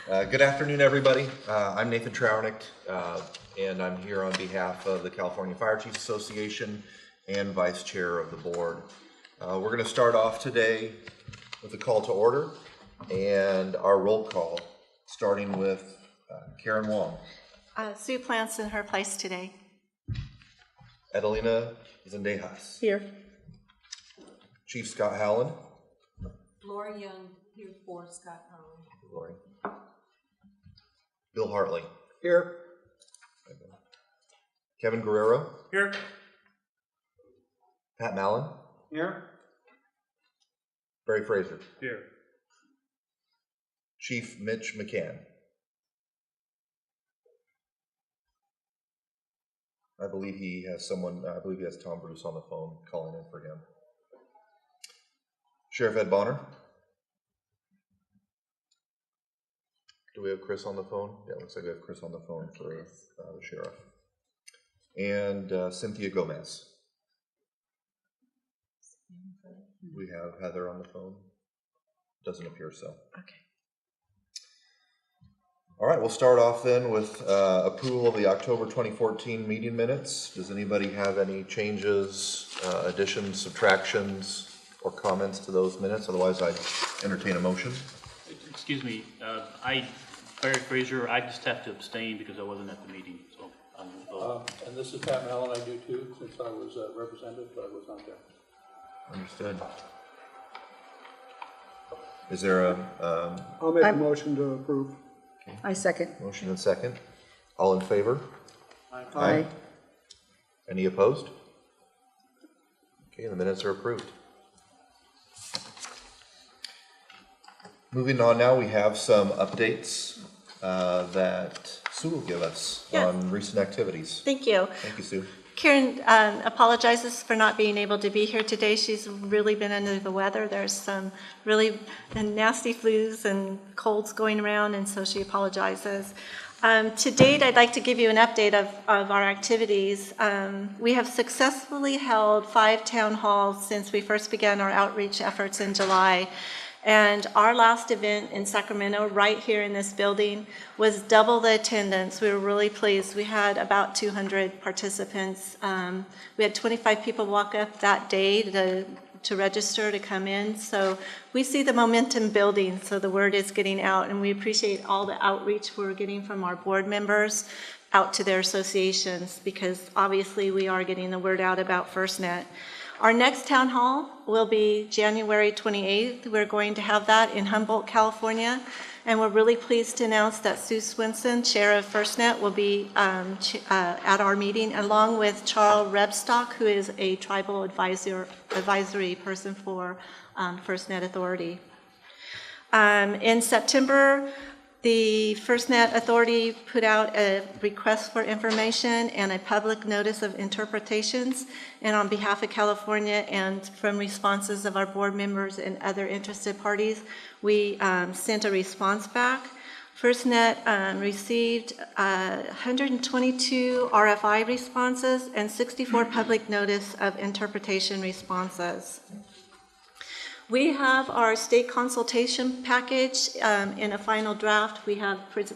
Good afternoon, everybody. I'm Nathan Trowernick, and I'm here on behalf of the California Fire Chiefs Association and Vice Chair of the Board. We're going to start off today with a call to order and our roll call, starting with Karen Wong. Sue Plant's in her place today. Adelina Zendejas. Here. Chief Scott Howland. Laura Young, here for Scott Howland. Lori. Bill Hartley. Here. Kevin Guerrero. Here. Pat Mallon. Here. Barry Fraser. Here. Chief Mitch McCann. I believe he has Tom Bruce on the phone calling in for him. Sheriff Ed Bonner. Do we have Chris on the phone? Yeah, it looks like we have Chris on the phone for the sheriff. And Cynthia Gomez. We have Heather on the phone. Doesn't appear so. Okay. All right, we'll start off then with approval of the October 2014 meeting minutes. Does anybody have any changes, additions, subtractions, or comments to those minutes? Otherwise, I entertain a motion. Excuse me, Barry Fraser, I just have to abstain because I wasn't at the meeting, so I'm vote. And this is Pat Mallon, I do too, since I was represented, but I was not there. Understood. Is there a I'll make a motion to approve. okay. I second. Motion and second? All in favor? Aye. Any opposed? Okay, the minutes are approved. Moving on now, we have some updates that Sue will give us on recent activities. Thank you. Thank you, Sue. Karen apologizes for not being able to be here today. She's really been under the weather. There's some really nasty flus and colds going around, and so she apologizes. To date, I'd like to give you an update of our activities. We have successfully held 5 town halls since we first began our outreach efforts in July. And our last event in Sacramento, right here in this building, was double the attendance. We were really pleased. We had about 200 participants. We had 25 people walk up that day to register to come in. So we see the momentum building, so the word is getting out, and we appreciate all the outreach we're getting from our board members out to their associations, because obviously we are getting the word out about FirstNet. Our next town hall will be January 28th. We're going to have that in Humboldt, California. And we're really pleased to announce that Sue Swinson, Chair of FirstNet, will be at our meeting, along with Charles Rebstock, who is a tribal advisory person for FirstNet Authority. In September, the FirstNet Authority put out a request for information and a public notice of interpretations. And on behalf of California and from responses of our board members and other interested parties, we sent a response back. FirstNet received 122 RFI responses and 64 public notice of interpretation responses. We have our state consultation package in a final draft. We have put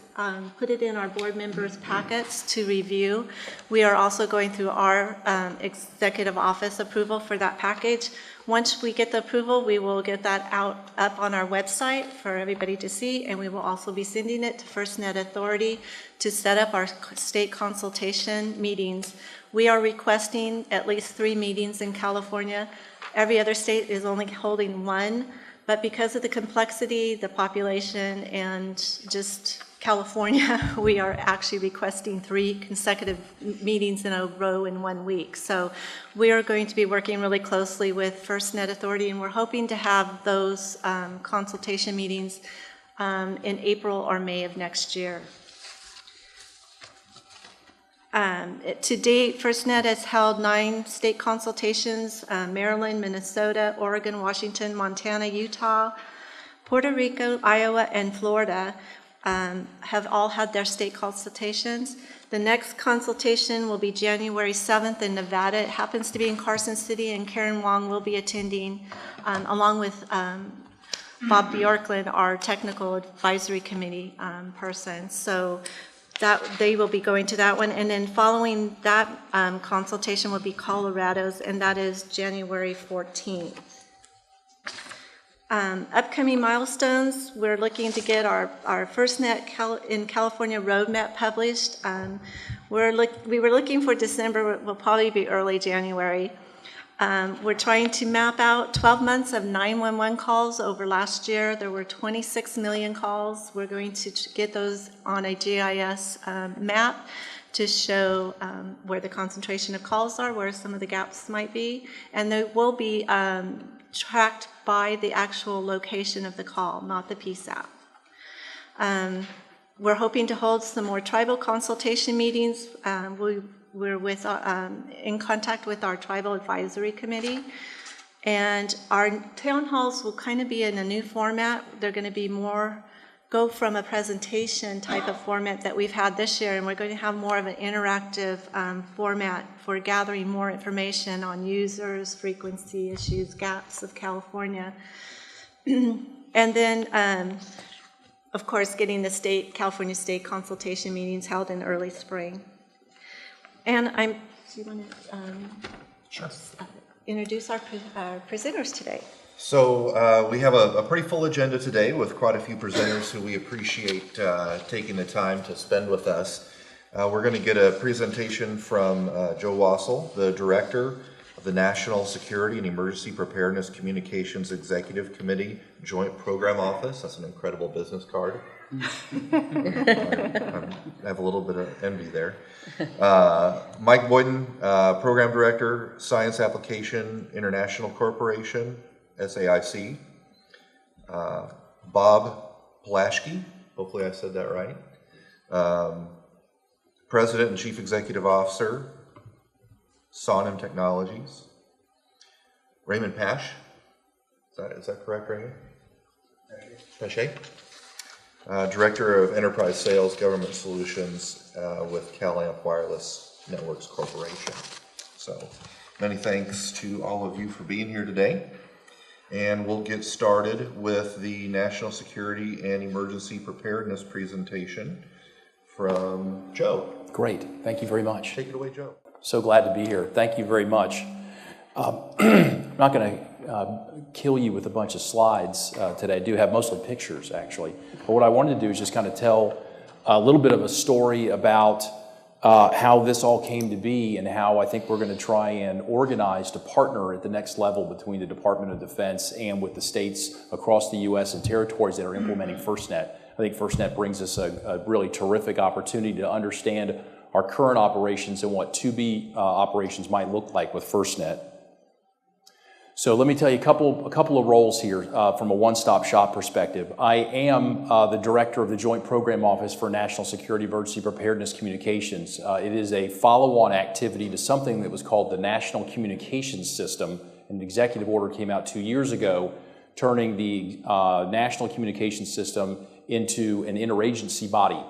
it in our board members' packets to review. We are also going through our executive office approval for that package. Once we get the approval, we will get that up on our website for everybody to see, and we will also be sending it to FirstNet Authority to set up our state consultation meetings. We are requesting at least 3 meetings in California. Every other state is only holding 1, but because of the complexity, the population, and just California, we are actually requesting 3 consecutive meetings in a row in 1 week. So we are going to be working really closely with FirstNet Authority, and we're hoping to have those consultation meetings in April or May of next year. To date, FirstNet has held 9 state consultations: Maryland, Minnesota, Oregon, Washington, Montana, Utah, Puerto Rico, Iowa, and Florida have all had their state consultations. The next consultation will be January 7th in Nevada. It happens to be in Carson City, and Karen Wong will be attending along with Bob Bjorklund, our technical advisory committee person. So that they will be going to that one. And then following that consultation will be Colorado's, and that is January 14th. Upcoming milestones, we're looking to get our FirstNet in California roadmap published. We were looking for December, will probably be early January. We're trying to map out 12 months of 911 calls over last year. There were 26 million calls. We're going to get those on a GIS map to show where the concentration of calls are, where some of the gaps might be, and they will be tracked by the actual location of the call, not the PSAP. We're hoping to hold some more tribal consultation meetings. We're in contact with our tribal advisory committee, and our town halls will kind of be in a new format. They're going to be go from a presentation type of format that we've had this year, and we're going to have more of an interactive format for gathering more information on users, frequency issues, gaps of California. And then, of course, getting the California state consultation meetings held in early spring. And do you want to introduce our presenters today? So we have a pretty full agenda today with quite a few presenters who we appreciate taking the time to spend with us. We're going to get a presentation from Joe Wassel, the Director of the National Security and Emergency Preparedness Communications Executive Committee Joint Program Office. That's an incredible business card. I have a little bit of envy there. Mike Boyden, Program Director, Science Application International Corporation, SAIC. Bob Pulaski, hopefully I said that right. President and Chief Executive Officer, Sonim Technologies. Raymond Pash, is that correct, Raymond? Pache. Director of Enterprise Sales Government Solutions with CalAmp Wireless Networks Corporation. So many thanks to all of you for being here today. And we'll get started with the National Security and Emergency Preparedness presentation from Joe. Great. Thank you very much. Take it away, Joe. So glad to be here. Thank you very much. I'm not going to kill you with a bunch of slides today. I do have mostly pictures, actually. But what I wanted to do is just kind of tell a little bit of a story about how this all came to be and how I think we're going to try and organize to partner at the next level between the Department of Defense and with the states across the U.S. and territories that are implementing FirstNet. I think FirstNet brings us a really terrific opportunity to understand our current operations and what to-be operations might look like with FirstNet. So let me tell you a couple of roles here from a one-stop shop perspective. I am the director of the Joint Program Office for National Security Emergency Preparedness Communications. It is a follow-on activity to something that was called the National Communications System. An executive order came out 2 years ago, turning the National Communications System into an interagency body.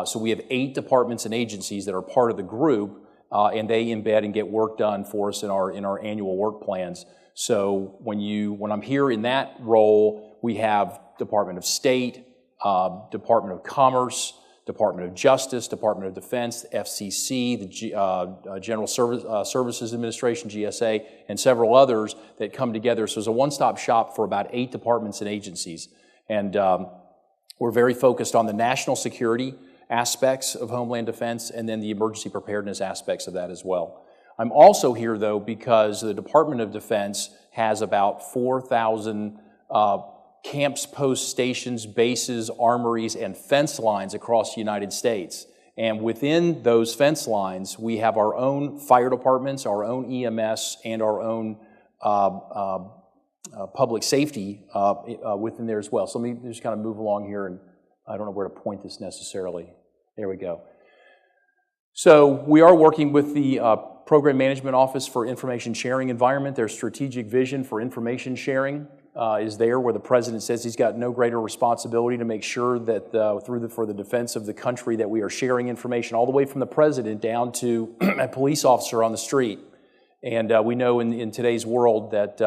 So we have 8 departments and agencies that are part of the group, and they embed and get work done for us in our annual work plans. So when I'm here in that role, we have Department of State, Department of Commerce, Department of Justice, Department of Defense, FCC, the General Services Administration, GSA, and several others that come together. So it's a one-stop shop for about 8 departments and agencies. And we're very focused on the national security aspects of Homeland Defense and then the emergency preparedness aspects of that as well. I'm also here, though, because the Department of Defense has about 4,000 camps, posts, stations, bases, armories, and fence lines across the United States. And within those fence lines, we have our own fire departments, our own EMS, and our own public safety within there as well. So let me just kind of move along here, and I don't know where to point this necessarily. There we go. So we are working with the Program Management Office for Information Sharing Environment. Their strategic vision for information sharing is there, where the President says he's got no greater responsibility to make sure that for the defense of the country that we are sharing information all the way from the President down to a police officer on the street. And we know in today's world that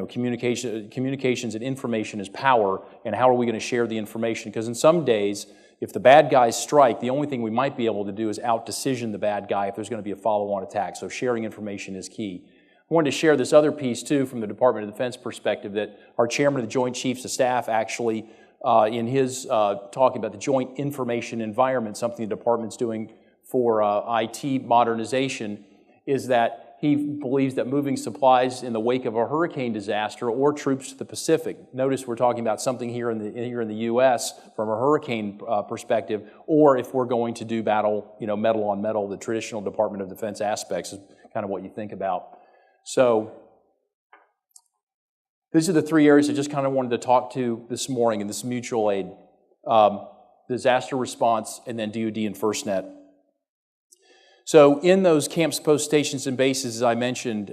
communications and information is power, and how are we going to share the information? Because in some days, if the bad guys strike, the only thing we might be able to do is out-decision the bad guy if there's going to be a follow-on attack. So sharing information is key. I wanted to share this other piece, too, from the Department of Defense perspective, that our chairman of the Joint Chiefs of Staff actually, in his talking about the joint information environment, something the department's doing for IT modernization, is that he believes that moving supplies in the wake of a hurricane disaster or troops to the Pacific. Notice we're talking about something here in the U.S. from a hurricane perspective, or if we're going to do battle, metal on metal, the traditional Department of Defense aspects is kind of what you think about. So these are the three areas I just kind of wanted to talk to this morning in this mutual aid, disaster response, and then DoD and FirstNet. So in those camps, post stations, and bases, as I mentioned,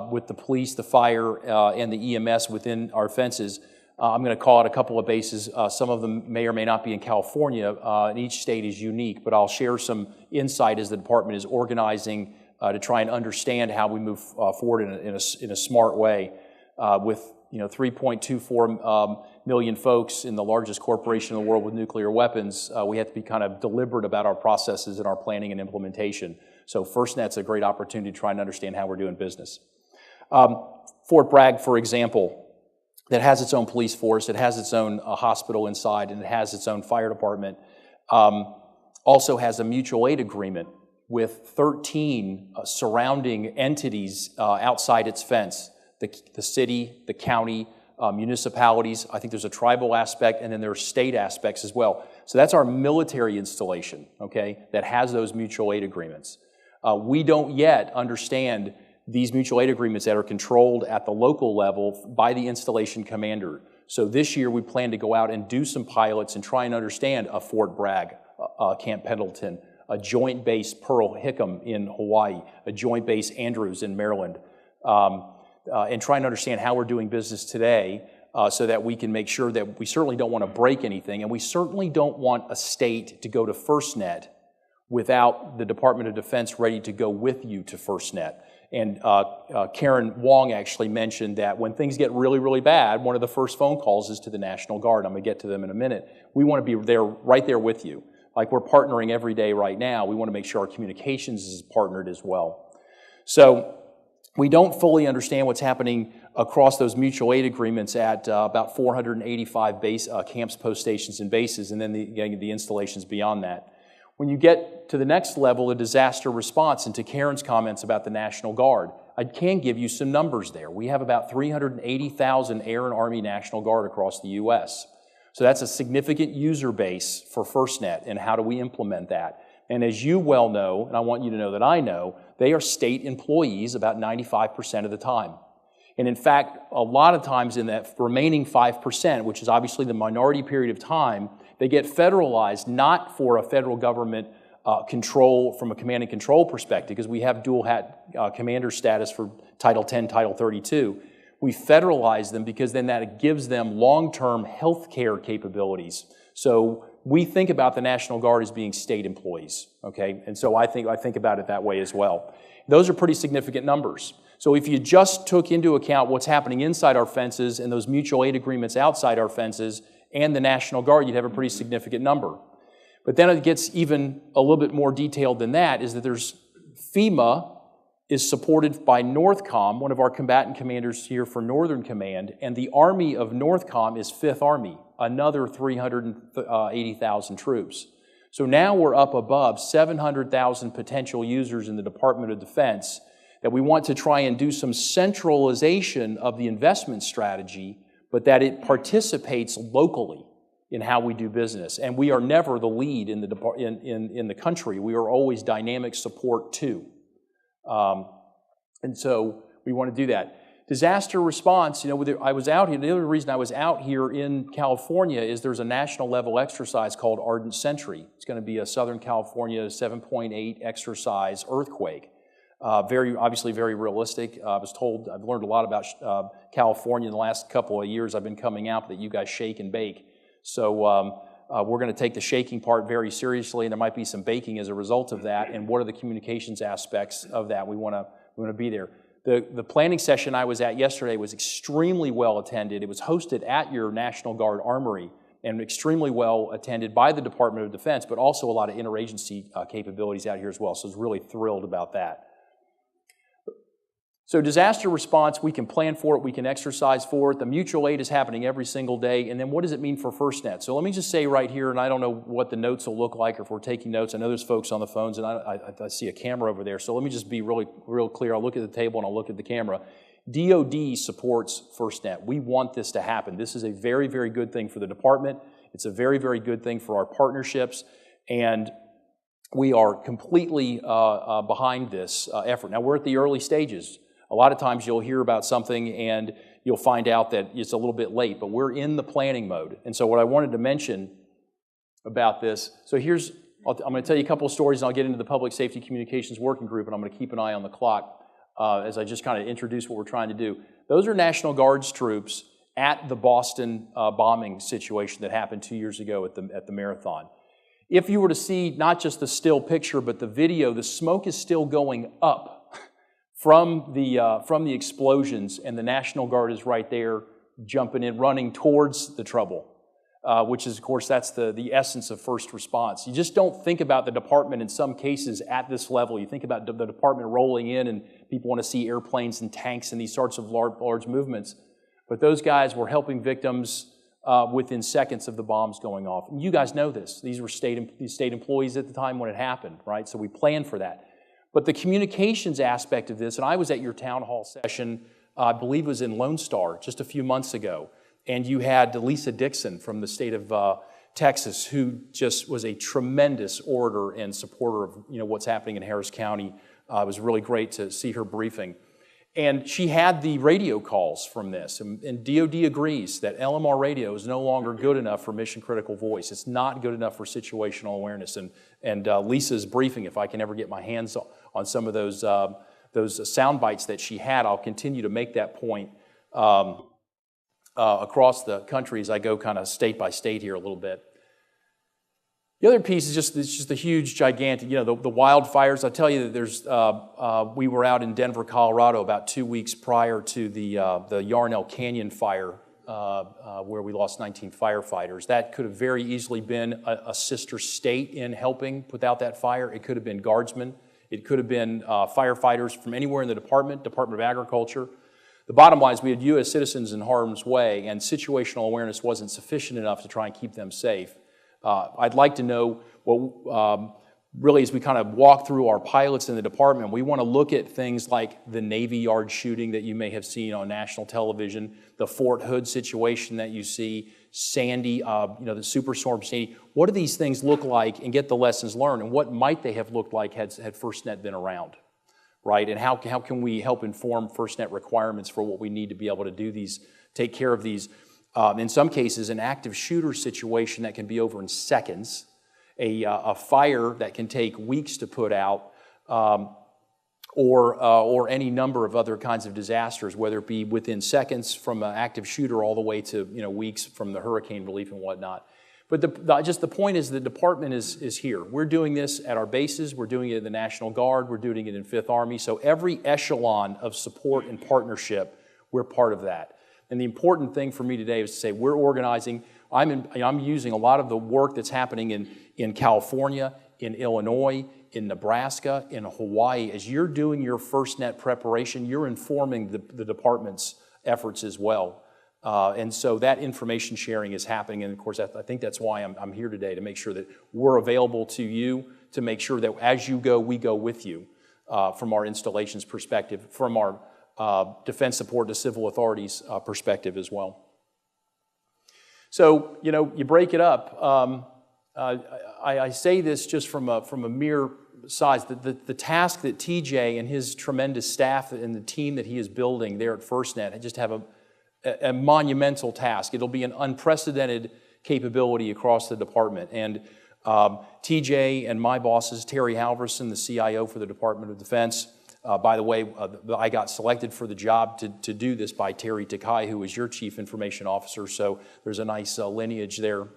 with the police, the fire, and the EMS within our fences, I'm going to call out a couple of bases. Some of them may or may not be in California, and each state is unique, but I'll share some insight as the department is organizing to try and understand how we move forward in a smart way. With 3.24 million folks in the largest corporation in the world with nuclear weapons, we have to be kind of deliberate about our processes and our planning and implementation. So FirstNet's a great opportunity to try and understand how we're doing business. Fort Bragg, for example, that has its own police force, it has its own hospital inside, and it has its own fire department, also has a mutual aid agreement with 13 surrounding entities outside its fence. The city, the county, municipalities. I think there's a tribal aspect, and then there are state aspects as well. So that's our military installation, okay, that has those mutual aid agreements. We don't yet understand these mutual aid agreements that are controlled at the local level by the installation commander. So this year we plan to go out and do some pilots and try and understand a Fort Bragg, Camp Pendleton, a Joint Base Pearl Hickam in Hawaii, a Joint Base Andrews in Maryland, and try and understand how we're doing business today so that we can make sure that we certainly don't want to break anything, and we certainly don't want a state to go to FirstNet without the Department of Defense ready to go with you to FirstNet. And Karen Wong actually mentioned that when things get really, really bad, one of the first phone calls is to the National Guard. I'm going to get to them in a minute. We want to be there, right there with you. Like we're partnering every day right now, we want to make sure our communications is partnered as well. So we don't fully understand what's happening across those mutual aid agreements at about 485 base camps, post stations, and bases, and then the installations beyond that. When you get to the next level, the disaster response, and to Karen's comments about the National Guard, I can give you some numbers there. We have about 380,000 Air and Army National Guard across the U.S. So that's a significant user base for FirstNet, and how do we implement that? And as you well know, and I want you to know that I know, they are state employees about 95% of the time. And in fact, a lot of times in that remaining 5%, which is obviously the minority period of time, they get federalized not for a federal government control from a command and control perspective, because we have dual hat commander status for Title 10, Title 32. We federalize them because then that gives them long-term health care capabilities. So we think about the National Guard as being state employees, okay? And so I think about it that way as well. Those are pretty significant numbers. So if you just took into account what's happening inside our fences and those mutual aid agreements outside our fences and the National Guard, you'd have a pretty significant number. But then it gets even a little bit more detailed than that, is that there's FEMA is supported by NORTHCOM, one of our combatant commanders here for Northern Command, and the Army of NORTHCOM is 5th Army, another 380,000 troops. So now we're up above 700,000 potential users in the Department of Defense that we want to try and do some centralization of the investment strategy, but that it participates locally in how we do business. And we are never the lead in the country. We are always dynamic support too. And so we want to do that. Disaster response, I was out here, the other reason I was out here in California is there's a national level exercise called Ardent Sentry. It's going to be a Southern California 7.8 exercise earthquake. Obviously very realistic. I've learned a lot about California in the last couple of years I've been coming out that you guys shake and bake. So we're going to take the shaking part very seriously, and there might be some baking as a result of that, and what are the communications aspects of that? We want to be there. The planning session I was at yesterday was extremely well attended. It was hosted at your National Guard Armory and extremely well attended by the Department of Defense, but also a lot of interagency capabilities out here as well. So I was really thrilled about that. So disaster response, we can plan for it, we can exercise for it. The mutual aid is happening every single day. And then what does it mean for FirstNet? So let me just say right here, and I don't know what the notes will look like or if we're taking notes. I know there's folks on the phones, and I see a camera over there. So let me just be real clear. I'll look at the table and I'll look at the camera. DoD supports FirstNet. We want this to happen. This is a very, very good thing for the department. It's a very, very good thing for our partnerships. And we are completely behind this effort. Now, we're at the early stages. A lot of times you'll hear about something and you'll find out that it's a little bit late, but we're in the planning mode. And so what I wanted to mention about this, so I'm going to tell you a couple of stories and I'll get into the Public Safety Communications Working Group, and I'm going to keep an eye on the clock as I just kind of introduce what we're trying to do. Those are National Guard's troops at the Boston bombing situation that happened 2 years ago at the marathon. If you were to see not just the still picture, but the video, the smoke is still going up from the explosions, and the National Guard is right there jumping in, running towards the trouble, which is, of course, that's the essence of first response. You just don't think about the department in some cases at this level. You think about the department rolling in, and people want to see airplanes and tanks and these sorts of large movements. But those guys were helping victims within seconds of the bombs going off. And you guys know this. These were state employees at the time when it happened, right? So we planned for that. But the communications aspect of this, and I was at your town hall session, I believe it was in Lone Star just a few months ago, and you had Lisa Dixon from the state of Texas, who just was a tremendous orator and supporter of what's happening in Harris County. It was really great to see her briefing. And she had the radio calls from this, and DoD agrees that LMR radio is no longer good enough for mission-critical voice. It's not good enough for situational awareness. And Lisa's briefing, if I can ever get my hands on some of those sound bites that she had, I'll continue to make that point across the country as I go kind of state by state here a little bit. The other piece is just the huge, gigantic, the wildfires. I'll tell you that we were out in Denver, Colorado about 2 weeks prior to the Yarnell Canyon fire where we lost 19 firefighters. That could have very easily been a sister state in helping put out that fire. It could have been guardsmen. It could have been firefighters from anywhere in the Department of Agriculture. The bottom line is we had U.S. citizens in harm's way, and situational awareness wasn't sufficient enough to try and keep them safe. I'd like to know really as we kind of walk through our pilots in the department, we want to look at things like the Navy Yard shooting that you may have seen on national television, the Fort Hood situation that you see, Sandy, the Superstorm Sandy. What do these things look like, and get the lessons learned, and what might they have looked like had FirstNet been around, right? And how can we help inform FirstNet requirements for what we need to be able to do these, take care of these. In some cases, an active shooter situation that can be over in seconds, a fire that can take weeks to put out, or any number of other kinds of disasters, whether it be within seconds from an active shooter all the way to weeks from the hurricane relief and whatnot. But the point is the department is here. We're doing this at our bases. We're doing it in the National Guard. We're doing it in Fifth Army. So every echelon of support and partnership, we're part of that. And the important thing for me today is to say we're organizing. I'm using a lot of the work that's happening in California, in Illinois, in Nebraska, in Hawaii. As you're doing your FirstNet preparation, you're informing the department's efforts as well. And so that information sharing is happening. And of course, I think that's why I'm here today, to make sure that we're available to you, to make sure that as you go, we go with you from our installations perspective, from our defense support to civil authorities perspective as well. So, you break it up. I say this just from a mere size. The task that TJ and his tremendous staff and the team that he is building there at FirstNet just have a monumental task. It'll be an unprecedented capability across the department. And TJ and my bosses, Terry Halverson, the CIO for the Department of Defense. By the way, I got selected for the job to do this by Terry Takai, who is your Chief Information Officer, so there's a nice lineage there.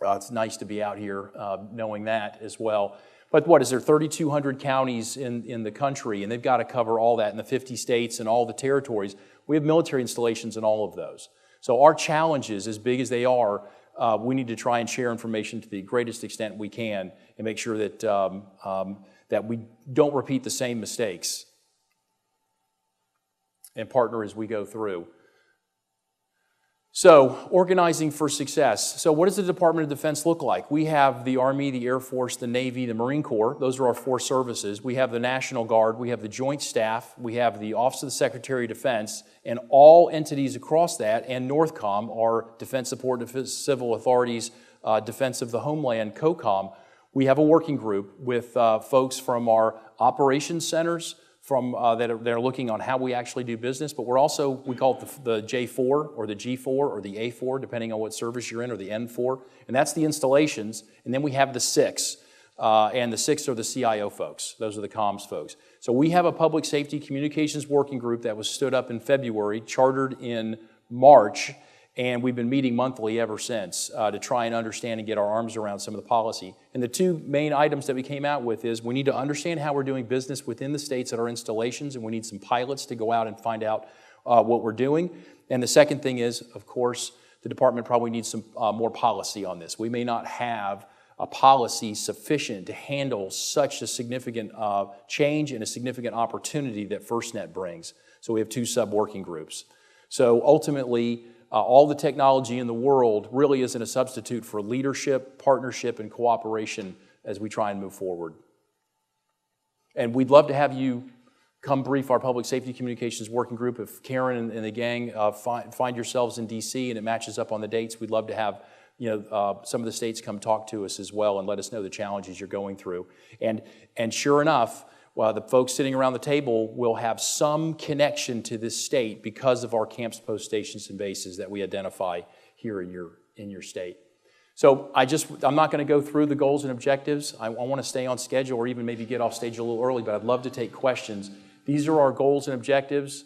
It's nice to be out here knowing that as well. But what is there, 3,200 counties in the country, and they've got to cover all that in the 50 states and all the territories. We have military installations in all of those. So our challenges, as big as they are, we need to try and share information to the greatest extent we can and make sure that, that we don't repeat the same mistakes and partner as we go through. So, organizing for success. So what does the Department of Defense look like? We have the Army, the Air Force, the Navy, the Marine Corps. Those are our 4 services. We have the National Guard, we have the Joint Staff, we have the Office of the Secretary of Defense, and all entities across that, and NORTHCOM, our Defense Support to Civil Authorities, Defense of the Homeland, COCOM. We have a working group with folks from our operations centers, from that are looking on how we actually do business, but we're also, we call it the J4 or the G4 or the A4, depending on what service you're in, or the N4, and that's the installations. And then we have the 6, and the 6 are the CIO folks. Those are the comms folks. So we have a public safety communications working group that was stood up in February, chartered in March, and we've been meeting monthly ever since to try and understand and get our arms around some of the policy. And the 2 main items that we came out with is we need to understand how we're doing business within the states at our installations, and we need some pilots to go out and find out what we're doing. And the second thing is, of course, the department probably needs some more policy on this. We may not have a policy sufficient to handle such a significant change and a significant opportunity that FirstNet brings. So we have 2 sub-working groups. So ultimately, all the technology in the world really isn't a substitute for leadership, partnership, and cooperation as we try and move forward. And we'd love to have you come brief our public safety communications working group. If Karen and the gang find yourselves in DC and it matches up on the dates, we'd love to have some of the states come talk to us as well and let us know the challenges you're going through. And sure enough, the folks sitting around the table will have some connection to this state because of our camps, post stations, and bases that we identify here in your state. So I'm not going to go through the goals and objectives. I want to stay on schedule or even maybe get off stage a little early, but I'd love to take questions. These are our goals and objectives,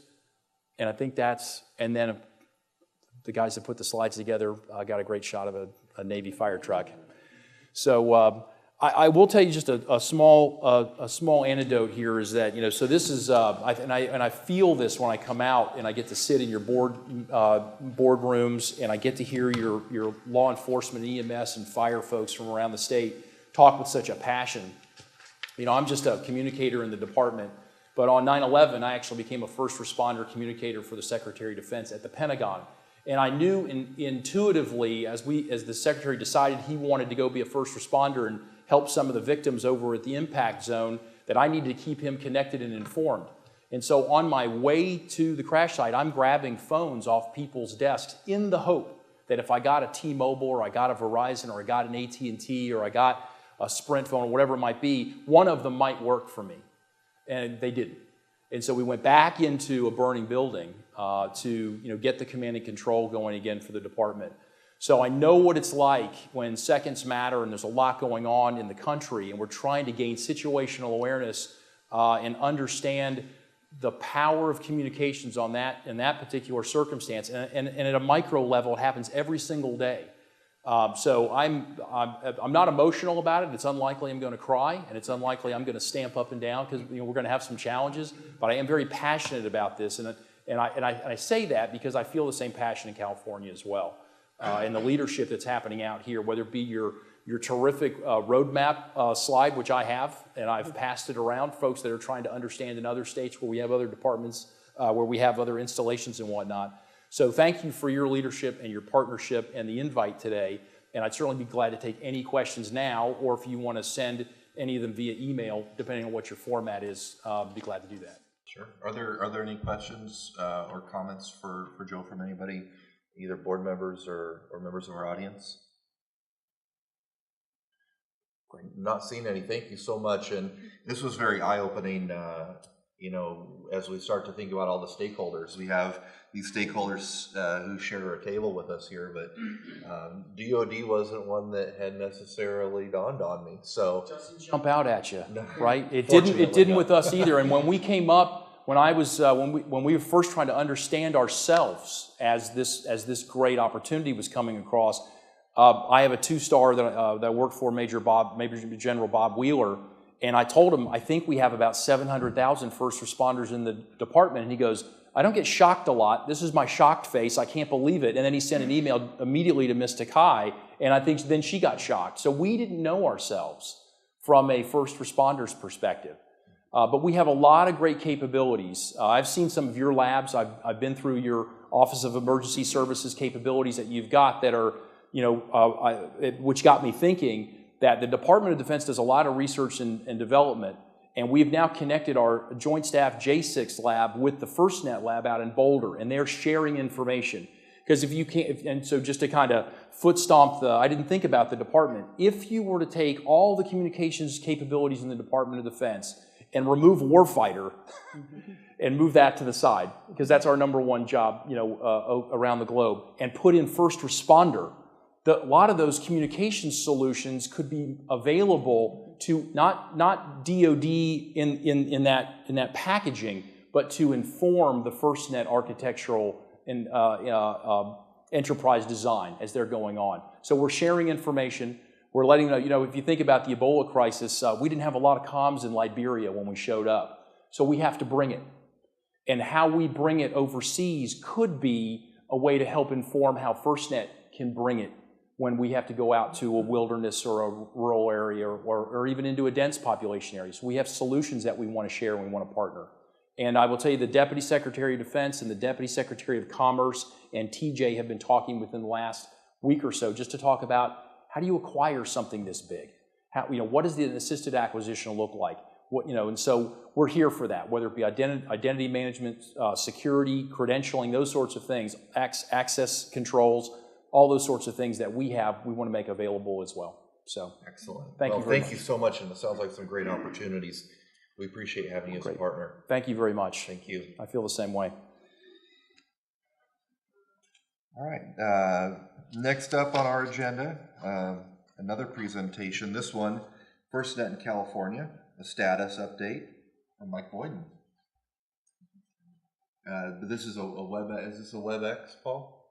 and I think and then the guys that put the slides together got a great shot of a Navy fire truck. So I will tell you just a small anecdote here is that, so this is, and I feel this when I come out and I get to sit in your boardrooms and I get to hear your law enforcement, EMS, and fire folks from around the state talk with such a passion. I'm just a communicator in the department, but on 9/11, I actually became a first responder communicator for the Secretary of Defense at the Pentagon. And I knew intuitively, as the Secretary decided he wanted to go be a first responder and help some of the victims over at the impact zone, that I needed to keep him connected and informed. And so on my way to the crash site, I'm grabbing phones off people's desks in the hope that if I got a T-Mobile or I got a Verizon or I got an AT&T or I got a Sprint phone or whatever it might be, one of them might work for me. And they didn't. And so we went back into a burning building to get the command and control going again for the department. So I know what it's like when seconds matter and there's a lot going on in the country and we're trying to gain situational awareness and understand the power of communications in that particular circumstance. And at a micro level, it happens every single day. So I'm not emotional about it. It's unlikely I'm going to cry, and it's unlikely I'm going to stamp up and down because we're going to have some challenges. But I am very passionate about this, and I say that because I feel the same passion in California as well, and the leadership that's happening out here, whether it be your terrific roadmap slide, which I have, and I've passed it around, folks that are trying to understand in other states where we have other departments, where we have other installations and whatnot. So thank you for your leadership and your partnership and the invite today. And I'd certainly be glad to take any questions now, or if you want to send any of them via email, depending on what your format is, be glad to do that. Sure. Are there any questions or comments for Joe from anybody, either board members or members of our audience? Not seeing any. Thank you so much. And this was very eye-opening, as we start to think about all the stakeholders. We have these stakeholders who share a table with us here, but DoD wasn't one that had necessarily dawned on me. So doesn't jump out at you, right? It didn't with us either. And when we came up, when we were first trying to understand ourselves as this great opportunity was coming across, I have a 2-star that I worked for Major General Bob Wheeler, And I told him, I think we have about 700,000 first responders in the department. And he goes, I don't get shocked a lot. This is my shocked face. I can't believe it. And then he sent an email immediately to Ms. Takai, and I think then she got shocked. So we didn't know ourselves from a first responder's perspective. But we have a lot of great capabilities. I've seen some of your labs. I've been through your Office of Emergency Services capabilities that you've got that are, which got me thinking that the Department of Defense does a lot of research and development, and we've now connected our Joint Staff J6 lab with the FirstNet lab out in Boulder, and they're sharing information. Because if you can't, and so just to kind of foot stomp I didn't think about the department. If you were to take all the communications capabilities in the Department of Defense and remove warfighter and move that to the side, because that's our number one job, around the globe, and put in first responder, a lot of those communications solutions could be available to not DoD in that packaging, but to inform the FirstNet architectural and enterprise design as they're going on. So we're sharing information. We're letting them know, if you think about the Ebola crisis, we didn't have a lot of comms in Liberia when we showed up. So we have to bring it. And how we bring it overseas could be a way to help inform how FirstNet can bring it when we have to go out to a wilderness or a rural area or even into a dense population area. So we have solutions that we want to share and we want to partner. And I will tell you, the Deputy Secretary of Defense and the Deputy Secretary of Commerce and TJ have been talking within the last week or so just to talk about how do you acquire something this big? What does the assisted acquisition look like? And so we're here for that, whether it be identity management, security, credentialing, those sorts of things, access controls, all those sorts of things that we want to make available as well. So excellent. Thank you so much, and it sounds like some great opportunities. We appreciate having you as a partner. Thank you very much. Thank you. I feel the same way. All right. Next up on our agenda, another presentation. This one, FirstNet in California, a status update from Mike Boyden. This is is this a WebEx, Paul?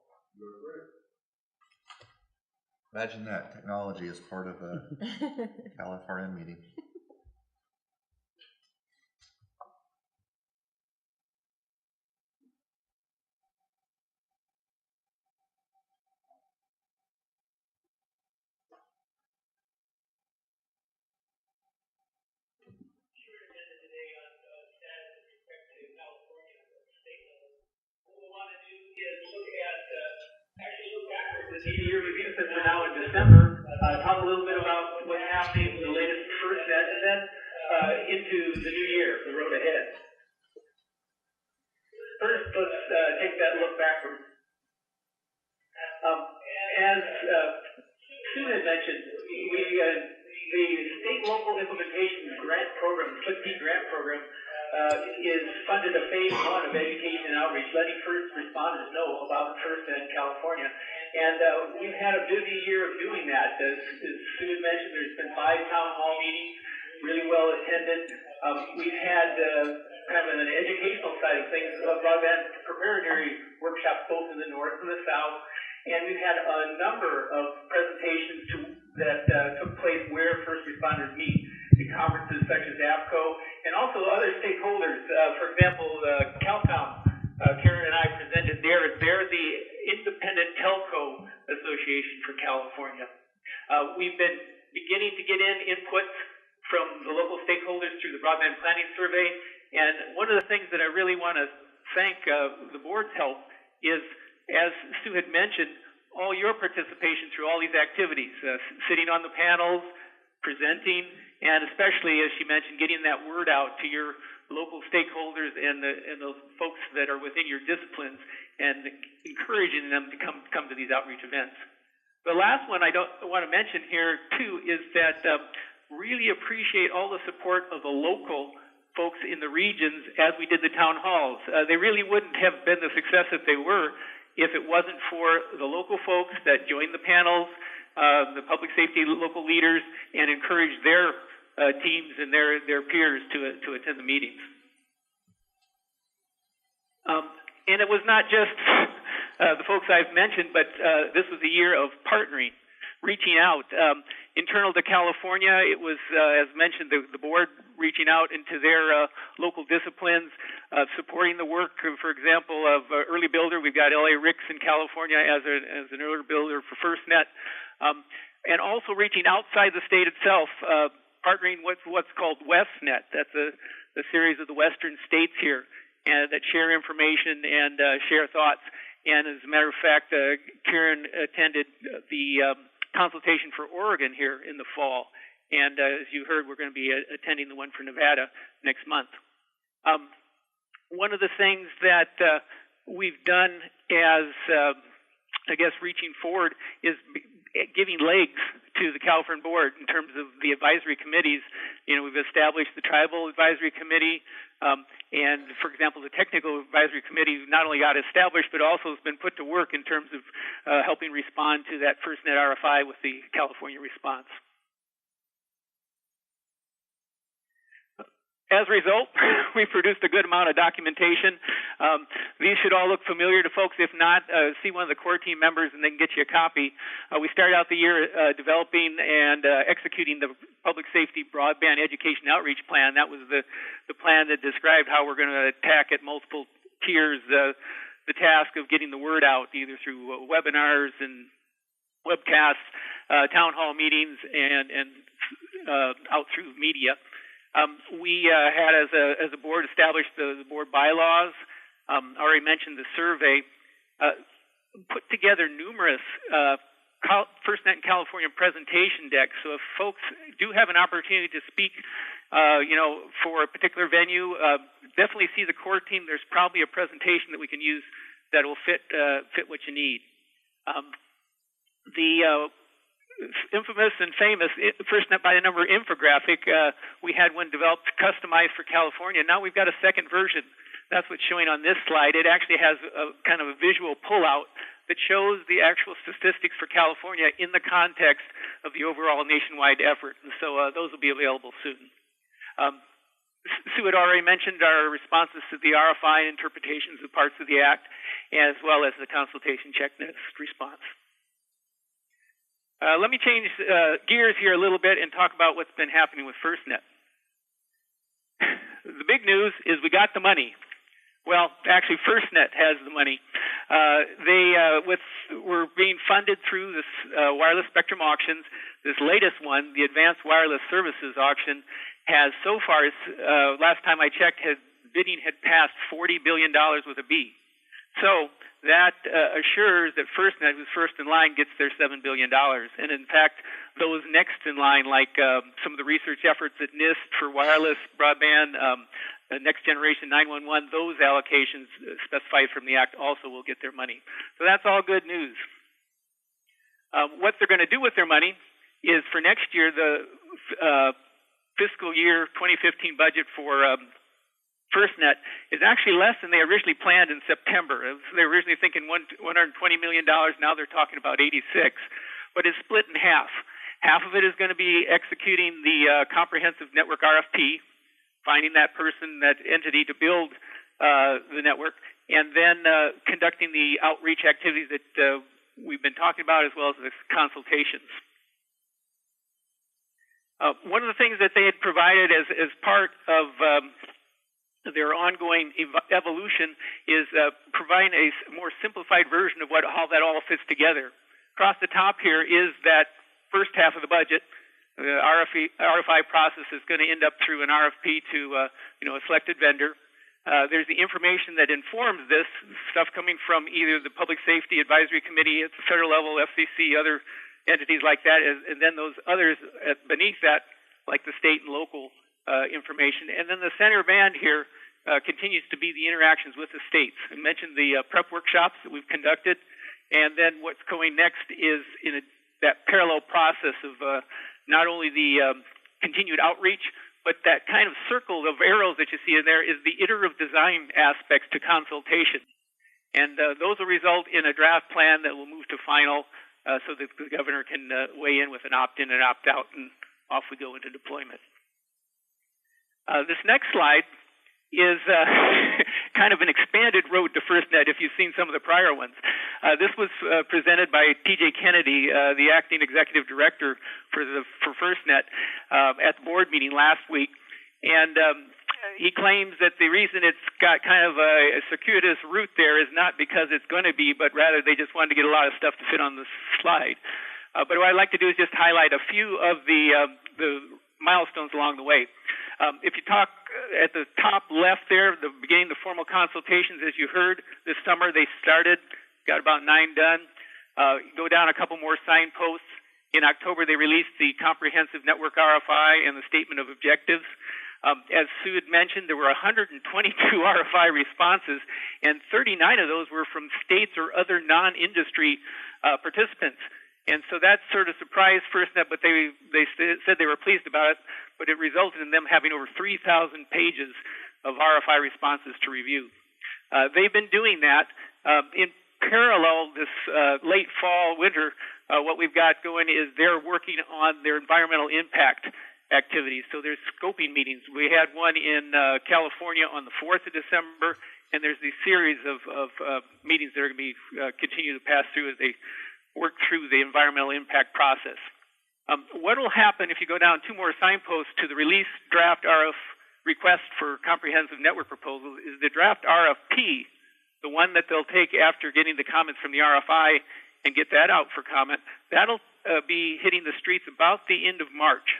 Imagine that, technology as part of a CalFRN meeting. Year review since we're now in December, talk a little bit about what's happening with the latest FirstNet, and then into the new year, the road ahead. First, let's take that look backwards. As Sue had mentioned, the state local implementation grant program, SLIP grant program, is funded a phase one of education and outreach, letting first responders know about FirstNet in California. And we've had a busy year of doing that. As Sue had mentioned, there's been 5 town hall meetings, really well attended. We've had kind of an educational side of things, broadband preparatory workshops both in the north and the south. And we've had a number of presentations that took place where first responders meet at conferences such as APCO and also other stakeholders. For example, CalCom, Karen and I presented there. They're the Independent Telco Association for California. We've been beginning to get inputs from the local stakeholders through the Broadband Planning Survey. And one of the things that I really want to thank the board's help is, as Sue had mentioned, all your participation through all these activities, sitting on the panels, presenting, and especially, as she mentioned, getting that word out to your local stakeholders and the folks that are within your disciplines and encouraging them to come to these outreach events. The last one I want to mention here, too, is that really appreciate all the support of the local folks in the regions as we did the town halls. They really wouldn't have been the success that they were if it wasn't for the local folks that joined the panels, the public safety local leaders, and encouraged their teams and their peers to attend the meetings. And it was not just the folks I've mentioned, but this was a year of partnering. reaching out. Internal to California, it was, as mentioned, the board reaching out into their local disciplines, supporting the work, for example, of early builder. We've got LA Ricks in California as an early builder for FirstNet, and also reaching outside the state itself, partnering with what's called WestNet. That's a series of the western states here, and that share information and share thoughts. And as a matter of fact, Karen attended the consultation for Oregon here in the fall. And as you heard, we're going to be attending the one for Nevada next month. One of the things that we've done as, I guess, reaching forward is giving legs to the CalFRN board in terms of the advisory committees. You know, we've established the tribal advisory committee, and for example, the technical advisory committee not only got established, but also has been put to work in terms of helping respond to that FirstNet RFI with the California response. As a result, we produced a good amount of documentation. These should all look familiar to folks. If not, see one of the core team members and they can get you a copy. We started out the year developing and executing the Public Safety Broadband Education Outreach Plan. That was the plan that described how we're going to attack at multiple tiers the task of getting the word out, either through webinars and webcasts, town hall meetings, and out through media. We had, as a board, established the board bylaws. Already mentioned the survey. Put together numerous FirstNet in California presentation decks. So if folks do have an opportunity to speak, for a particular venue, definitely see the core team. There's probably a presentation that we can use that will fit what you need. The infamous and famous FirstNet by the number infographic. We had one developed, customized for California. Now we've got a second version. That's what's showing on this slide. It actually has a kind of a visual pullout that shows the actual statistics for California in the context of the overall nationwide effort. And so those will be available soon. Sue had already mentioned our responses to the RFI interpretations of parts of the Act, as well as the consultation checklist response. Let me change gears here a little bit and talk about what's been happening with FirstNet. The big news is we got the money. Well, actually, FirstNet has the money. They were being funded through this wireless spectrum auctions. This latest one, the Advanced Wireless Services auction, has so far, last time I checked, bidding had passed $40 billion with a B. So that assures that FirstNet, who's first in line, gets their $7 billion. And in fact, those next in line, like some of the research efforts at NIST for wireless broadband, next generation 911, those allocations specified from the Act also will get their money. So that's all good news. What they're going to do with their money is for next year, the fiscal year 2015 budget for FirstNet is actually less than they originally planned in September. They were originally thinking $120 million. Now they're talking about 86, but it's split in half. Half of it is going to be executing the comprehensive network RFP, finding that person, that entity to build the network, and then conducting the outreach activities that we've been talking about, as well as the consultations. One of the things that they had provided as part of their ongoing evolution is providing a more simplified version of how that all fits together. Across the top here is that first half of the budget. The RFI process is going to end up through an RFP to a selected vendor. There's the information that informs this, stuff coming from either the Public Safety Advisory Committee at the federal level, FCC, other entities like that, and then those others beneath that, like the state and local information. And then the center band here continues to be the interactions with the states. I mentioned the prep workshops that we've conducted, and then what's going next is in that parallel process of not only the continued outreach, but that kind of circle of arrows that you see in there is the iterative design aspects to consultation. And those will result in a draft plan that will move to final so that the governor can weigh in with an opt-in and opt-out, and off we go into deployment. This next slide is kind of an expanded road to FirstNet if you've seen some of the prior ones. This was presented by T.J. Kennedy, the acting executive director for FirstNet, at the board meeting last week. And he claims that the reason it's got kind of a circuitous route there is not because it's going to be, but rather they just wanted to get a lot of stuff to fit on the slide. But what I'd like to do is just highlight a few of the milestones along the way. If you talk at the top left there, the beginning of the formal consultations, as you heard, this summer they started, got about 9 done. Go down a couple more signposts. In October, they released the comprehensive network RFI and the statement of objectives. As Sue had mentioned, there were 122 RFI responses, and 39 of those were from states or other non-industry participants. And so that sort of surprised FirstNet, but they said they were pleased about it, but it resulted in them having over 3,000 pages of RFI responses to review. They've been doing that. In parallel, this late fall, winter, what we've got going is they're working on their environmental impact activities. So there's scoping meetings. We had one in California on the 4th of December, and there's these series of meetings that are going to be continue to pass through as they work through the environmental impact process. What will happen if you go down 2 more signposts to the release draft RF request for comprehensive network proposals is the draft RFP, the one that they'll take after getting the comments from the RFI and get that out for comment. That'll be hitting the streets about the end of March.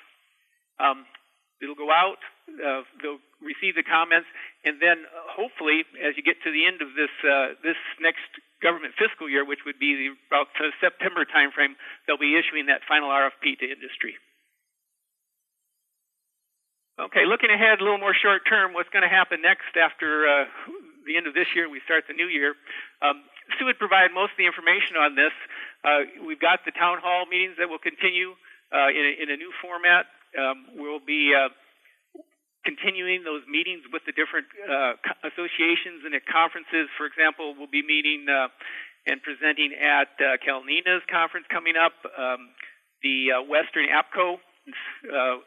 It'll go out, they'll receive the comments, and then hopefully, as you get to the end of this next government fiscal year, which would be about the September timeframe, they'll be issuing that final RFP to industry. Okay, looking ahead a little more short term, what's going to happen next after the end of this year, we start the new year. Sue would provide most of the information on this. We've got the town hall meetings that will continue in a new format. We'll be continuing those meetings with the different associations and at conferences. For example, we'll be meeting and presenting at Calnina's conference coming up, the Western APCO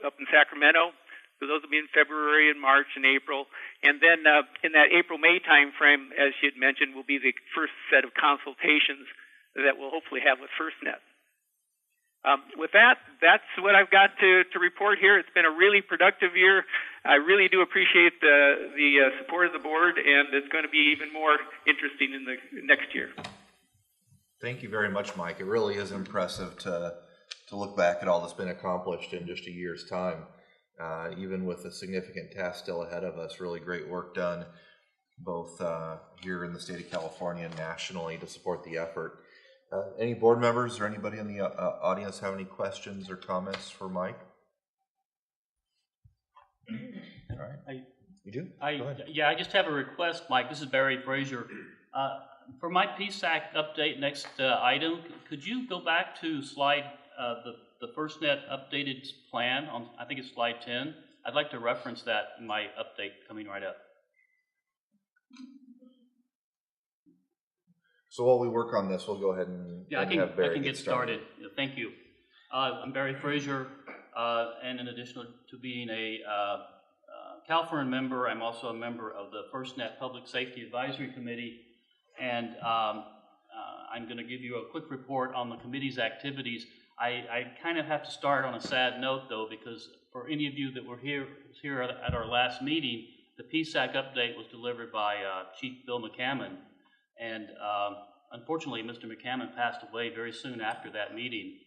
up in Sacramento. So those will be in February and March and April. And then in that April-May time frame, as she had mentioned, will be the first set of consultations that we'll hopefully have with FirstNet. With that, that's what I've got to report here. It's been a really productive year. I really do appreciate the support of the board, and it's going to be even more interesting in the next year. Thank you very much, Mike. It really is impressive to look back at all that's been accomplished in just a year's time. Even with a significant task still ahead of us, really great work done, both here in the state of California and nationally to support the effort. Any board members or anybody in the audience have any questions or comments for Mike? All right. You do? Go ahead. Yeah, I just have a request, Mike. This is Barry Frazier. For my PSAC update next item, could you go back to slide the FirstNet updated plan on, I think it's slide 10. I'd like to reference that in my update coming right up. So while we work on this, we'll go ahead and have Barry I can get started. Thank you. I'm Barry Frazier, and in addition to being a CalFRN member, I'm also a member of the FirstNet Public Safety Advisory Committee, and I'm going to give you a quick report on the committee's activities. I kind of have to start on a sad note, though, because for any of you that were here at our last meeting, the PSAC update was delivered by Chief Bill McCammon, and unfortunately, Mr. McCammon passed away very soon after that meeting.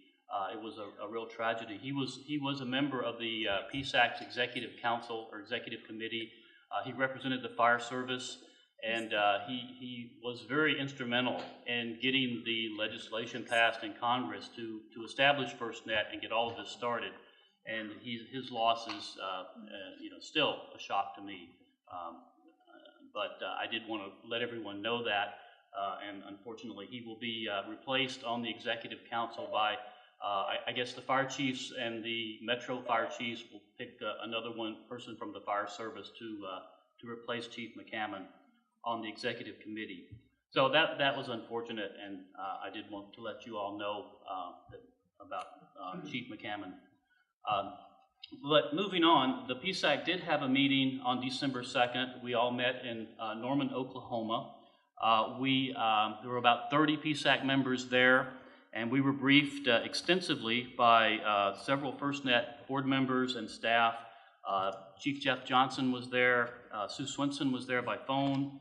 It was a real tragedy. He was a member of the PSAC's Executive Council or Executive Committee. He represented the fire service, and he was very instrumental in getting the legislation passed in Congress to establish FirstNet and get all of this started. And his loss is still a shock to me. But I did want to let everyone know that. And unfortunately, he will be replaced on the Executive Council by, I guess, the fire chiefs and the Metro fire chiefs will pick another person from the fire service to replace Chief McCammon on the Executive Committee. So that was unfortunate, and I did want to let you all know about Chief McCammon. But moving on, the PSAC did have a meeting on December 2nd. We all met in Norman, Oklahoma. There were about 30 PSAC members there, and we were briefed extensively by several FirstNet board members and staff. Chief Jeff Johnson was there, Sue Swenson was there by phone,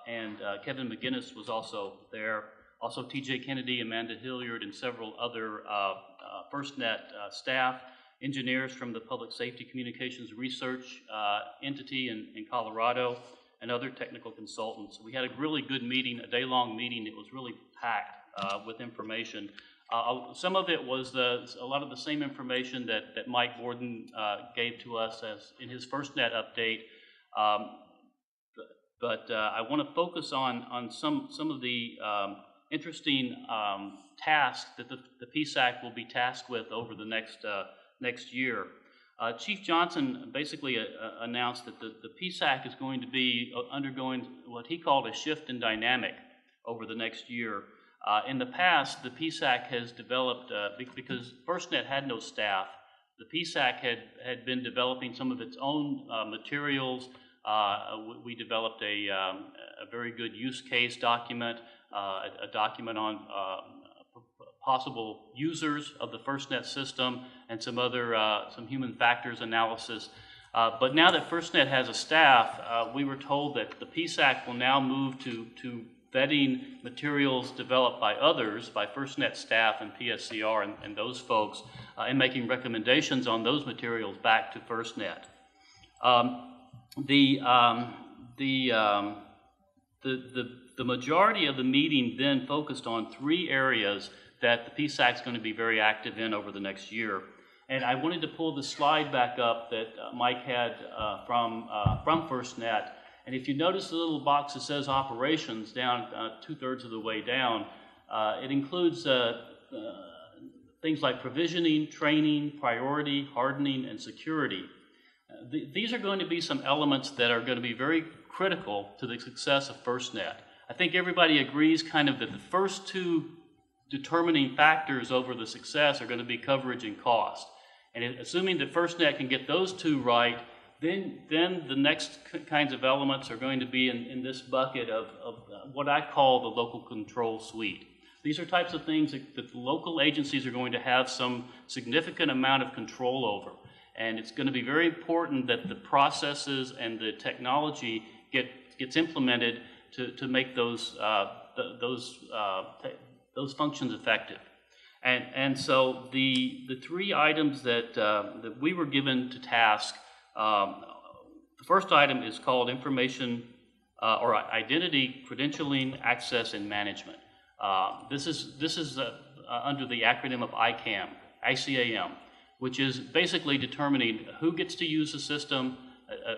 and Kevin McGinnis was also there. Also TJ Kennedy, Amanda Hilliard, and several other FirstNet staff, engineers from the Public Safety Communications Research entity in Colorado, and other technical consultants. We had a really good meeting, a day-long meeting. It was really packed with information. Some of it was a lot of the same information that Mike Borden gave to us as in his FirstNet update. But I want to focus on some of the interesting tasks that the PSAC will be tasked with over the next year. Chief Johnson basically announced that the PSAC is going to be undergoing what he called a shift in dynamic over the next year. In the past, the PSAC has developed, because FirstNet had no staff, the PSAC had been developing some of its own materials. We developed a very good use case document, a document on possible users of the FirstNet system, and some other some human factors analysis. But now that FirstNet has a staff, we were told that the PSAC will now move to vetting materials developed by others, by FirstNet staff and PSCR and those folks, and making recommendations on those materials back to FirstNet. The majority of the meeting then focused on 3 areas that the PSAC is going to be very active in over the next year. And I wanted to pull the slide back up that Mike had from FirstNet. And if you notice the little box that says operations down 2/3 of the way down, it includes things like provisioning, training, priority, hardening, and security. These are going to be some elements that are going to be very critical to the success of FirstNet. I think everybody agrees kind of that the first 2 determining factors over the success are going to be coverage and cost. And assuming that FirstNet can get those 2 right, then the next kinds of elements are going to be in this bucket of what I call the local control suite. These are types of things that the local agencies are going to have some significant amount of control over. And it's going to be very important that the processes and the technology gets implemented to make those functions effective. And so the 3 items that we were given to task, the first item is called information or identity, credentialing, access, and management. This is under the acronym of ICAM, which is basically determining who gets to use the system,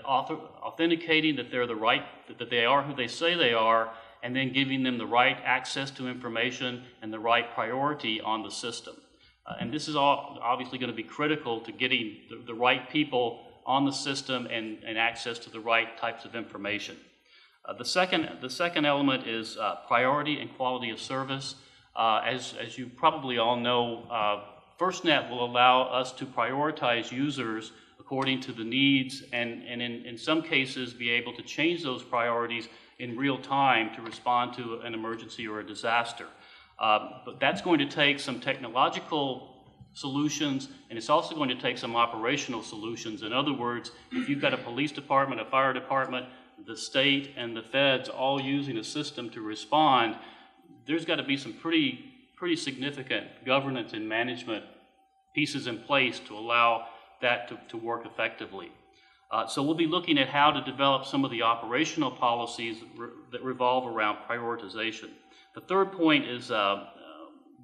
authenticating that they're that they are who they say they are, and then giving them the right access to information and the right priority on the system. And this is all obviously going to be critical to getting the right people on the system and access to the right types of information. The second element is priority and quality of service. As you probably all know, FirstNet will allow us to prioritize users according to the needs and in some cases be able to change those priorities in real time to respond to an emergency or a disaster. But that's going to take some technological solutions, and it's also going to take some operational solutions. In other words, if you've got a police department, a fire department, the state, and the feds all using a system to respond, there's got to be some pretty significant governance and management pieces in place to allow that to work effectively. So we'll be looking at how to develop some of the operational policies that revolve around prioritization. The third point is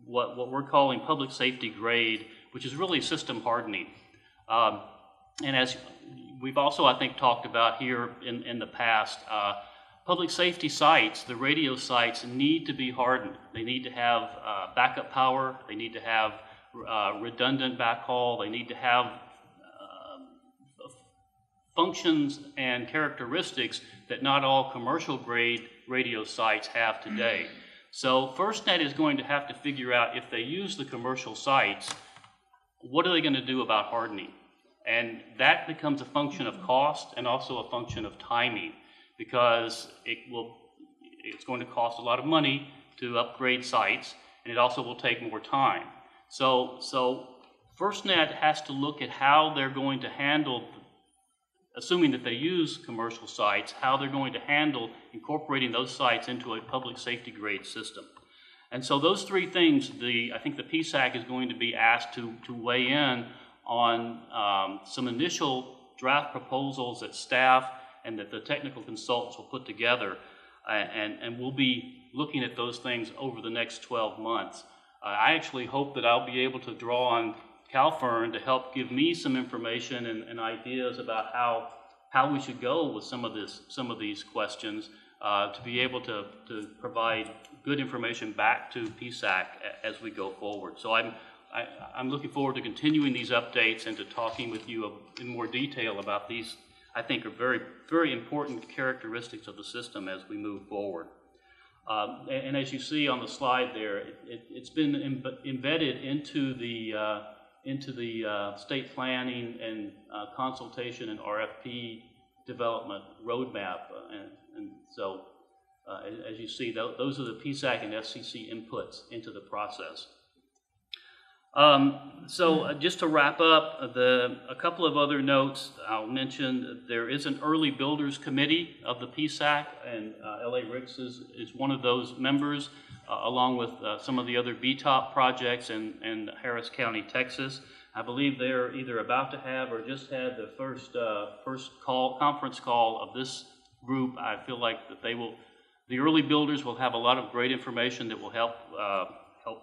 what we're calling public safety grade, which is really system hardening. And as we've also, I think, talked about here in the past, public safety sites, the radio sites, need to be hardened. They need to have backup power. They need to have redundant backhaul. They need to have functions and characteristics that not all commercial grade radio sites have today. So FirstNet is going to have to figure out, if they use the commercial sites, what are they going to do about hardening? And that becomes a function of cost and also a function of timing, because it's going to cost a lot of money to upgrade sites, and it also will take more time. So FirstNet has to look at how they're going to handle, assuming that they use commercial sites, how they're going to handle incorporating those sites into a public safety grade system. And so those three things, I think the PSAC is going to be asked to weigh in on some initial draft proposals that staff and that the technical consultants will put together, and we'll be looking at those things over the next 12 months. I actually hope that I'll be able to draw on CalFRN to help give me some information and ideas about how we should go with some of these questions, to be able to provide good information back to PSAC as we go forward. So I'm looking forward to continuing these updates and to talking with you in more detail about these, I think, are very, very important characteristics of the system as we move forward. And as you see on the slide there, it's been embedded into the state planning and consultation and RFP development roadmap. And so, as you see, those are the PSAC and FCC inputs into the process. So just to wrap up, a couple of other notes I'll mention. There is an early builders committee of the PSAC, and LA RICS is one of those members, along with some of the other BTOP projects in Harris County, Texas. I believe they're either about to have or just had the first conference call of this group. I feel like that the early builders will have a lot of great information that will help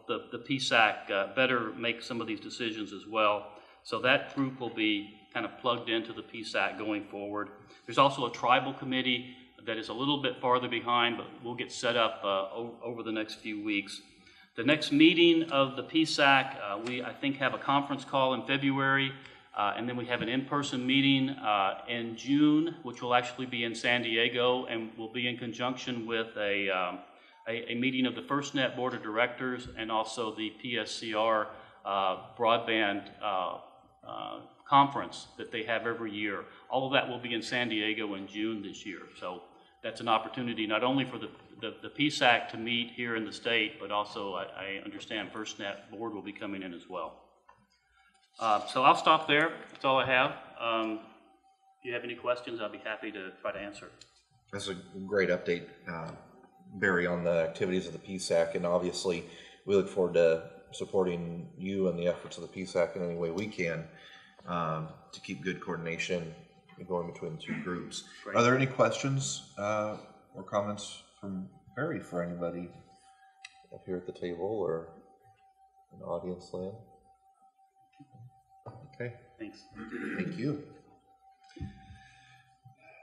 the PSAC better make some of these decisions as well. So that group will be kind of plugged into the PSAC going forward. There's also a tribal committee that is a little bit farther behind, but we'll get set up over the next few weeks. The next meeting of the PSAC, we, I think, have a conference call in February, and then we have an in-person meeting in June, which will actually be in San Diego, and will be in conjunction with a meeting of the FirstNet Board of Directors and also the PSCR broadband conference that they have every year. All of that will be in San Diego in June this year. So that's an opportunity not only for the PSAC to meet here in the state, but also I understand FirstNet Board will be coming in as well. So I'll stop there. That's all I have. If you have any questions, I'll be happy to try to answer. That's a great update, Barry, on the activities of the PSAC, and obviously we look forward to supporting you and the efforts of the PSAC in any way we can to keep good coordination going between the two groups. Great. Are there any questions or comments from Barry for anybody up here at the table or in the audience land? Okay. Thanks. Thank you.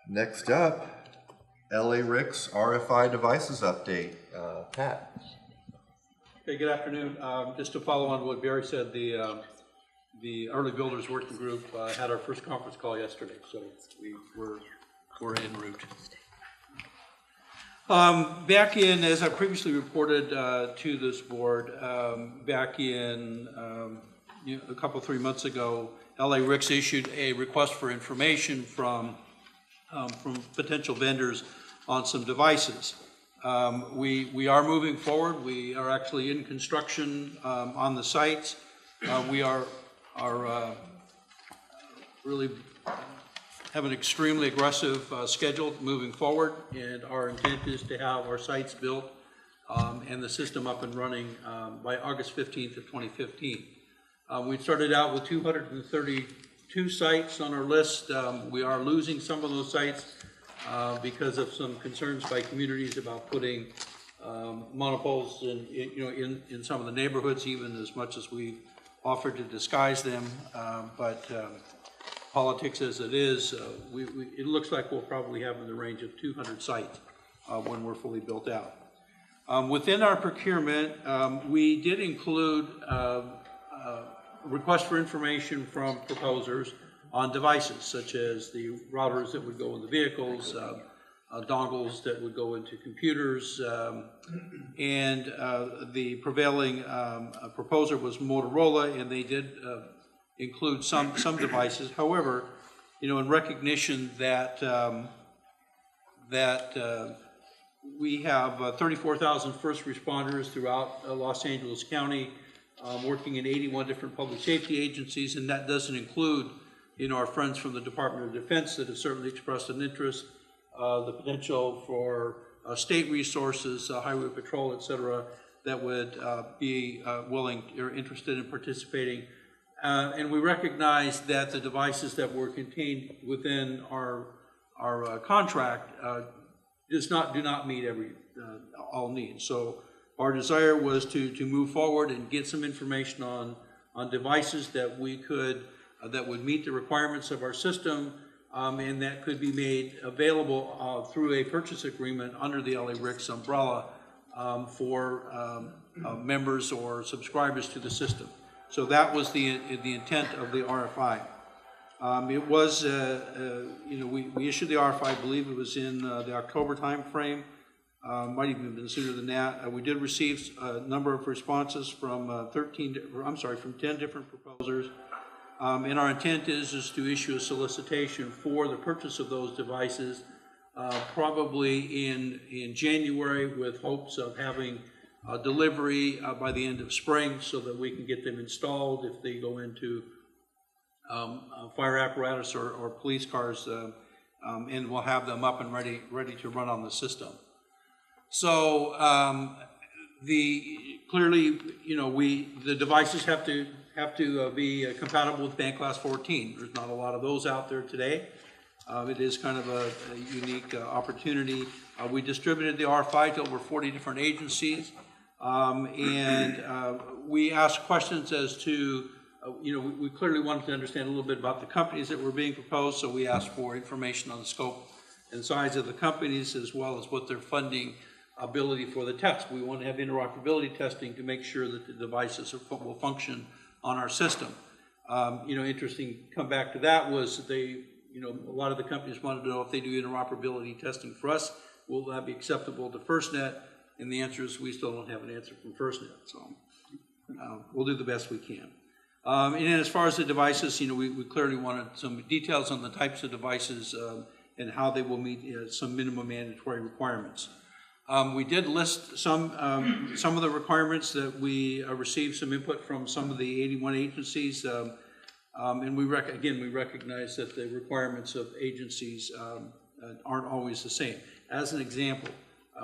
Next up, LA RICS RFI devices update. Pat. Hey, good afternoon. Just to follow on what Barry said, the Early Builders Working Group had our first conference call yesterday, so we're en route. Back in, as I previously reported to this board, back in a couple, 3 months ago, LA RICS issued a request for information from potential vendors on some devices. We are moving forward. We are actually in construction on the sites. We are really have an extremely aggressive schedule moving forward, and our intent is to have our sites built and the system up and running by August 15th of 2015. We started out with 232 sites on our list. We are losing some of those sites because of some concerns by communities about putting monopoles in some of the neighborhoods, even as much as we offered to disguise them. But politics as it is, it looks like we'll probably have in the range of 200 sites when we're fully built out. Within our procurement, we did include requests for information from proposers on devices, such as the routers that would go in the vehicles, dongles that would go into computers, and the prevailing proposer was Motorola, and they did include some devices. However, in recognition that we have 34,000 first responders throughout Los Angeles County, working in 81 different public safety agencies, and that doesn't include, our friends from the Department of Defense that have certainly expressed an interest, the potential for state resources, highway patrol, et cetera, that would be willing or interested in participating. And we recognize that the devices that were contained within our contract do not meet all needs. So our desire was to move forward and get some information on devices that we could that would meet the requirements of our system, and that could be made available through a purchase agreement under the LA RICS umbrella for members or subscribers to the system. So that was the intent of the RFI. It was, we issued the RFI, I believe it was in the October time frame, might even have been sooner than that. We did receive a number of responses from 10 different proposers. And our intent is to issue a solicitation for the purchase of those devices, probably in January, with hopes of having delivery by the end of spring, so that we can get them installed if they go into fire apparatus or police cars, and we'll have them up and ready to run on the system. So clearly, the devices have to be compatible with Band Class 14. There's not a lot of those out there today. It is kind of a unique opportunity. We distributed the RFI to over 40 different agencies, and we asked questions as to, we clearly wanted to understand a little bit about the companies that were being proposed, so we asked for information on the scope and size of the companies, as well as what their funding ability for the test. We want to have interoperability testing to make sure that the devices will function on our system. Interesting, come back to that was a lot of the companies wanted to know if they do interoperability testing for us, will that be acceptable to FirstNet? And the answer is we still don't have an answer from FirstNet, so we'll do the best we can. And then as far as the devices, we clearly wanted some details on the types of devices and how they will meet some minimum mandatory requirements. We did list some of the requirements that we received some input from some of the 81 agencies, and we recognize that the requirements of agencies aren't always the same. As an example,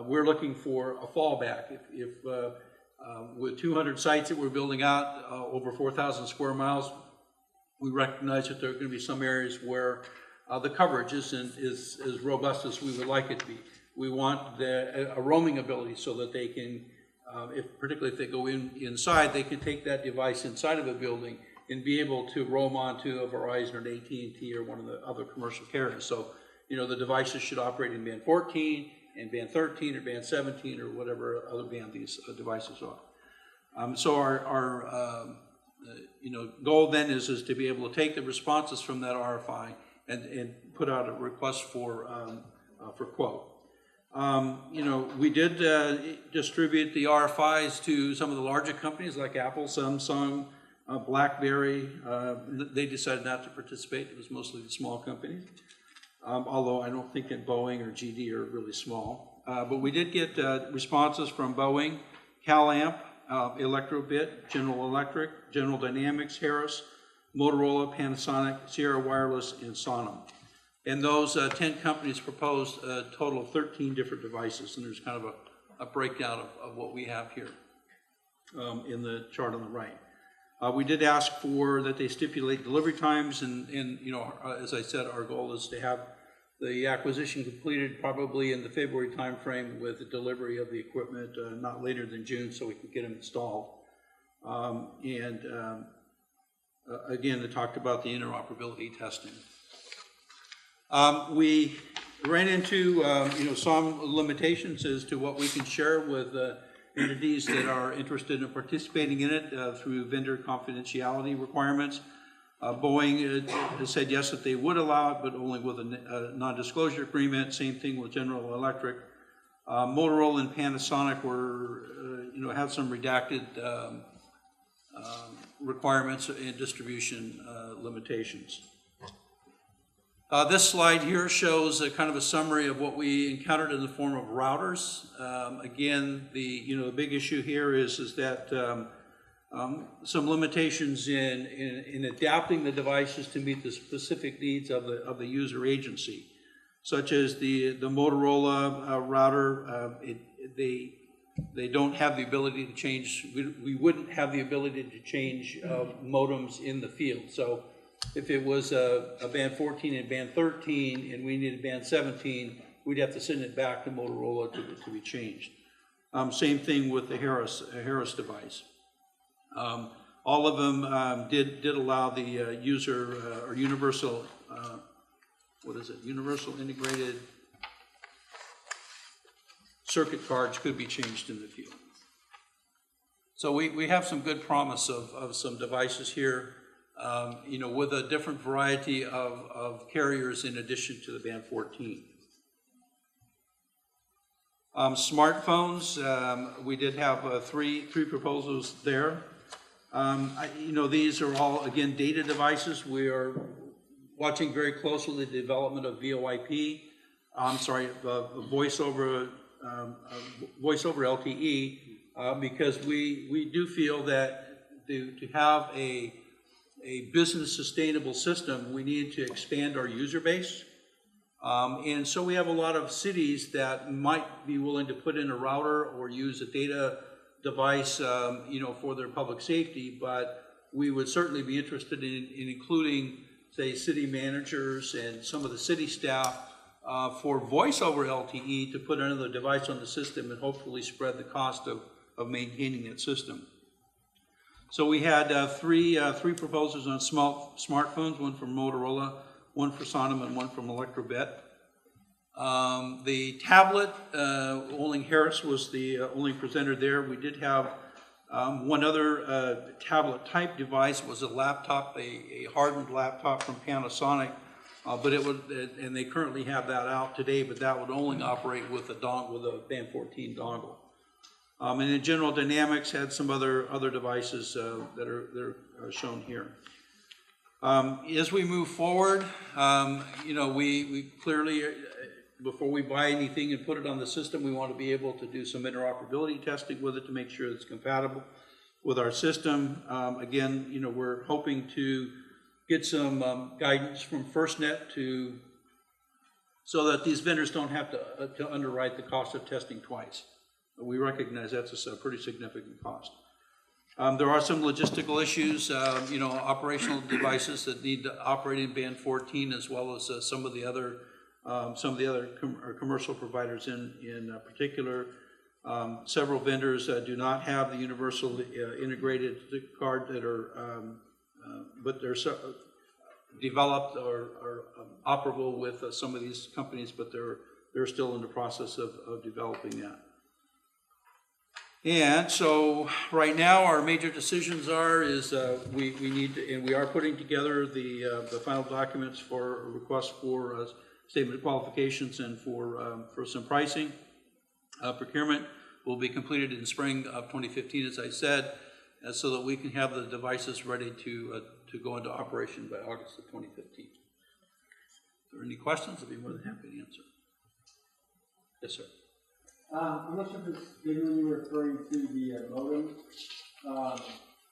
we're looking for a fallback. If with 200 sites that we're building out, over 4,000 square miles, we recognize that there are going to be some areas where the coverage isn't as robust as we would like it to be. We want a roaming ability so that they can, particularly if they go inside, they can take that device inside of a building and be able to roam onto a Verizon or an AT&T or one of the other commercial carriers. So, the devices should operate in band 14 and band 13 or band 17 or whatever other band these devices are. So our goal then is to be able to take the responses from that RFI and put out a request for quote. We did distribute the RFIs to some of the larger companies like Apple, Samsung, BlackBerry. They decided not to participate. It was mostly the small companies, although I don't think that Boeing or GD are really small. But we did get responses from Boeing, CalAmp, Electrobit, General Electric, General Dynamics, Harris, Motorola, Panasonic, Sierra Wireless, and Sonom. And those 10 companies proposed a total of 13 different devices, and there's kind of a breakdown of what we have here in the chart on the right. We did ask for that they stipulate delivery times, and as I said, our goal is to have the acquisition completed probably in the February timeframe with the delivery of the equipment not later than June, so we can get them installed. Again, they talked about the interoperability testing. We ran into some limitations as to what we can share with entities that are interested in participating in it through vendor confidentiality requirements. Boeing has said yes that they would allow it, but only with a non-disclosure agreement. Same thing with General Electric. Motorola and Panasonic were, had some redacted requirements and distribution limitations. This slide here shows a kind of a summary of what we encountered in the form of routers. Again, the big issue here is that some limitations in adapting the devices to meet the specific needs of the user agency, such as the Motorola router. They don't have the ability to change. We wouldn't have the ability to change modems in the field. So if it was a band 14 and band 13 and we needed band 17, we'd have to send it back to Motorola to be changed. Same thing with the Harris device. All of them did allow the user or universal, universal integrated circuit cards could be changed in the field. So we have some good promise of some devices here, with a different variety of carriers in addition to the band 14. Smartphones, we did have three proposals there. These are all, again, data devices. We are watching very closely the development of VoIP, voice over LTE, because we do feel that to have a business sustainable system, we need to expand our user base. And so we have a lot of cities that might be willing to put in a router or use a data device, for their public safety, but we would certainly be interested in including, say, city managers and some of the city staff for voice over LTE to put another device on the system and hopefully spread the cost of maintaining that system. So we had three proposals on smartphones, one from Motorola, one for Sonim, and one from Electrobit. The tablet, only Harris was the only presenter there. We did have one other tablet type device, was a laptop, a hardened laptop from Panasonic, but it would, and they currently have that out today, but that would only operate with a band 14 dongle. And then General Dynamics had some other devices that are shown here. As we move forward, we clearly, before we buy anything and put it on the system, we want to be able to do some interoperability testing with it to make sure it's compatible with our system. Again, we're hoping to get some guidance from FirstNet so that these vendors don't have to underwrite the cost of testing twice. We recognize that's a pretty significant cost. There are some logistical issues, operational devices that need to operate in band 14, as well as some of the other commercial providers in particular. Several vendors do not have the universal integrated card that are, but they're developed or operable with some of these companies, but they're still in the process of developing that. And so right now our major decisions we need to, and we are putting together the final documents for a request for statement of qualifications and for some pricing. Procurement will be completed in spring of 2015, as I said, so that we can have the devices ready to go into operation by August of 2015. If there are any questions, I'd be more than happy to answer. Yes, sir. I'm not sure if it's maybe when you were referring to the modem.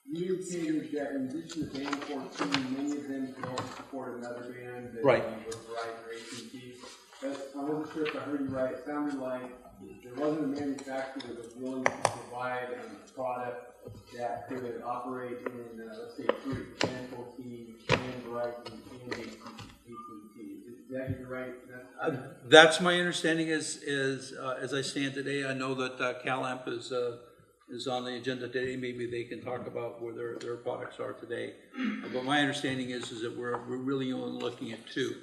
You indicated that in addition to band 14, many of them can also support another band that right. With Verizon or AT&T. But I wasn't sure if I heard you right. It sounded like there wasn't a manufacturer that was willing to provide a product that could operate in, let's say, three, band 14, band Verizon, and AT&T. Is that your right? That's my understanding as I stand today. I know that CalAmp is on the agenda today. Maybe they can talk about where their products are today. But my understanding is that we're really only looking at two.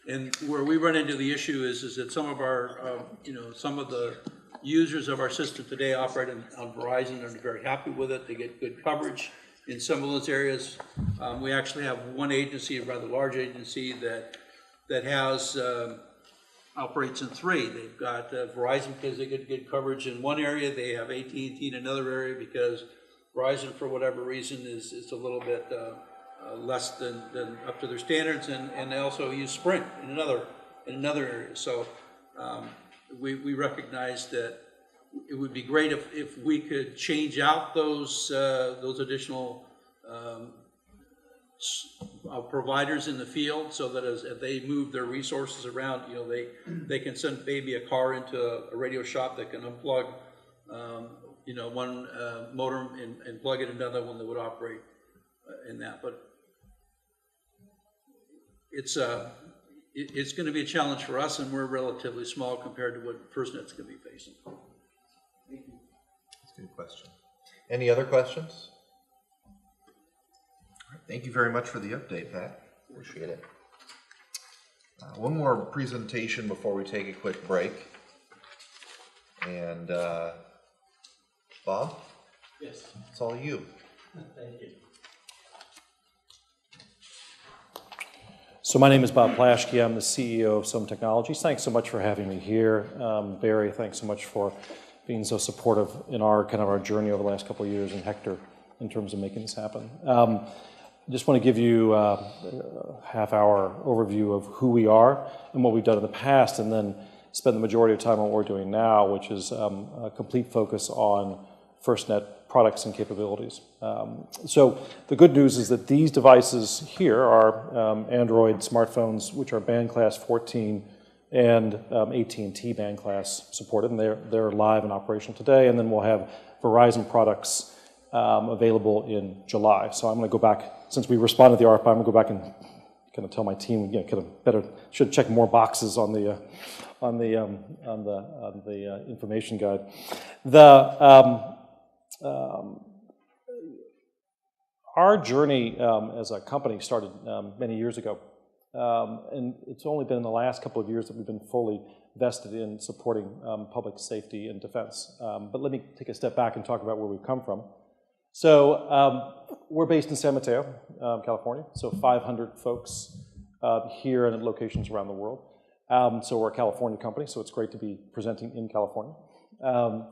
And where we run into the issue is that some of our, some of the users of our system today operate on Verizon and are very happy with it. They get good coverage in some of those areas. We actually have one agency, a rather large agency, that has operates in three. They've got Verizon because they get good coverage in one area. They have AT&T in another area because Verizon, for whatever reason, is a little bit less than up to their standards, and they also use Sprint in another area. So we recognize that it would be great if we could change out those additional providers in the field, so that as they move their resources around, you know, they can send maybe a car into a radio shop that can unplug you know, one modem and plug it in another one that would operate in that. But it's going to be a challenge for us, and we're relatively small compared to what FirstNet's going to be facing. Thank you. That's a good question. Any other questions? All right, thank you very much for the update, Pat. Appreciate it. One more presentation before we take a quick break. And Bob? Yes. It's all you. Thank you. So my name is Bob Plaschke. I'm the CEO of Some Technologies. Thanks so much for having me here. Barry, thanks so much for being so supportive in our journey over the last couple of years, and Hector in terms of making this happen. I just want to give you a half-hour overview of who we are and what we've done in the past, and then spend the majority of time on what we're doing now, which is a complete focus on FirstNet products and capabilities. So the good news is that these devices here are Android smartphones, which are band class 14 and AT&T band class supported, and they're live and operational today. And then we'll have Verizon products available in July. So I'm going to go back, since we responded to the RFI, I'm going to go back and kind of tell my team, you know, should check more boxes on the information guide. Our journey as a company started many years ago, and it's only been in the last couple of years that we've been fully vested in supporting public safety and defense. But let me take a step back and talk about where we've come from. So we're based in San Mateo, California, so 500 folks here and at locations around the world. So we're a California company, so it's great to be presenting in California.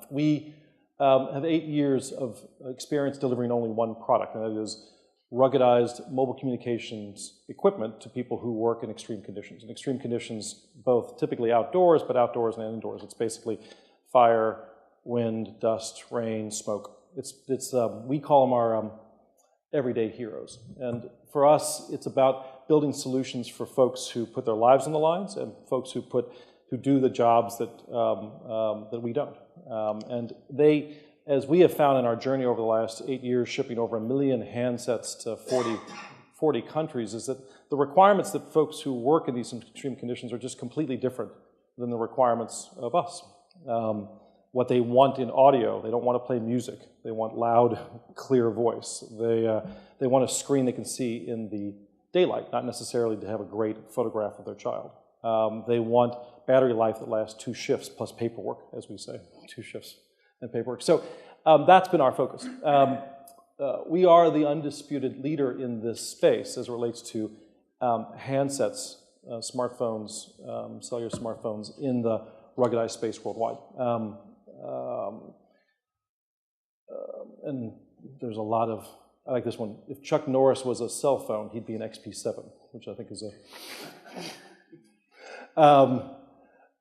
We have 8 years of experience delivering only one product, and that is ruggedized mobile communications equipment to people who work in extreme conditions. And extreme conditions, both typically outdoors, but outdoors and indoors. It's basically fire, wind, dust, rain, smoke. We call them our everyday heroes. And for us, it's about building solutions for folks who put their lives on the lines and folks who do the jobs that we don't. And as we have found in our journey over the last 8 years, shipping over 1 million handsets to 40 countries, is that the requirements that folks who work in these extreme conditions are just completely different than the requirements of us. What they want in audio, they don't want to play music. They want loud, clear voice. They want a screen they can see in the daylight, not necessarily to have a great photograph of their child. They want battery life that lasts 2 shifts plus paperwork, as we say, 2 shifts and paperwork. So that's been our focus. We are the undisputed leader in this space as it relates to handsets, smartphones, cellular smartphones in the ruggedized space worldwide. And there's a lot of, I like this one. If Chuck Norris was a cell phone, he'd be an XP7, which I think is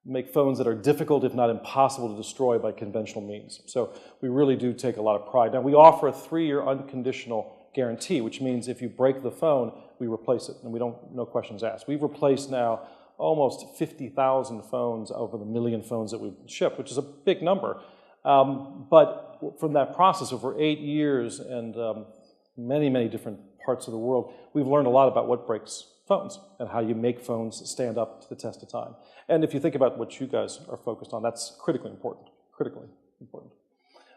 make phones that are difficult, if not impossible, to destroy by conventional means. So we really do take a lot of pride. Now, we offer a 3-year unconditional guarantee, which means if you break the phone, we replace it, and we don't, no questions asked. We've replaced now almost 50,000 phones over the 1 million phones that we've shipped, which is a big number. But from that process, over 8 years and many, many different parts of the world, we've learned a lot about what breaks phones and how you make phones stand up to the test of time. And if you think about what you guys are focused on, that's critically important,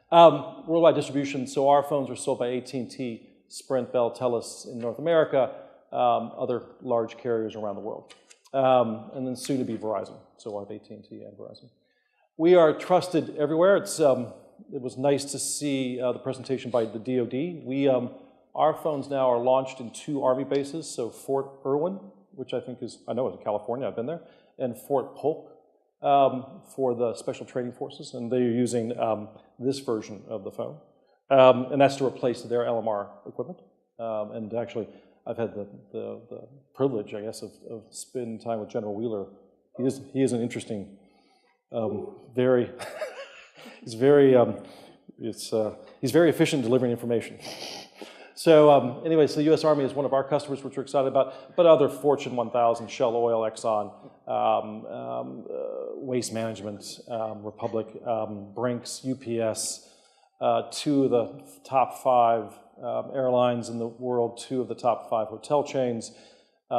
Worldwide distribution, so our phones are sold by AT&T, Sprint, Bell, Telus in North America, other large carriers around the world. And then soon to be Verizon, so we'll have AT&T and Verizon. We are trusted everywhere. It was nice to see the presentation by the DoD. Our phones now are launched in 2 Army bases, so Fort Irwin, which I think is, I know it's in California, I've been there, and Fort Polk for the Special Training Forces, and they're using this version of the phone. And that's to replace their LMR equipment. And actually, I've had the privilege, I guess, of spending time with General Wheeler. He is an interesting, he's very efficient in delivering information. So anyway, so the U.S. Army is one of our customers, which we're excited about, but other Fortune 1000, Shell Oil, Exxon, Waste Management, Republic, Brinks, UPS, 2 of the top 5 airlines in the world, 2 of the top 5 hotel chains, 2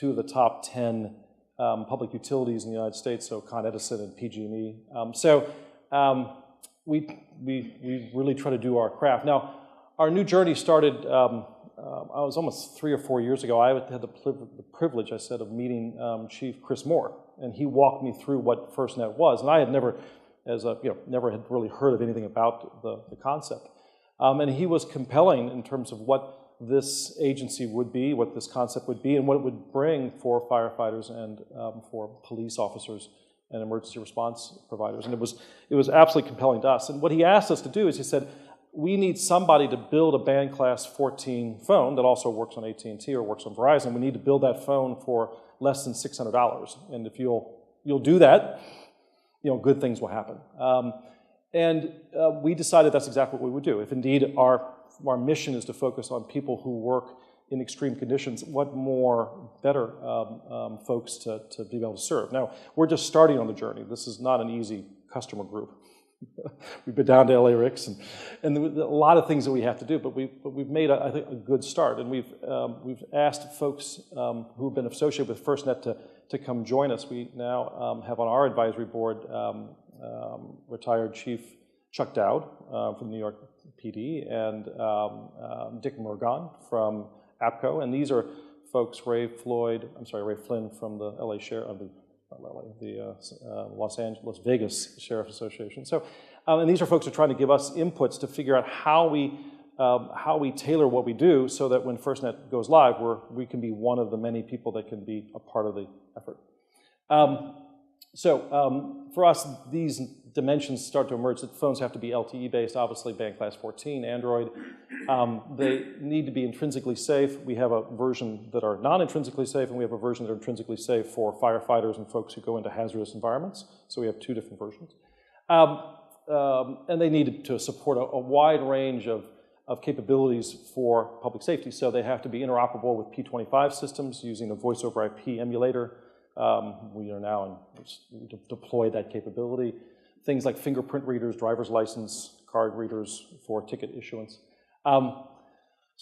of the top 10 public utilities in the United States, so Con Edison and PG&E. We really try to do our craft. Now, our new journey started, I was almost 3 or 4 years ago. I had the privilege, I said, of meeting Chief Chris Moore, and he walked me through what FirstNet was, and I had never had really heard of anything about the concept. And he was compelling in terms of what this agency would be, what this concept would be, and what it would bring for firefighters and for police officers and emergency response providers. And it was absolutely compelling to us. And what he asked us to do is he said, we need somebody to build a band class 14 phone that also works on AT&T or works on Verizon. We need to build that phone for less than $600. And if you'll do that, good things will happen. We decided that's exactly what we would do. If indeed our mission is to focus on people who work in extreme conditions, what more better folks to be able to serve? Now, we're just starting on the journey. This is not an easy customer group. We've been down to LA Ricks, and a lot of things that we have to do, but we've made, I think, a good start. And we've asked folks who've been associated with FirstNet to come join us. We now have on our advisory board retired Chief Chuck Dowd from New York PD and Dick Morgan from APCO, and these are folks, Ray Flynn from the LA Sheriff, Las Vegas Sheriff Association. So, and these are folks who are trying to give us inputs to figure out how we tailor what we do so that when FirstNet goes live, we can be one of the many people that can be a part of the effort. For us, these dimensions start to emerge. The phones have to be LTE based, obviously band class 14, Android. They need to be intrinsically safe. We have a version that are non-intrinsically safe, and we have a version that are intrinsically safe for firefighters and folks who go into hazardous environments. So we have 2 different versions. And they need to support a wide range of capabilities for public safety. So they have to be interoperable with P25 systems using a voice over IP emulator. We are now deployed that capability. Things like fingerprint readers, driver's license, card readers for ticket issuance.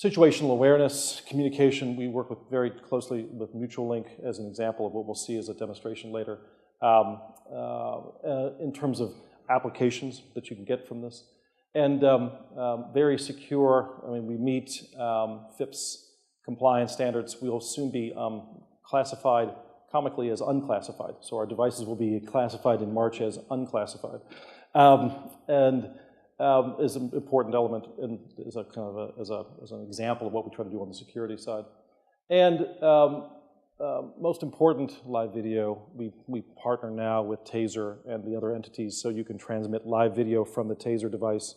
Situational awareness, communication, we work very closely with Mutual Link as an example of what we'll see as a demonstration later. In terms of applications that you can get from this. And very secure, we meet FIPS compliance standards. We will soon be classified comically as unclassified. So our devices will be classified in March as unclassified. And is an important element and is a kind of as an example of what we try to do on the security side. And most important, live video. We partner now with TASER and the other entities so you can transmit live video from the TASER device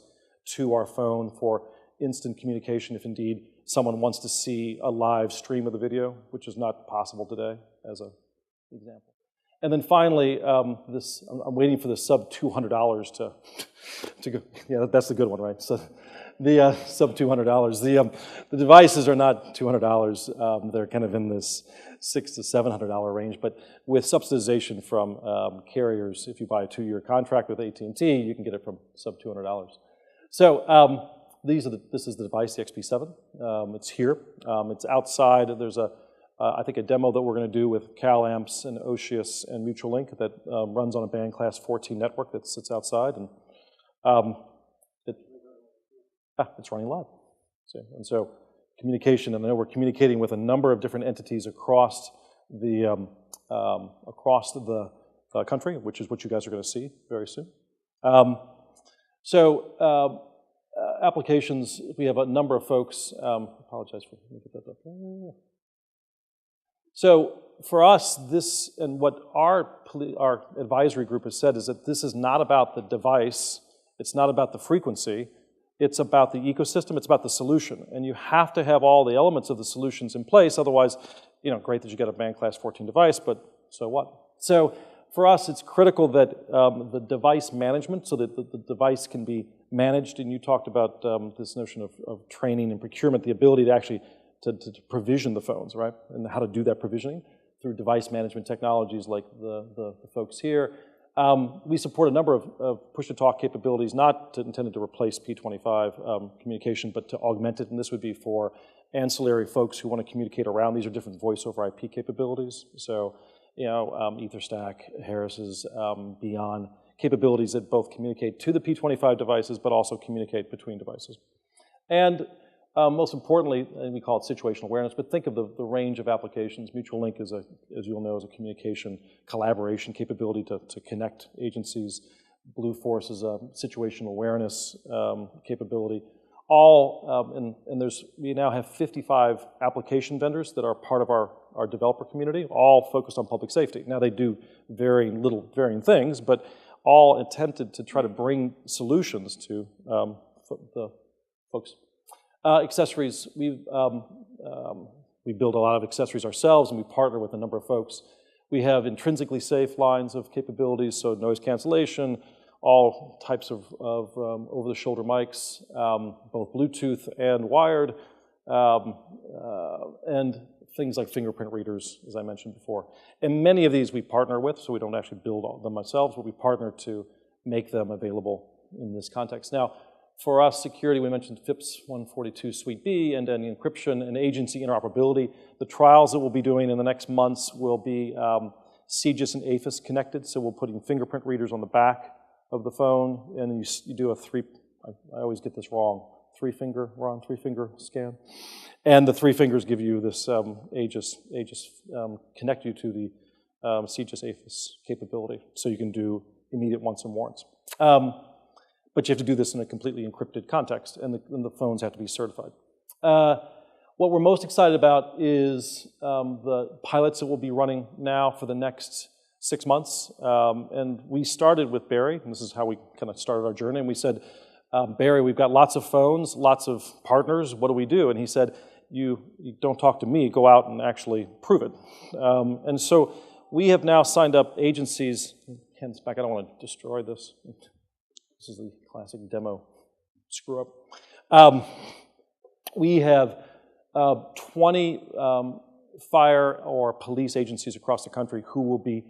to our phone for instant communication if indeed someone wants to see a live stream of the video, which is not possible today as an example. And then finally, I'm waiting for the sub $200 to go. Yeah, that's the good one, right? So the sub $200. The devices are not $200. They're kind of in this $600 to $700 range, but with subsidization from carriers, if you buy a 2-year contract with AT&T, you can get it from sub $200. So this is the device, the XP7. It's here. It's outside. There's I think a demo that we're going to do with CalAmps and Oceus and Mutual Link that runs on a band class 14 network that sits outside, and it's running live. So communication, and I know we're communicating with a number of different entities across the country, which is what you guys are going to see very soon. Applications, we have a number of folks. Apologize for let me get that up. So for us, this and what our advisory group has said is that this is not about the device, it's not about the frequency, It's about the ecosystem, it's about the solution. And you have to have all the elements of the solutions in place, otherwise, great that you get a band class 14 device, but so what? So for us, it's critical that the device management, so that the device can be managed, and you talked about this notion of training and procurement, the ability to actually to provision the phones, right? And how to do that provisioning through device management technologies like the folks here. We support a number of push-to-talk capabilities, not intended to replace P25 communication, but to augment it, and this would be for ancillary folks who want to communicate around. These are different voice over IP capabilities. So, EtherStack, Harris's, Beyond capabilities that both communicate to the P25 devices, but also communicate between devices. And most importantly, and we call it situational awareness, but think of the range of applications. Mutual Link is, as you'll know, is a communication collaboration capability to connect agencies. Blue Force is a situational awareness capability. We now have 55 application vendors that are part of our developer community, all focused on public safety. Now they do varying things, but all intended to try to bring solutions to the folks. Accessories, we build a lot of accessories ourselves, and we partner with a number of folks. We have intrinsically safe lines of capabilities, so noise cancellation, all types of over-the-shoulder mics, both Bluetooth and wired, and things like fingerprint readers, as I mentioned before. And many of these we partner with, so we don't actually build all of them ourselves, but we partner to make them available in this context. Now, for us, security, we mentioned FIPS 142 Suite B, and then encryption and agency interoperability. The trials that we'll be doing in the next months will be CGIS and APHIS connected, so we're putting fingerprint readers on the back of the phone, and you do I always get this wrong, three-finger scan. And the three fingers give you this AGIS connect you to the CGIS APHIS capability, so you can do immediate once and warrants. But you have to do this in a completely encrypted context, and the phones have to be certified. What we're most excited about is the pilots that we'll be running now for the next 6 months. And we started with Barry, and this is how we kind of started our journey, and we said, Barry, we've got lots of phones, lots of partners, what do we do? And he said, you don't talk to me, go out and actually prove it. And so we have now signed up agencies. Ken's back, I don't want to destroy this. This is the classic demo screw up. We have 20 fire or police agencies across the country who will be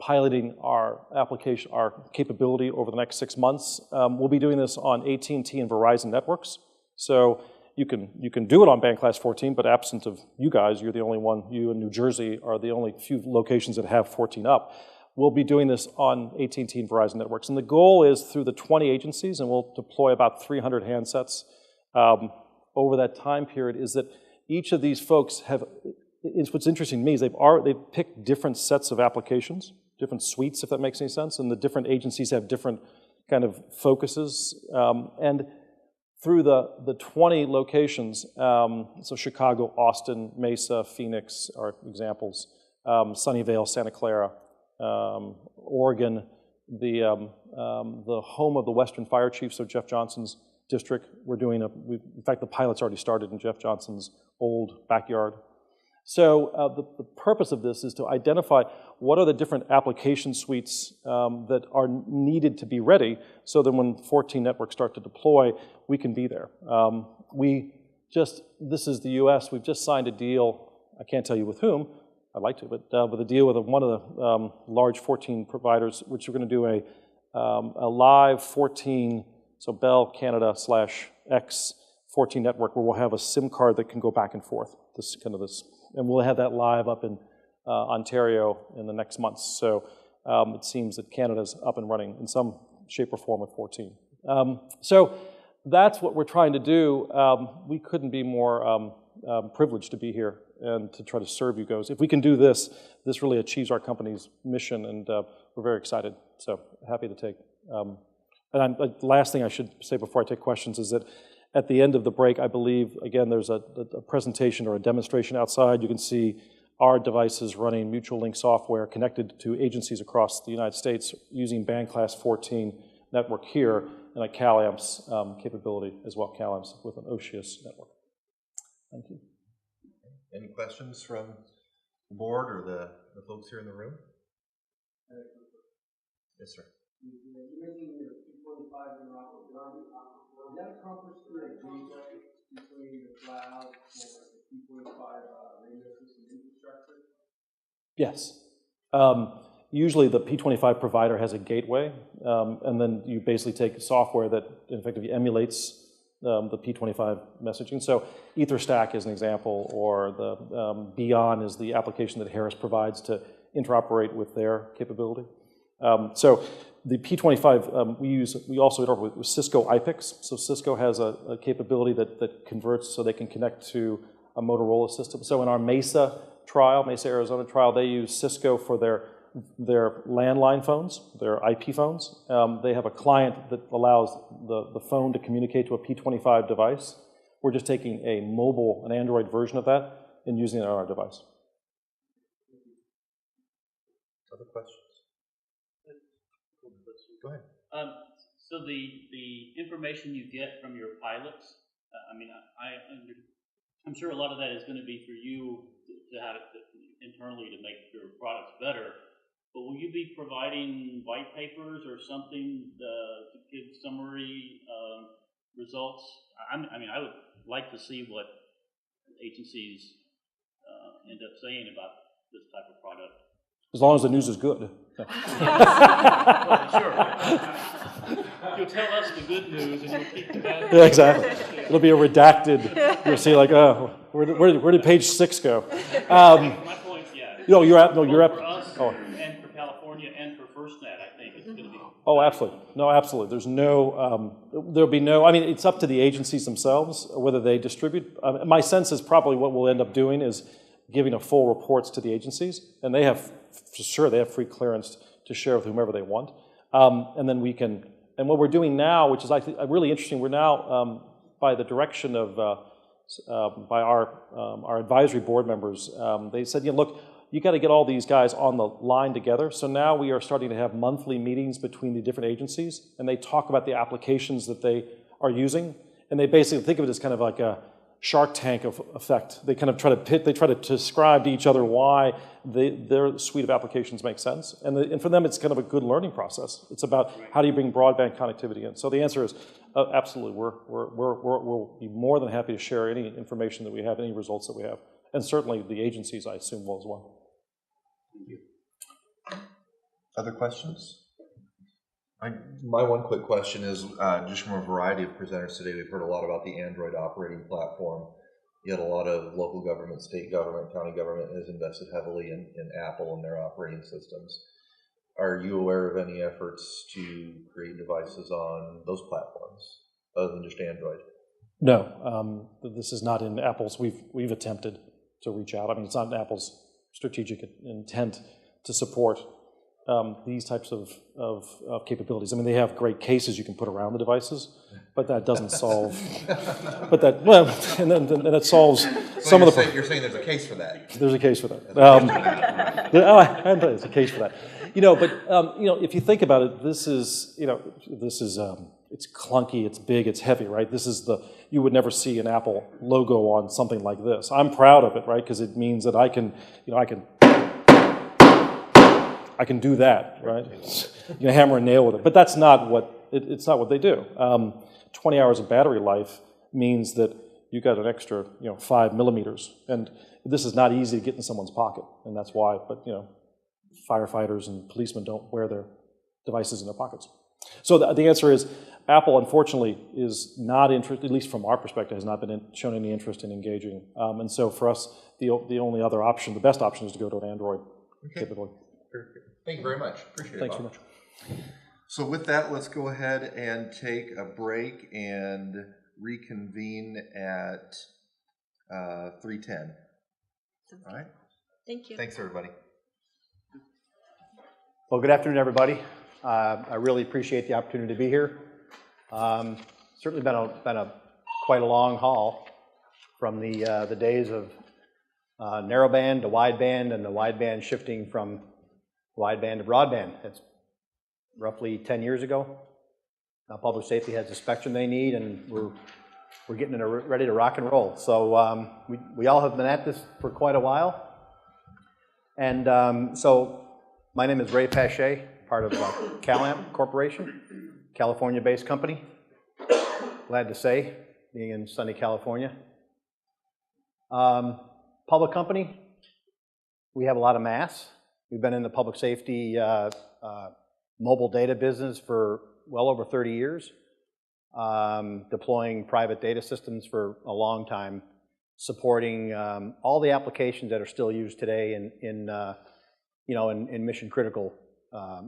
piloting our application, our capability over the next 6 months. We'll be doing this on AT&T and Verizon networks. So you can do it on band class 14, but absent of you guys, you're the only one, you in New Jersey are the only few locations that have 14 up. We'll be doing this on AT&T and Verizon networks. And the goal is through the 20 agencies, and we'll deploy about 300 handsets over that time period, is that each of these folks have, what's interesting to me is they've picked different sets of applications, different suites, if that makes any sense, and the different agencies have different kind of focuses. And through the 20 locations, so Chicago, Austin, Mesa, Phoenix are examples, Sunnyvale, Santa Clara, Oregon, the home of the Western Fire Chief, so Jeff Johnson's district. We're doing in fact, the pilot's already started in Jeff Johnson's old backyard. So the purpose of this is to identify what are the different application suites that are needed to be ready, so that when 14 networks start to deploy, we can be there. This is the US, we've just signed a deal, I can't tell you with whom, I'd like to, but with a deal with one of the large 14 providers, which we're going to do a live 14, so Bell Canada /X 14 network, where we'll have a SIM card that can go back and forth. And we'll have that live up in Ontario in the next months. So it seems that Canada's up and running in some shape or form with 14. So that's what we're trying to do. We couldn't be more privileged to be here and to try to serve you guys. If we can do this, this really achieves our company's mission, and we're very excited. So happy to take. The last thing I should say before I take questions is that at the end of the break, I believe, again, there's a presentation or a demonstration outside. You can see our devices running Mutual Link software connected to agencies across the United States using band class 14 network here. and a CalAMPS capability as well, CalAMPS with an OSHIUS network. Thank you. Any questions from the board or the folks here in the room? Yes, sir. You mentioned your P25 interoperability. Was that accomplished through a gateway between the cloud and the P25 radio system infrastructure? Yes. Usually the P25 provider has a gateway, and then you basically take software that effectively emulates the P25 messaging. So EtherStack is an example, or the Beyond is the application that Harris provides to interoperate with their capability. So the P25, we also interoperate with Cisco IPIX. So Cisco has a capability that converts so they can connect to a Motorola system. So in our Mesa trial, Mesa, Arizona trial, they use Cisco for their landline phones, their IP phones. They have a client that allows the phone to communicate to a P25 device. We're just taking an Android version of that and using it on our device. Other questions? Go ahead. So the information you get from your pilots, I'm sure a lot of that is going to be for you to have it internally to make your products better. But will you be providing white papers or something to give summary results? I would like to see what agencies end up saying about this type of product. As long as the news is good. Well, sure. You'll tell us the good news and you'll keep the bad news. Yeah, exactly. It'll be a redacted. You'll see, like, oh, where did page 6 go? My point, yeah. No, you're at. For us and for California and for FirstNet, I think it's going to be. Oh, absolutely. No, absolutely. There's no. There'll be no. I mean, it's up to the agencies themselves whether they distribute. My sense is probably what we'll end up doing is giving a full reports to the agencies, and they have, for sure, they have free clearance to share with whomever they want, and then we can. And what we're doing now, which is I think really interesting, we're now by the direction of by our advisory board members, they said, look, you got to get all these guys on the line together. So now we are starting to have monthly meetings between the different agencies, and they talk about the applications that they are using, and they basically think of it as kind of like a Shark Tank effect. They kind of try to describe to each other why their suite of applications make sense, and for them it's kind of a good learning process. It's about how do you bring broadband connectivity in. So the answer is absolutely. We'll be more than happy to share any information that we have, any results that we have, and certainly the agencies, I assume, will as well. Thank you. Other questions? My one quick question is, just from a variety of presenters today, we've heard a lot about the Android operating platform. Yet a lot of local government, state government, county government has invested heavily in Apple and their operating systems. Are you aware of any efforts to create devices on those platforms, other than just Android? No, this is not in Apple's. We've attempted to reach out. I mean, it's not in Apple's strategic intent to support these types of capabilities. I mean, they have great cases you can put around the devices, but that doesn't solve. But that and then it solves some of the. You're saying there's a case for that. There's a case for that. There's a case for that. But if you think about it, this is it's clunky, it's big, it's heavy, right? You would never see an Apple logo on something like this. I'm proud of it, right? Because it means that I can do that, right? Hammer and nail with it. But that's not what it's not what they do. 20 hours of battery life means that you got an extra 5 millimeters, and this is not easy to get in someone's pocket, and that's why. But firefighters and policemen don't wear their devices in their pockets. So the answer is, Apple, unfortunately, is not interested, at least from our perspective, has not been shown any interest in engaging. And so for us, the only other option, the best option, is to go to an Android capability. Perfect. Thank you very much. Appreciate it. Thanks so much. So with that, let's go ahead and take a break and reconvene at 3:10. All right? Thank you. Thanks, everybody. Well, good afternoon, everybody. I really appreciate the opportunity to be here. Certainly been quite a long haul from the days of narrowband to wideband, and the wideband shifting from wideband to broadband. That's roughly 10 years ago. Public safety has the spectrum they need, and we're getting ready to rock and roll. So we all have been at this for quite a while. And so my name is Ray Pache, part of CalAmp Corporation, California-based company. Glad to say, being in sunny California. Public company, we have a lot of mass. We've been in the public safety mobile data business for well over 30 years, deploying private data systems for a long time, supporting all the applications that are still used today in mission critical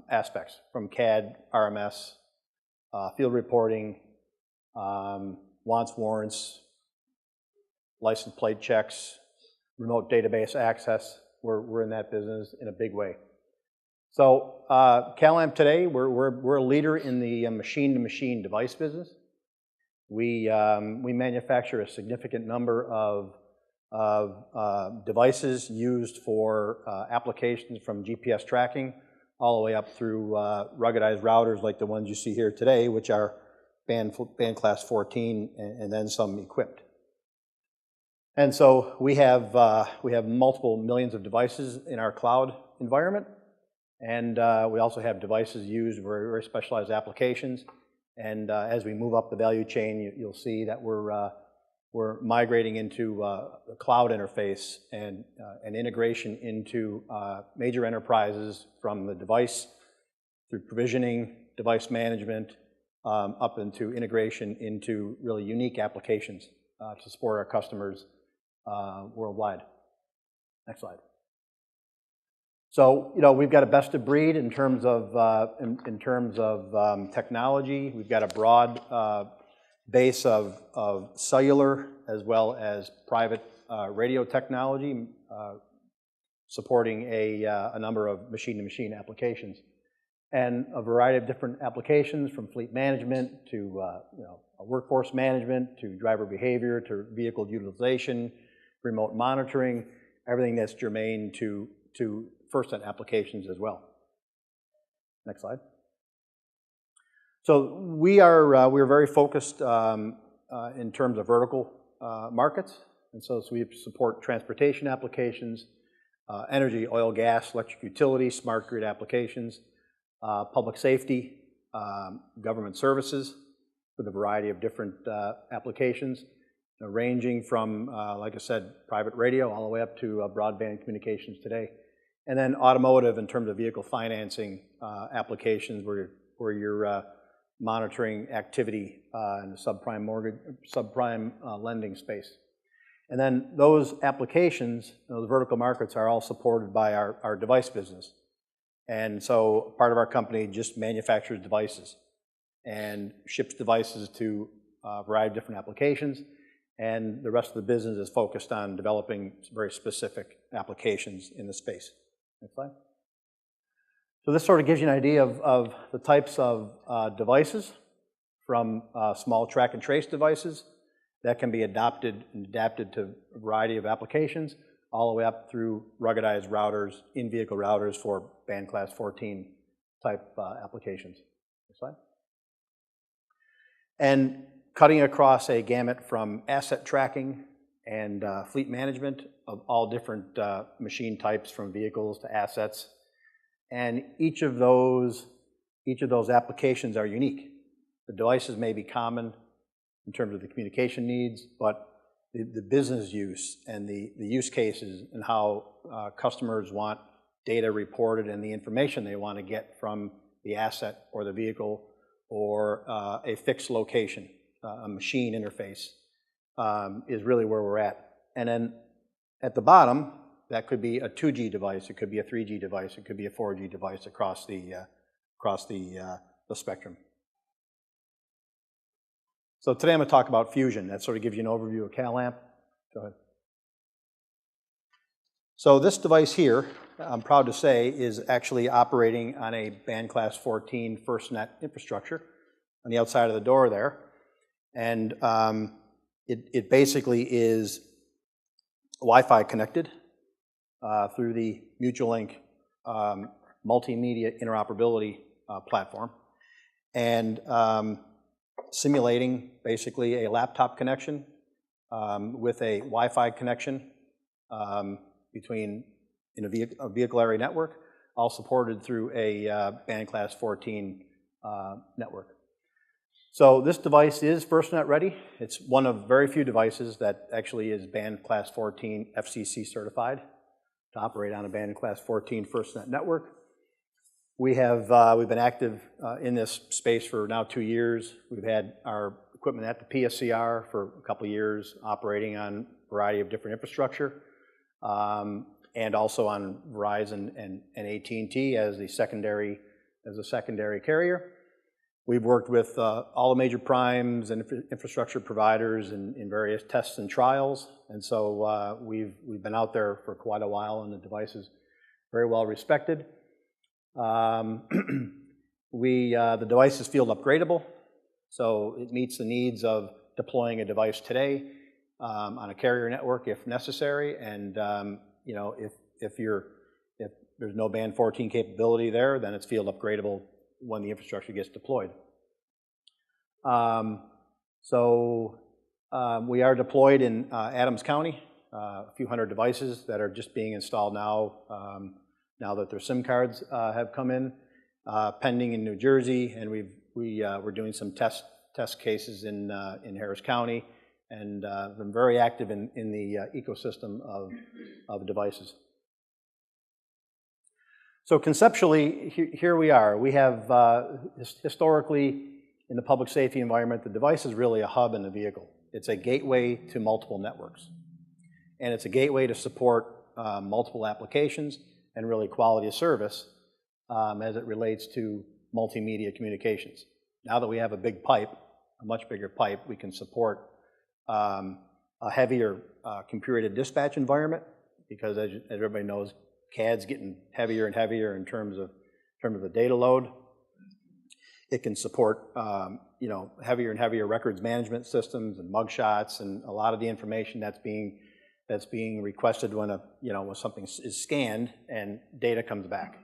aspects, from CAD, RMS, field reporting, wants, warrants, license plate checks, remote database access. We're in that business in a big way. So CalAmp today, we're a leader in the machine-to-machine device business. We manufacture a significant number of devices used for applications from GPS tracking all the way up through ruggedized routers like the ones you see here today, which are band class 14 and then some equipped. And so we have multiple millions of devices in our cloud environment, and we also have devices used for very specialized applications. And as we move up the value chain, you'll see that we're migrating into the cloud interface and integration into major enterprises, from the device through provisioning, device management, up into integration into really unique applications to support our customers worldwide. Next slide. So, we've got a best of breed in terms of technology. We've got a broad base of cellular as well as private radio technology, supporting a number of machine-to-machine applications, and a variety of different applications, from fleet management to workforce management to driver behavior to vehicle utilization, remote monitoring, everything that's germane to FirstNet applications as well. Next slide. So we're very focused in terms of vertical markets, and so we support transportation applications, energy, oil, gas, electric utility, smart grid applications, public safety, government services with a variety of different applications, ranging from, like I said, private radio all the way up to broadband communications today. And then automotive in terms of vehicle financing applications where you're monitoring activity in the subprime lending space. And then those applications, those vertical markets, are all supported by our device business. And so part of our company just manufactures devices and ships devices to a variety of different applications. And the rest of the business is focused on developing very specific applications in the space. Next slide. So this sort of gives you an idea of the types of devices, from small track and trace devices that can be adopted and adapted to a variety of applications, all the way up through ruggedized routers, in-vehicle routers for band class 14 type applications. Next slide. And cutting across a gamut from asset tracking and fleet management of all different machine types, from vehicles to assets. And each of those applications are unique. The devices may be common in terms of the communication needs, but the business use and the use cases and how customers want data reported and the information they want to get from the asset or the vehicle or a fixed location, a machine interface, is really where we're at. And then at the bottom, that could be a 2G device, it could be a 3G device, it could be a 4G device across the spectrum. So today I'm going to talk about Fusion. That sort of gives you an overview of CalAmp. Go ahead. So this device here, I'm proud to say, is actually operating on a band class 14 FirstNet infrastructure on the outside of the door there. And it basically is Wi-Fi connected through the MutualLink multimedia interoperability platform. And simulating basically a laptop connection with a Wi-Fi connection between in a vehicle area network, all supported through a band class 14 network. So this device is FirstNet ready. It's one of very few devices that actually is band class 14 FCC certified to operate on a band class 14 FirstNet network. We've been active in this space for now 2 years. We've had our equipment at the PSCR for a couple of years, operating on a variety of different infrastructure, and also on Verizon and AT&T as a secondary carrier. We've worked with all the major primes and infrastructure providers in various tests and trials, and so we've been out there for quite a while, and the device is very well respected. The device is field upgradable, so it meets the needs of deploying a device today on a carrier network if necessary, and you know, if there's no band 14 capability there, then it's field upgradable when the infrastructure gets deployed. We are deployed in Adams County, a few hundred devices that are just being installed now, now that their SIM cards have come in, pending in New Jersey, and we're doing some test cases in Harris County, and been very active in the ecosystem of devices. So conceptually, here we are. We have historically in the public safety environment, the device is really a hub in the vehicle. It's a gateway to multiple networks, and it's a gateway to support multiple applications and really quality of service as it relates to multimedia communications. Now that we have a big pipe, a much bigger pipe, we can support a heavier computer-aided dispatch environment, because as everybody knows, CAD's getting heavier and heavier in terms of the data load. It can support you know, heavier and heavier records management systems and mugshots, and a lot of the information that's being requested when when something is scanned and data comes back.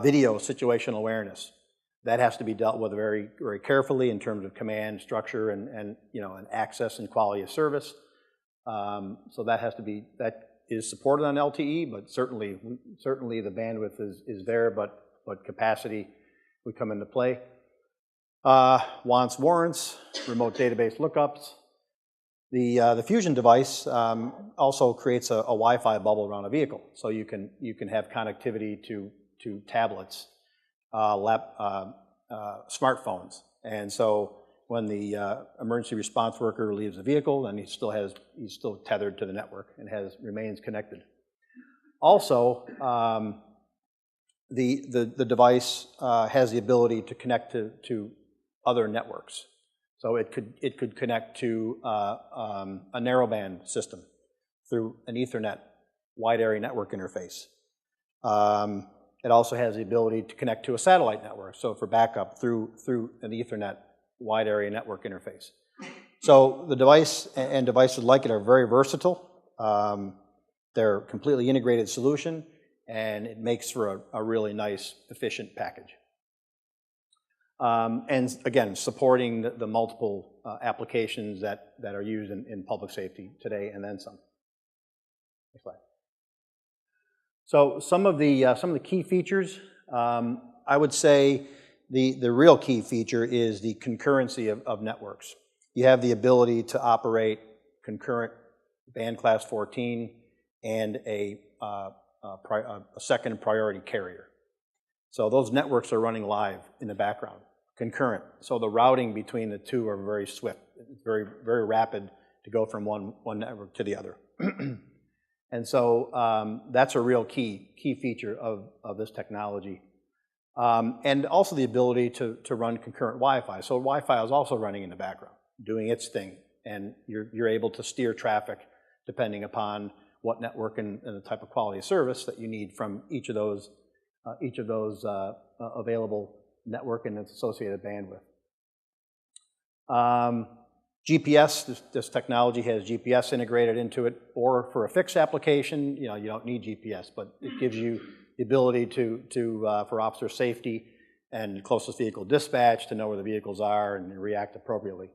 Video situational awareness, that has to be dealt with very, very carefully in terms of command structure and access and quality of service. So that is supported on LTE, but certainly the bandwidth is there, but capacity would come into play. Wants warrants, remote database lookups. The Fusion device also creates a Wi-Fi bubble around a vehicle, so you can have connectivity to tablets, smartphones, and so when the emergency response worker leaves the vehicle, then he's still tethered to the network and remains connected. Also, the device has the ability to connect to other networks. So it could connect to a narrowband system through an Ethernet wide area network interface. It also has the ability to connect to a satellite network, so for backup through an Ethernet wide area network interface. So the device and devices like it are very versatile. They're a completely integrated solution, and it makes for a really nice, efficient package. And again, supporting the multiple applications that are used in public safety today, and then some. Next slide. So some of the key features, I would say the real key feature is the concurrency of networks. You have the ability to operate concurrent band class 14 and a second priority carrier. So those networks are running live in the background, concurrent. So the routing between the two are very swift. It's very, very rapid to go from one network to the other. And so that's a real key feature of this technology. And also the ability to run concurrent Wi-Fi. So Wi-Fi is also running in the background, doing its thing, and you're able to steer traffic depending upon what network and the type of quality of service that you need from each of those available network and its associated bandwidth. GPS, this technology has GPS integrated into it, or for a fixed application, you don't need GPS, but it gives you the ability for officer safety and closest vehicle dispatch to know where the vehicles are and react appropriately.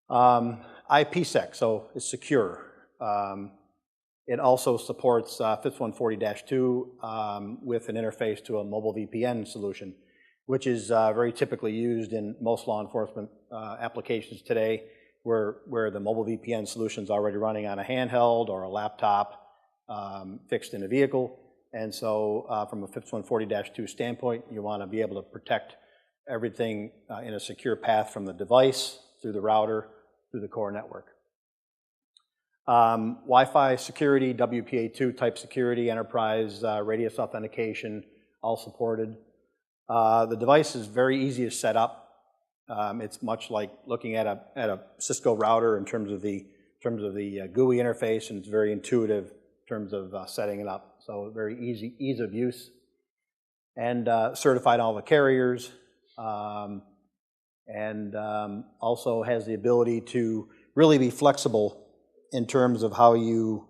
IPsec, so it's secure. It also supports FIPS 140-2 with an interface to a mobile VPN solution, which is very typically used in most law enforcement applications today, where the mobile VPN solution is already running on a handheld or a laptop fixed in a vehicle. And so from a FIPS 140-2 standpoint, you want to be able to protect everything in a secure path from the device, through the router, through the core network. Wi-Fi security, WPA2 type security, enterprise radius authentication, all supported. The device is very easy to set up. It's much like looking at a Cisco router in terms of the GUI interface, and it's very intuitive in terms of setting it up. So very ease of use, and certified all the carriers, and also has the ability to really be flexible in terms of how you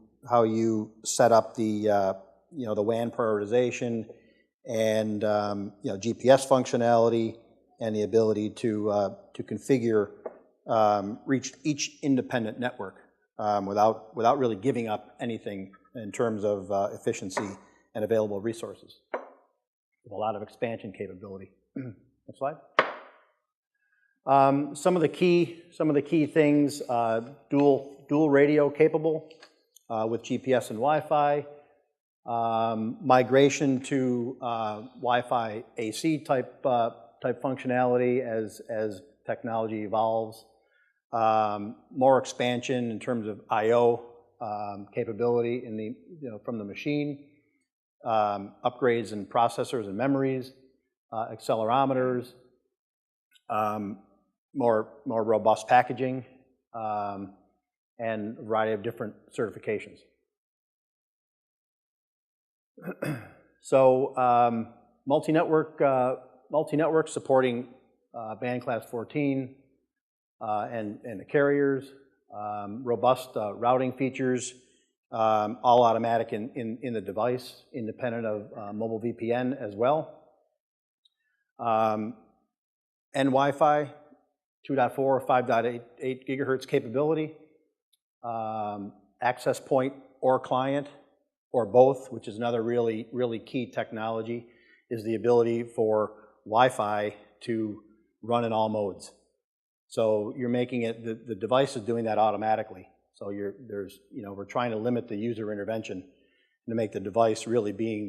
set up the the WAN prioritization and GPS functionality, and the ability to configure reach each independent network without really giving up anything in terms of efficiency and available resources. With a lot of expansion capability. Next slide. Some of the key things: dual radio capable with GPS and Wi-Fi. Migration to Wi-Fi AC type functionality as technology evolves. More expansion in terms of I/O capability in the from the machine. Upgrades in processors and memories, accelerometers, more robust packaging, and a variety of different certifications. So multi-network supporting band class 14 and the carriers, robust routing features, all automatic in the device, independent of mobile VPN as well. And Wi-Fi, 2.4 or 5.8 gigahertz capability, access point or client, or both, which is another really key technology, is the ability for Wi-Fi to run in all modes. So you're making it, the device is doing that automatically. So we're trying to limit the user intervention to make the device really being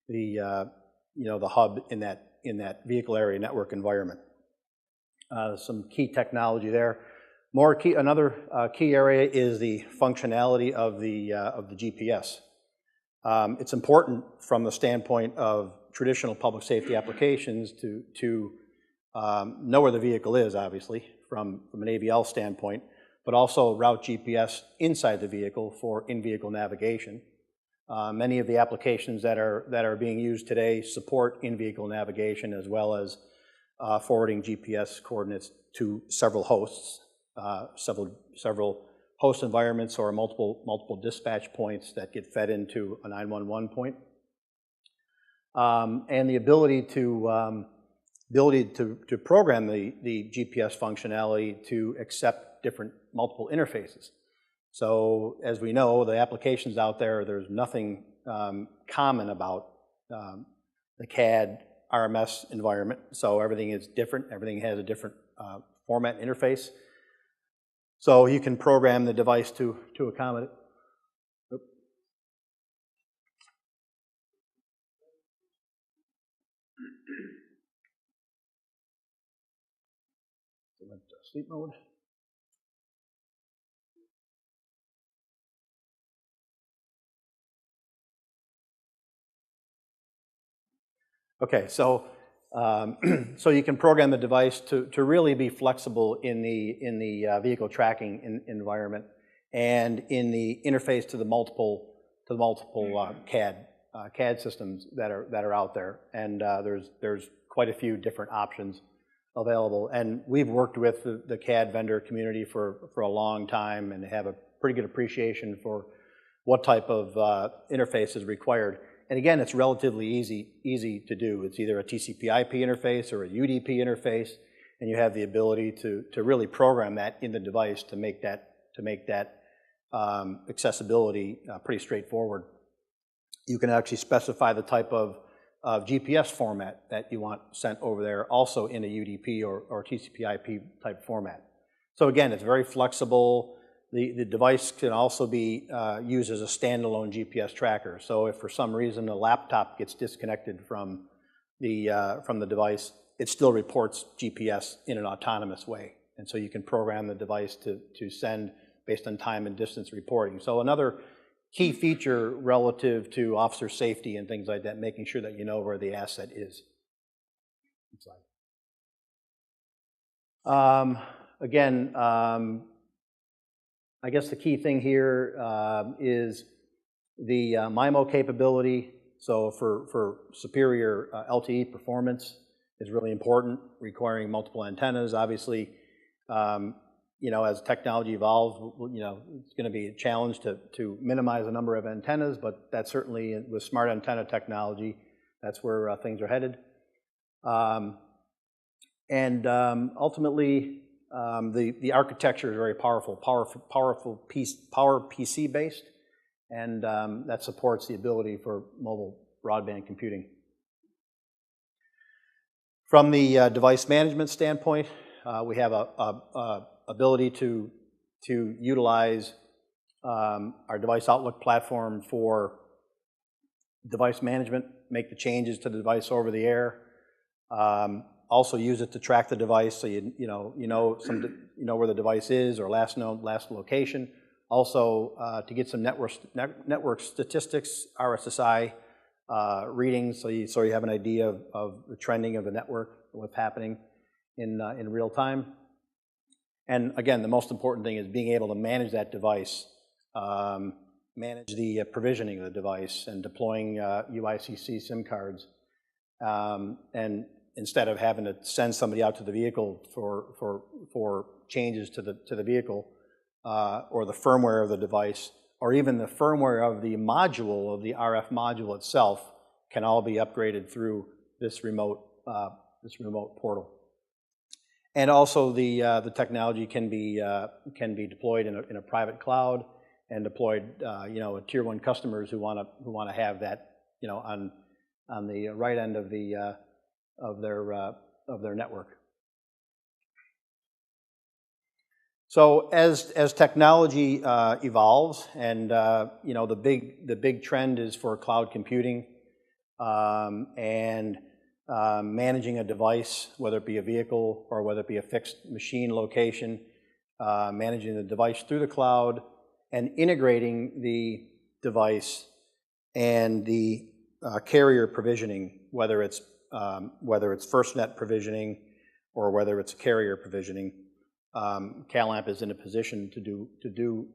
the hub in that vehicle area network environment. Some key technology there. Another key area is the functionality of the GPS. It's important from the standpoint of traditional public safety applications to know where the vehicle is, obviously, from an AVL standpoint, but also route GPS inside the vehicle for in-vehicle navigation. Many of the applications that are being used today support in-vehicle navigation, as well as forwarding GPS coordinates to several hosts, several host environments, or multiple dispatch points that get fed into a 911 point, and the ability to program the GPS functionality to accept multiple interfaces. So as we know, the applications out there's nothing common about the CAD RMS environment. So everything is different. Everything has a different format interface. So you can program the device to accommodate. Oops. Sleep mode. Okay, so so you can program the device to really be flexible in the vehicle tracking environment, and in the interface to the multiple CAD systems that are out there, and there's quite a few different options available. And we've worked with the CAD vendor community for a long time, and have a pretty good appreciation for what type of interface is required. And again, it's relatively easy to do. It's either a TCP/IP interface or a UDP interface, and you have the ability to really program that in the device to make that accessibility pretty straightforward. You can actually specify the type of GPS format that you want sent over there, also in a UDP or TCP/IP type format. So again, it's very flexible. The device can also be used as a standalone GPS tracker. So if for some reason the laptop gets disconnected from the device, it still reports GPS in an autonomous way. And so you can program the device to send based on time and distance reporting. So another key feature relative to officer safety and things like that, making sure that you know where the asset is. Again, I guess the key thing here is the MIMO capability. So for superior LTE performance is really important, requiring multiple antennas. Obviously, you know, as technology evolves, you know, it's going to be a challenge to minimize the number of antennas, but that's certainly with smart antenna technology, that's where things are headed. Ultimately, the architecture is very powerful, PowerPC based, and that supports the ability for mobile broadband computing. From the device management standpoint, we have a ability to utilize our device outlook platform for device management, make the changes to the device over the air. Also use it to track the device, so you know where the device is or last location. Also to get some network statistics, RSSI readings, so you have an idea of the trending of the network, what's happening in real time. And again, the most important thing is being able to manage that device, manage the provisioning of the device and deploying UICC SIM cards, and instead of having to send somebody out to the vehicle for changes to the vehicle or the firmware of the device, or even the firmware of the module, of the RF module itself, can all be upgraded through this remote portal. And also the technology can be deployed in a private cloud and deployed at tier 1 customers who want to have that on the right end of their network. So as technology evolves, and the big trend is for cloud computing and managing a device, whether it be a vehicle or whether it be a fixed machine location, managing the device through the cloud and integrating the device and the carrier provisioning, whether it's FirstNet provisioning or whether it's carrier provisioning. CalAmp is in a position to do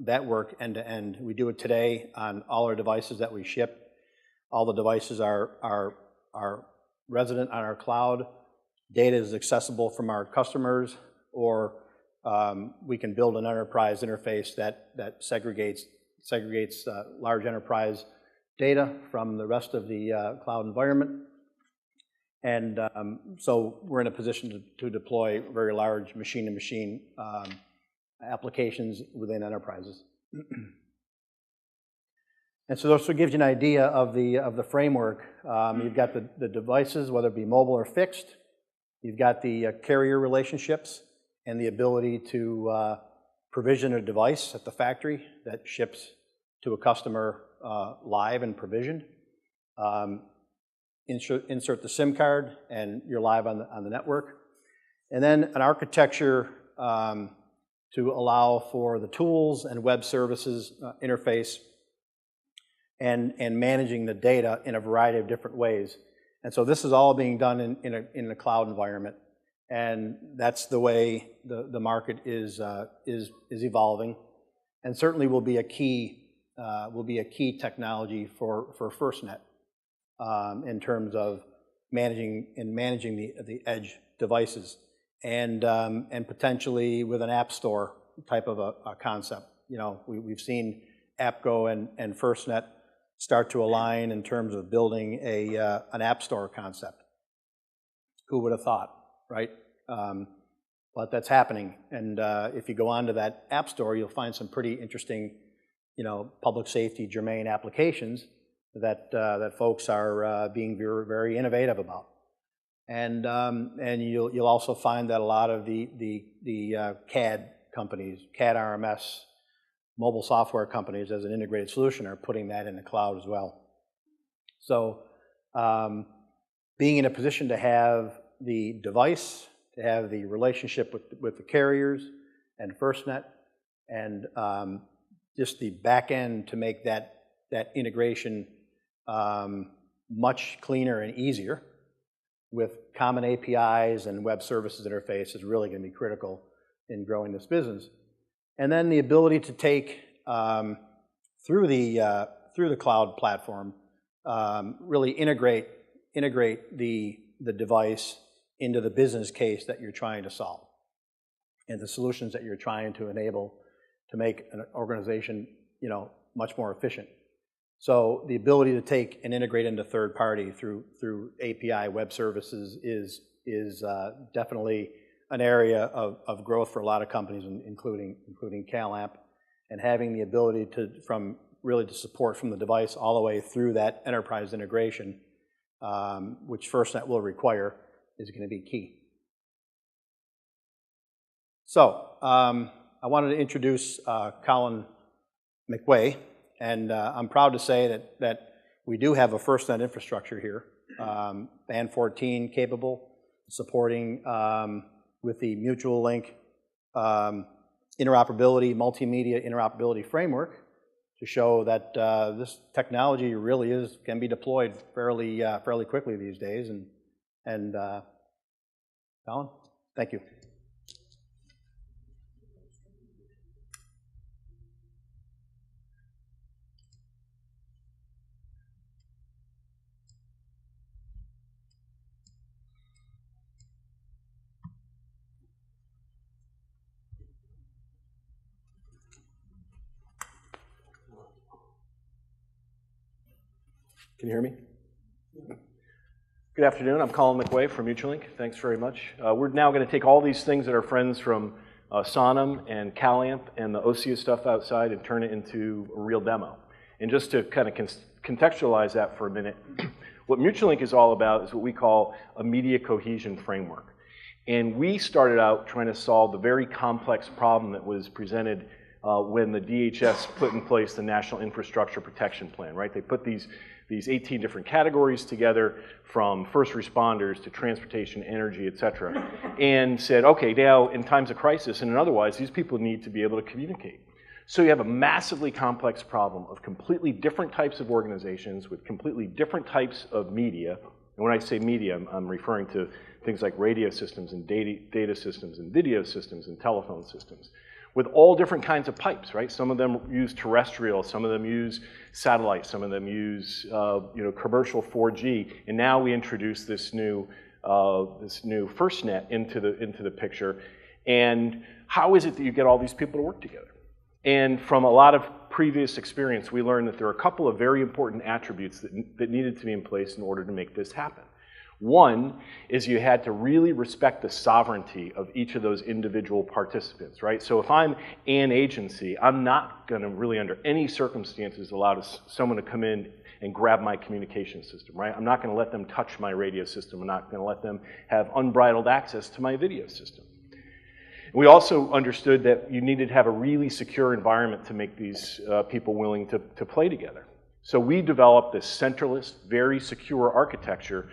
that work end to end. We do it today on all our devices that we ship. All the devices are resident on our cloud. Data is accessible from our customers, or we can build an enterprise interface that segregates large enterprise data from the rest of the cloud environment. And so we're in a position to deploy very large machine-to-machine applications within enterprises. And so this gives you an idea of the framework. You've got the devices, whether it be mobile or fixed. You've got the carrier relationships and the ability to provision a device at the factory that ships to a customer live and provisioned. Insert the SIM card and you're live on the network. And then an architecture to allow for the tools and web services interface and managing the data in a variety of different ways. And so this is all being done in a cloud environment. And that's the way the market is evolving, and certainly will be a key technology for FirstNet. In terms of managing the edge devices, and potentially with an app store type of a concept. We've seen AppGo and FirstNet start to align in terms of building an app store concept. Who would have thought, right? But that's happening, and if you go onto that app store, you'll find some pretty interesting, public safety germane applications that folks are being very, very innovative about. And you'll also find that a lot of the CAD companies, CAD RMS, mobile software companies as an integrated solution are putting that in the cloud as well. So being in a position to have the device, to have the relationship with the carriers and FirstNet, and just the back end to make that integration much cleaner and easier with common APIs and web services interface is really going to be critical in growing this business. And then the ability to take through the cloud platform, really integrate the device into the business case that you're trying to solve and the solutions that you're trying to enable to make an organization, much more efficient. So the ability to take and integrate into third party through API web services is definitely an area of growth for a lot of companies, including CalAmp, and having the ability to support from the device all the way through that enterprise integration, which FirstNet will require, is going to be key. So I wanted to introduce Colin McWay, and I'm proud to say that we do have a FirstNet infrastructure here, Band 14 capable, supporting with the mutual link interoperability, multimedia interoperability framework to show that this technology really can be deployed fairly quickly these days. And Colin, thank you. Can you hear me? Good afternoon. I'm Colin McWay from MutualLink. Thanks very much. We're now going to take all these things that our friends from Sonam and CalAmp and the OSIA stuff outside and turn it into a real demo. And just to kind of contextualize that for a minute, what MutualLink is all about is what we call a media cohesion framework. And we started out trying to solve the very complex problem that was presented when the DHS put in place the National Infrastructure Protection Plan, right? They put these 18 different categories together, from first responders to transportation, energy, et cetera, and said, okay, now in times of crisis and otherwise, these people need to be able to communicate. So you have a massively complex problem of completely different types of organizations with completely different types of media. And when I say media, I'm referring to things like radio systems and data systems and video systems and telephone systems, with all different kinds of pipes, right? Some of them use terrestrial, some of them use satellite, some of them use commercial 4G, and now we introduce this new FirstNet into the picture. And how is it that you get all these people to work together? And from a lot of previous experience, we learned that there are a couple of very important attributes that needed to be in place in order to make this happen. One is you had to really respect the sovereignty of each of those individual participants, right? So if I'm an agency, I'm not going to really under any circumstances allow someone to come in and grab my communication system, right? I'm not going to let them touch my radio system. I'm not going to let them have unbridled access to my video system. We also understood that you needed to have a really secure environment to make these people willing to play together. So we developed this centralist, very secure architecture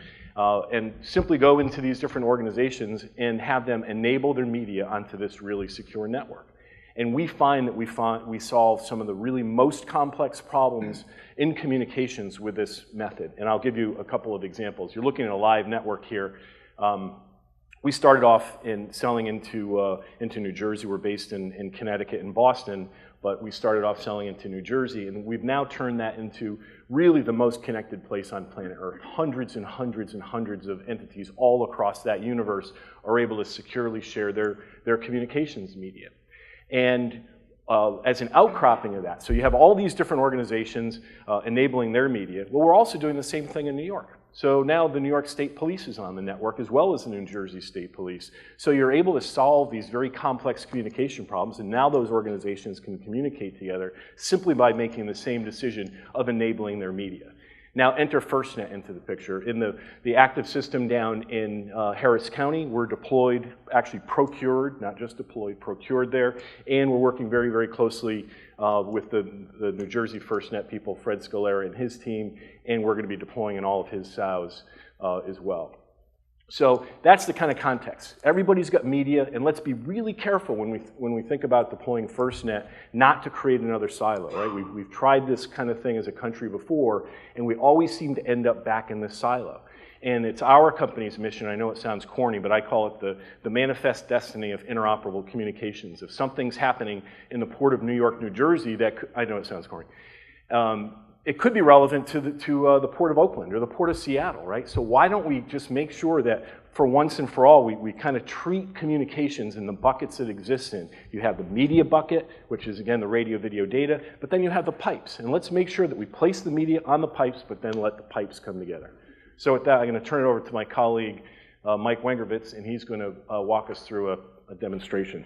and simply go into these different organizations and have them enable their media onto this really secure network. And we find that we solve some of the really most complex problems in communications with this method. And I'll give you a couple of examples. You're looking at a live network here. We started off in selling into New Jersey. We're based in Connecticut and Boston, but we started off selling into New Jersey, and we've now turned that into really the most connected place on planet Earth. Hundreds and hundreds and hundreds of entities all across that universe are able to securely share their communications media. And as an outcropping of that. So you have all these different organizations enabling their media. Well, we're also doing the same thing in New York. So now the New York State Police is on the network as well as the New Jersey State Police. So you're able to solve these very complex communication problems, and now those organizations can communicate together simply by making the same decision of enabling their media. Now enter FirstNet into the picture. In the active system down in Harris County, we're deployed, actually procured, not just deployed, procured there, and we're working very, very closely with the New Jersey FirstNet people, Fred Scalera and his team, and we're going to be deploying in all of his SOWs as well. So that's the kind of context. Everybody's got media, and let's be really careful when we think about deploying FirstNet not to create another silo, right? We've tried this kind of thing as a country before, and we always seem to end up back in this silo. And it's our company's mission, I know it sounds corny, but I call it the manifest destiny of interoperable communications. If something's happening in the Port of New York, New Jersey, I know it sounds corny, it could be relevant to the Port of Oakland or the Port of Seattle, right? So why don't we just make sure that for once and for all, we kind of treat communications in the buckets that exist in. You have the media bucket, which is again the radio, video, data, but then you have the pipes. And let's make sure that we place the media on the pipes, but then let the pipes come together. So with that, I'm going to turn it over to my colleague, Mike Wengervitz, and he's going to walk us through a demonstration.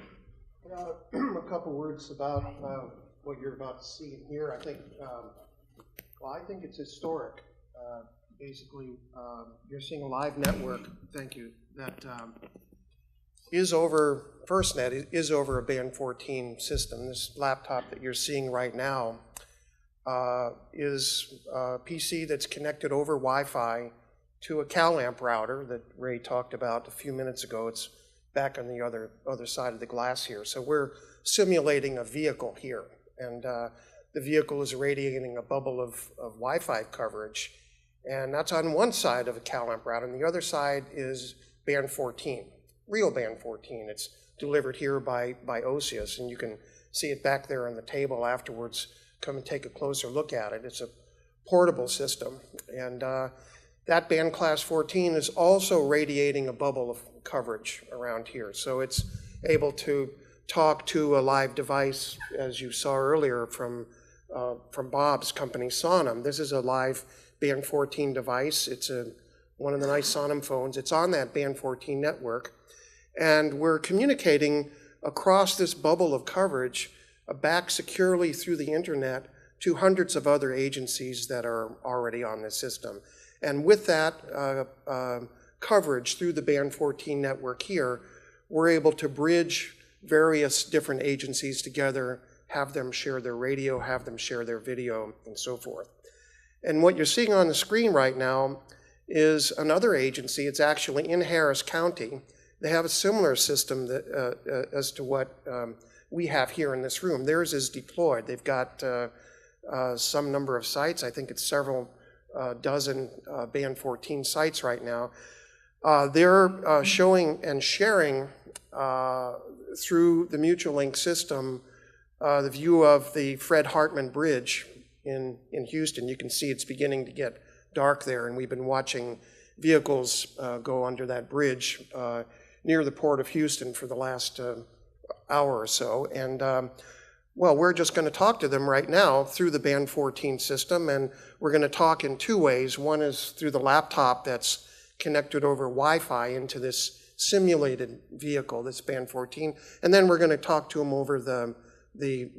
A couple words about what you're about to see and hear. Well, I think it's historic. Basically, you're seeing a live network, thank you, that is over, FirstNet is over a band 14 system. This laptop that you're seeing right now is a PC that's connected over Wi-Fi to a CalAmp router that Ray talked about a few minutes ago. It's back on the other side of the glass here. So we're simulating a vehicle here, and the vehicle is radiating a bubble of Wi-Fi coverage, and that's on one side of a CalAmp router, and the other side is band 14, real band 14. It's delivered here by OSIUS, and you can see it back there on the table afterwards. Come and take a closer look at it. It's a portable system, and that band class 14 is also radiating a bubble of coverage around here. So it's able to talk to a live device, as you saw earlier from Bob's company, Sonam. This is a live band 14 device. It's one of the nice Sonam phones. It's on that band 14 network, and we're communicating across this bubble of coverage back securely through the internet to hundreds of other agencies that are already on this system. And with that coverage through the band 14 network here, we're able to bridge various different agencies together, have them share their radio, have them share their video, and so forth. And what you're seeing on the screen right now is another agency. It's actually in Harris County. They have a similar system that, as to what we have here in this room. Theirs is deployed. They've got some number of sites. I think it's several dozen band 14 sites right now. They're showing and sharing through the MutualLink system the view of the Fred Hartman Bridge in Houston. You can see it's beginning to get dark there, and we've been watching vehicles go under that bridge near the Port of Houston for the last hour or so. And well, we're just going to talk to them right now through the band 14 system, and we're going to talk in two ways. One is through the laptop that's connected over Wi-Fi into this simulated vehicle, this band 14, and then we're going to talk to them over the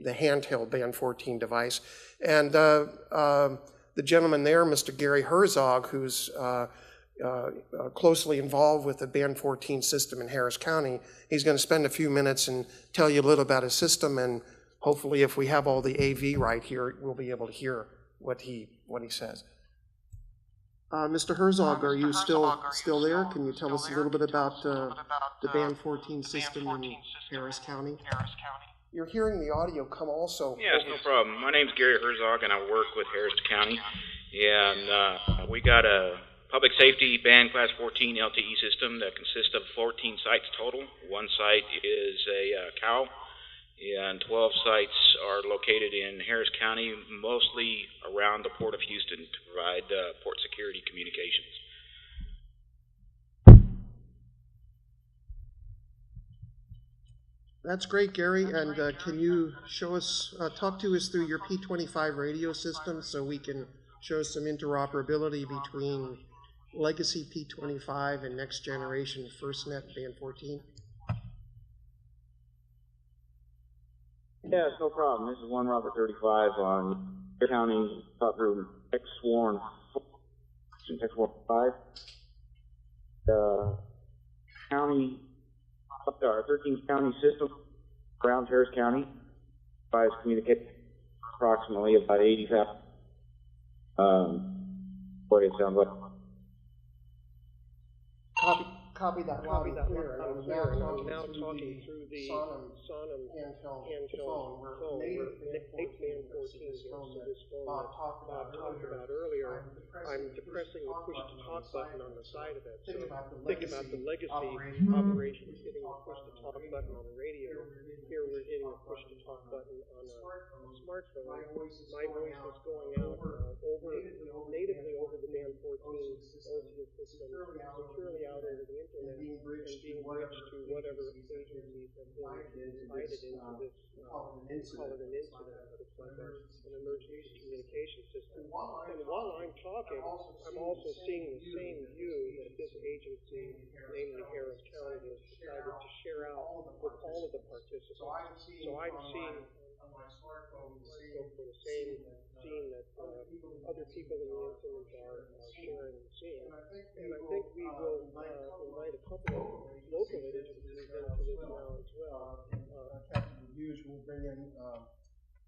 handheld band 14 device. And the gentleman there, Mr. Gary Herzog, who's closely involved with the band 14 system in Harris County, he's going to spend a few minutes and tell you a little about his system, and hopefully if we have all the AV right here, we'll be able to hear what he says. Mr. Herzog, are you still there? Can you tell us a little bit about the band 14 system in Harris County? You're hearing the audio come also. Yes, no problem. My name's Gary Herzog, and I work with Harris County. And we got a public safety band class 14 LTE system that consists of 14 sites total. One site is a COW, and 12 sites are located in Harris County, mostly around the Port of Houston to provide port security communications. That's great, Gary. And can you show us, talk to us through your P25 radio system so we can show some interoperability between legacy P25 and next generation FirstNet band 14? Yeah, it's no problem. This is 1 Robert 35 on County Top Room X-Sworn 5. County, our 13th county system around Harris County provides communicate approximately about 80,000. What it sounds like. Copy that loud and clear. I'm now talking through the Sonam handheld phone, where native band 14 is also this phone that Bob talked about earlier. I'm depressing the push-to-talk button on the side of it. So think about the legacy operations hitting the push-to-talk button on the radio. Here we're hitting the push-to-talk button on a smartphone. My voice is going out natively over the band 14 OCS system, securely out over the internet, and being bridged to whatever agencies have been invited into this, call it an incident, but it's like an emergency communication system. And while I'm talking, I'm also seeing the same view that this agency, namely Harris County, has decided to share out with all of the participants. So I'm seeing on my smartphone the same scene that other people in the incident are sharing and seeing. And I think we will invite a couple of local agencies into this now as well. Captain Hughes will bring in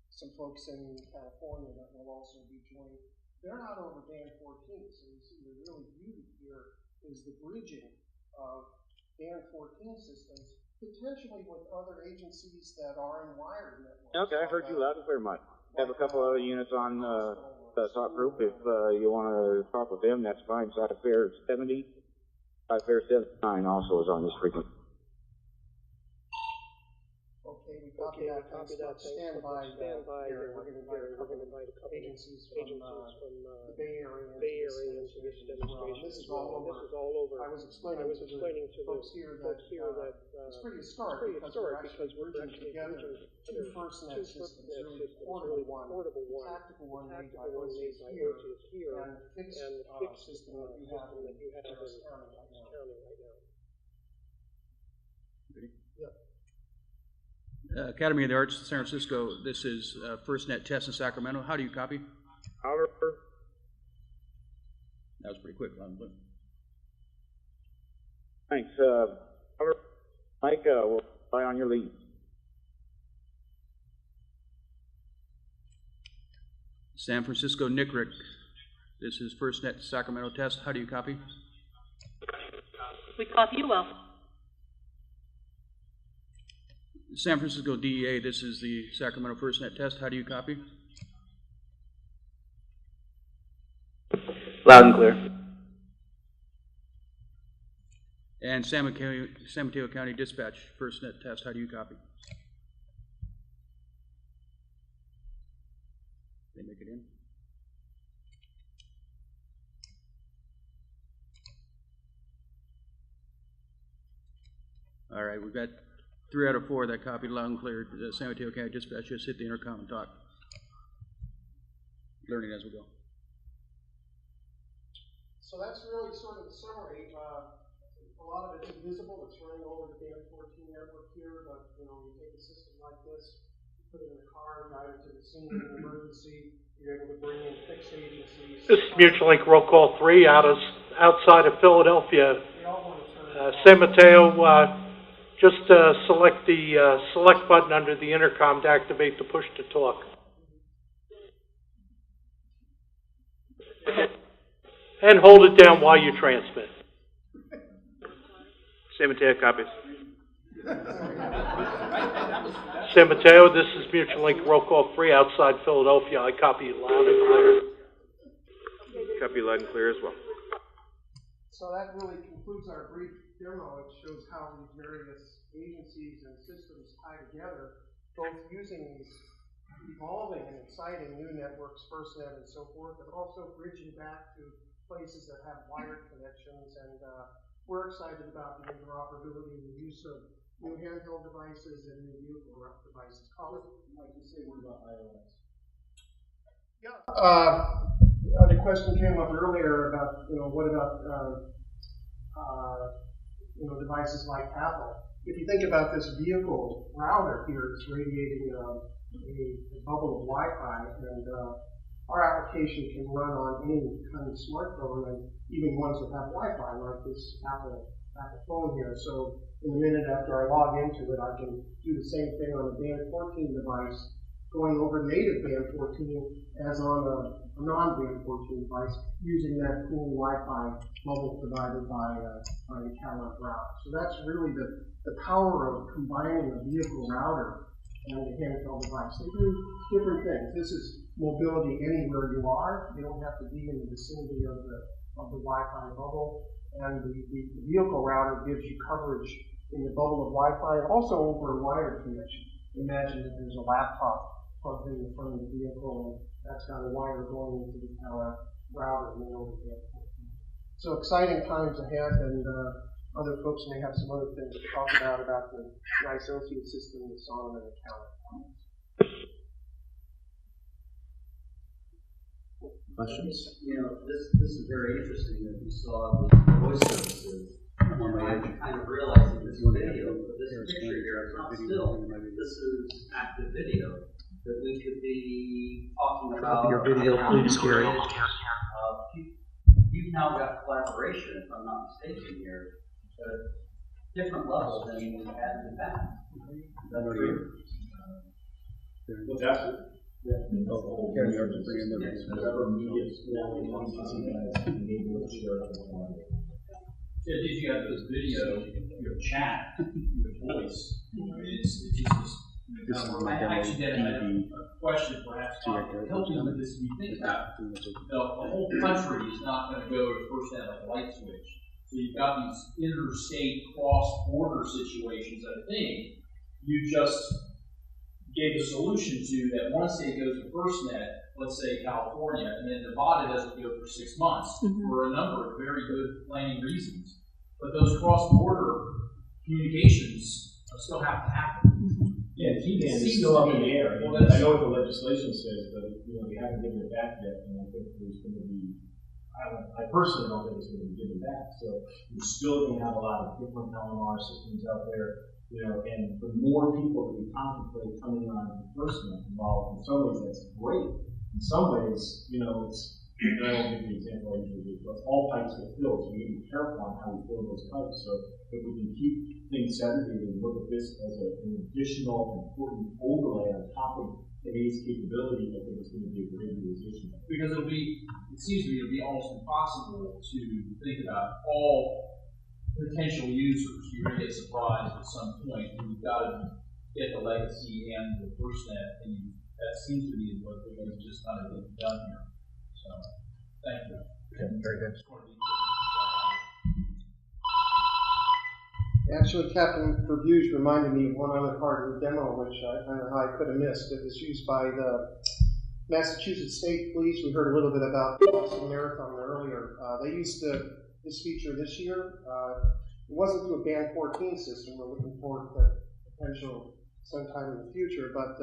some folks in California that will also be joining. They're not over band 14, so you see the real beauty here is the bridging of band 14 systems, potentially with other agencies that are in wired networks. Okay, I heard you loud and clear, Mike. I have a couple other units on the top group. If you want to talk with them, that's fine. Fair 70, Fair 79 also is on this frequency. Okay, we copy that. Stand by here. We're going to invite a couple agencies from the Bay Area into this demonstration. This is all over. I was explaining to the folks here that it's pretty historic because we're actually together two FirstNet systems, really portable one, tactical one made by OCS here, and the fixed system that you have in Harris County right now. Academy of the Arts, San Francisco. This is FirstNet test in Sacramento. How do you copy? Oliver. That was pretty quick. Thanks. Oliver. Mike, we'll rely on your lead. San Francisco, Nickrick. This is FirstNet Sacramento test. How do you copy? We copy you well. San Francisco DEA, this is the Sacramento FirstNet test. How do you copy? Loud and clear. And San Mateo County Dispatch FirstNet test. How do you copy? They make it in. All right, we've got 3 out of 4 that copied loud and clear. San Mateo County Dispatch, just hit the intercom and talk. Learning as we go. So that's really sort of the summary. A lot of it's invisible. It's running over the band 14 network here, but you take a system like this, you put it in a car, drive it to the scene of an emergency. You're able to bring in fixed agencies. This is MutualLink roll call 3 outside of Philadelphia. San Mateo. Just select the select button under the intercom to activate the push to talk. And hold it down while you transmit. San Mateo copies. San Mateo, this is MutualLink roll call 3 outside Philadelphia. I copy you loud and clear. Copy loud and clear as well. So that really concludes our brief demo. It shows how these various agencies and systems tie together, both using these evolving and exciting new networks, FirstNet and so forth, but also bridging back to places that have wired connections. And we're excited about the interoperability and the use of new handheld devices and new vehicle devices. Colin? Like you say, what about iOS? Yeah. The question came up earlier about, what about, devices like Apple. If you think about this vehicle router here, it's radiating a bubble of Wi-Fi, and our application can run on any kind of smartphone, and even ones that have Wi-Fi, like this Apple phone here. So in a minute after I log into it, I can do the same thing on a band 14 device, going over native band 14 as on a non-band 14 device, using that cool Wi-Fi bubble provided by the CalFRN router. So that's really the power of combining a vehicle router and a handheld device. They do different things. This is mobility anywhere you are. You don't have to be in the vicinity of the Wi-Fi bubble. And the vehicle router gives you coverage in the bubble of Wi-Fi and also over a wired connection. Imagine that there's a laptop plugged in the front of the vehicle, and that's got a wire going into the CalFRN router and then over the airport. So exciting times ahead, and other folks may have some other things to talk about the nice OSIA system that's on and CalFRN. Questions? This is very interesting that you saw the voice services. I'm kind of realizing this video, but this picture here is not still. This is active video that we could be talking about. Your video, please, Gary. You've now got collaboration, if I'm not mistaken here, at a different level than we had in the past. Is that true? Well, that's it. Did you have this video, your chat, your voice? It's just I actually did a question perhaps to help you with this. If you think about it, the whole country is not going to go to FirstNet like a light switch. So you've got these interstate cross-border situations that I think you just gave a solution to, that one state goes to FirstNet, let's say California, and then Nevada doesn't go for 6 months for a number of very good planning reasons. But those cross-border communications still have to happen. Yeah, T-band is still up in the air. Well, I know what the legislation says, but we haven't given it back yet, and I think there's going to be. I personally don't think it's going to be given back. So we're still going to have a lot of different LMR systems out there. And the more people that we contemplate coming on FirstNet involved, in some ways that's great. In some ways, it's, I won't give the example I usually do, but all pipes get filled, so we need to be careful on how we fill those pipes. So if we can keep things segregated and look at this as an additional important overlay on top of today's capability, I think it's going to be a great realization. Because it seems to me it'll be almost impossible to think about all potential users. You're going to get surprised at some point, and you've got to get the legacy and the FirstNet, and that seems to be what we're just not getting done here. So, thank you. Okay, very good. Actually, Captain Verbuge reminded me of one other part of the demo, which I could have missed. It was used by the Massachusetts State Police. We heard a little bit about the Boston Marathon earlier. They used this feature this year. It wasn't through a band 14 system. We're looking forward to potential sometime in the future, but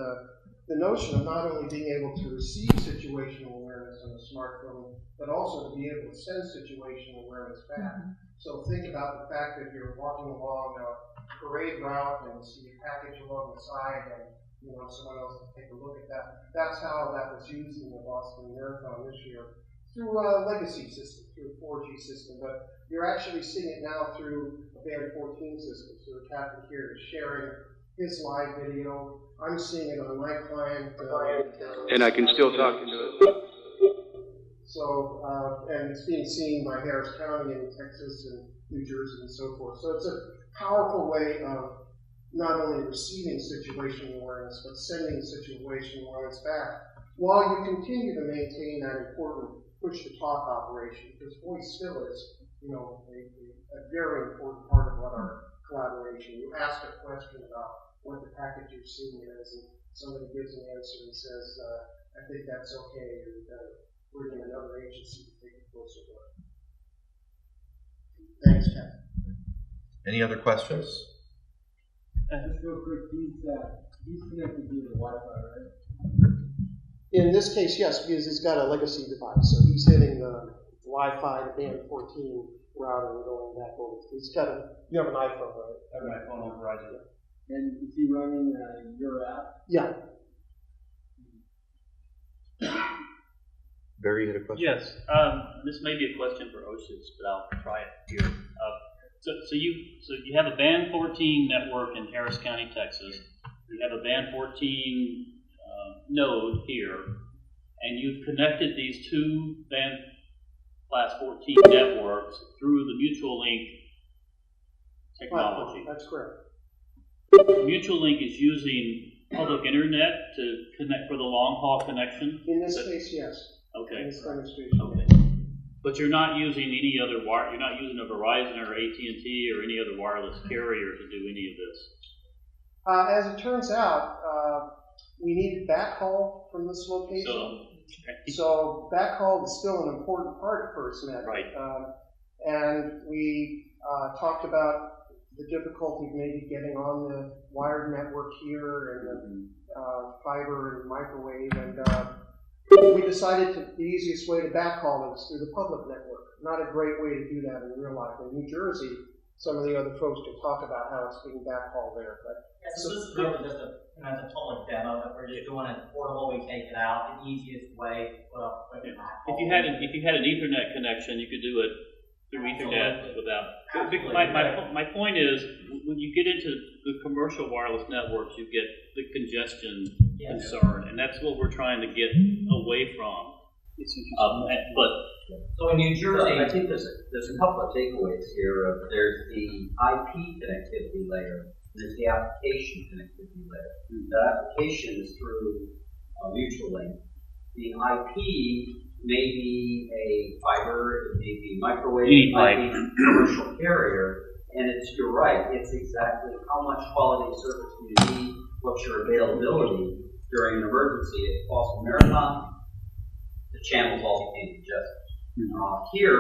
the notion of not only being able to receive situational awareness on a smartphone, but also to be able to send situational awareness back. So think about the fact that you're walking along a parade route and see a package along the side, and someone else will take a look at that. That's how that was used in the Boston Marathon this year, through a legacy system, through a 4G system, but you're actually seeing it now through a band 14 system. So the captain here is sharing his live video. I'm seeing it on my client. And I can still talk into it. So, and it's being seen by Harris County in Texas and New Jersey and so forth. So it's a powerful way of not only receiving situational awareness, but sending situational awareness back, while you continue to maintain that important push-to-talk operation, because voice still is, a very important part of what our collaboration. You ask a question about what the package you're seeing is, and somebody gives an answer and says, I think that's okay, and we're in another agency to take a closer look. Thanks, Ken. Any other questions? Just real quick, he's connected via the Wi-Fi, right? In this case, yes, because he's got a legacy device, so he's hitting the Wi-Fi, the band 14 router and going back over. You have an iPhone, right? I have an iPhone on Verizon. And is he running your app? Yeah. Barry, you had a question? Yes, this may be a question for OSIS, but I'll try it here. So you have a band 14 network in Harris County, Texas. You have a band 14 node here, and you've connected these two band class 14 networks through the Mutual Link technology. That's correct. Mutual Link is using public internet to connect for the long haul connection? In this case, yes. Okay. In this demonstration. Okay. But you're not using any other you're not using a Verizon or AT&T or any other wireless carrier to do any of this? As it turns out, we needed backhaul from this location. So backhaul is still an important part of FirstNet. Right. And we talked about the difficulty of maybe getting on the wired network here and the fiber and microwave. And we decided the easiest way to backhaul is through the public network. Not a great way to do that in real life. In New Jersey, some of the other folks can talk about how it's being backhauled there. But so this is really just a public demo that we're just doing it portable. We take it out, the easiest way to put up a quick backhaul. If you had an Ethernet connection, you could do it through Ethernet without. My point is, when you get into the commercial wireless networks, you get the congestion concern, and that's what we're trying to get away from. So in New Jersey, I think there's a couple of takeaways here. There's the IP connectivity layer. There's the application connectivity layer. The application is through Mutual Link. The IP may be a fiber, it may be microwave, it might be a commercial carrier, and you're right, it's exactly how much quality service do you need, what's your availability during an emergency. At Boston Marathon, the channels all became congested. Here,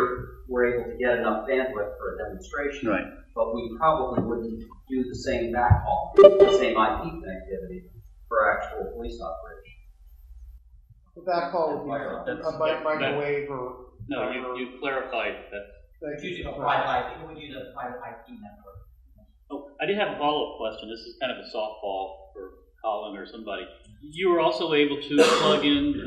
we're able to get enough bandwidth for a demonstration, right. But we probably wouldn't do the same backhaul, the same IP connectivity for actual police operations. the backhaul would be a microwave or... No, you clarified that. It's using a private IP. We would use a private IP network. Oh, I did have a follow-up question. This is kind of a softball for Colin or somebody. You were also able to plug in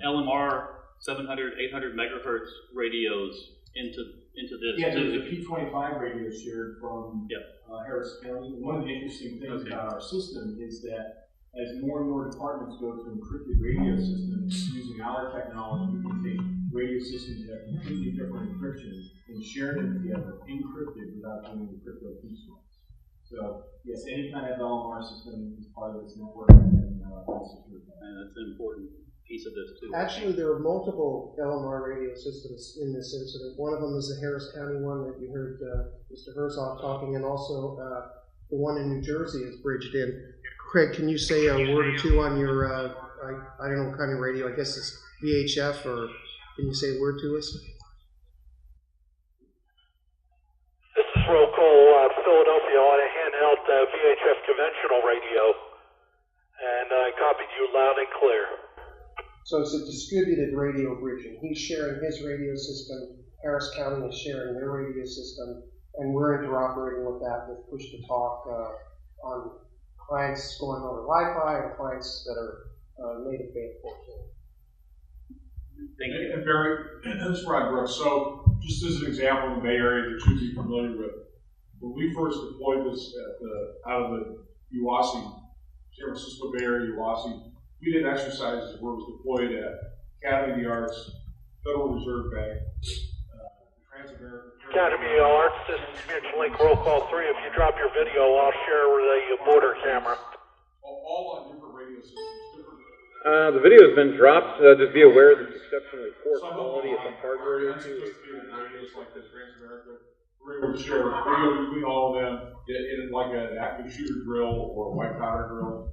LMR 700, 800 megahertz radios into this. Yeah, there's a P25 radio shared from Harris County. One of the interesting things about our system is that as more and more departments go to encrypted radio systems using our technology, we can take radio systems that have completely different encryption and share them together encrypted without doing the crypto piece. So yes, any kind of LMR system is part of this network and secure that. And that's an important piece of this too. Actually, there are multiple LMR radio systems in this incident. One of them is the Harris County one that you heard Mr. Herzog talking, and also the one in New Jersey is bridged in. Craig, can you say a word or two on your, I don't know what kind of radio, I guess it's VHF, or can you say a word to us? This is Roll Call, Philadelphia, on a handheld VHF conventional radio, and I copied you loud and clear. So it's a distributed radio bridging. He's sharing his radio system, Harris County is sharing their radio system, and we're interoperating with that with push-to-talk on clients going over Wi-Fi and clients that are native band 14. Thank you. And Barry, this is Rod Brooks. So just as an example in the Bay Area that you should be familiar with, when we first deployed this out of the UASI, San Francisco Bay Area UASI, we did exercises where it was deployed at Academy of the Arts, Federal Reserve Bank, Transamerica. Academy of Arts, this is Mutual Link Roll Call 3. If you drop your video, I'll share the border camera. All on different radio systems. The video has been dropped. Just be aware that it's exceptionally poor quality at the hardware issue. Radios like the Transamerica, we're able to share radio between all of them in like an active shooter drill or a white powder drill.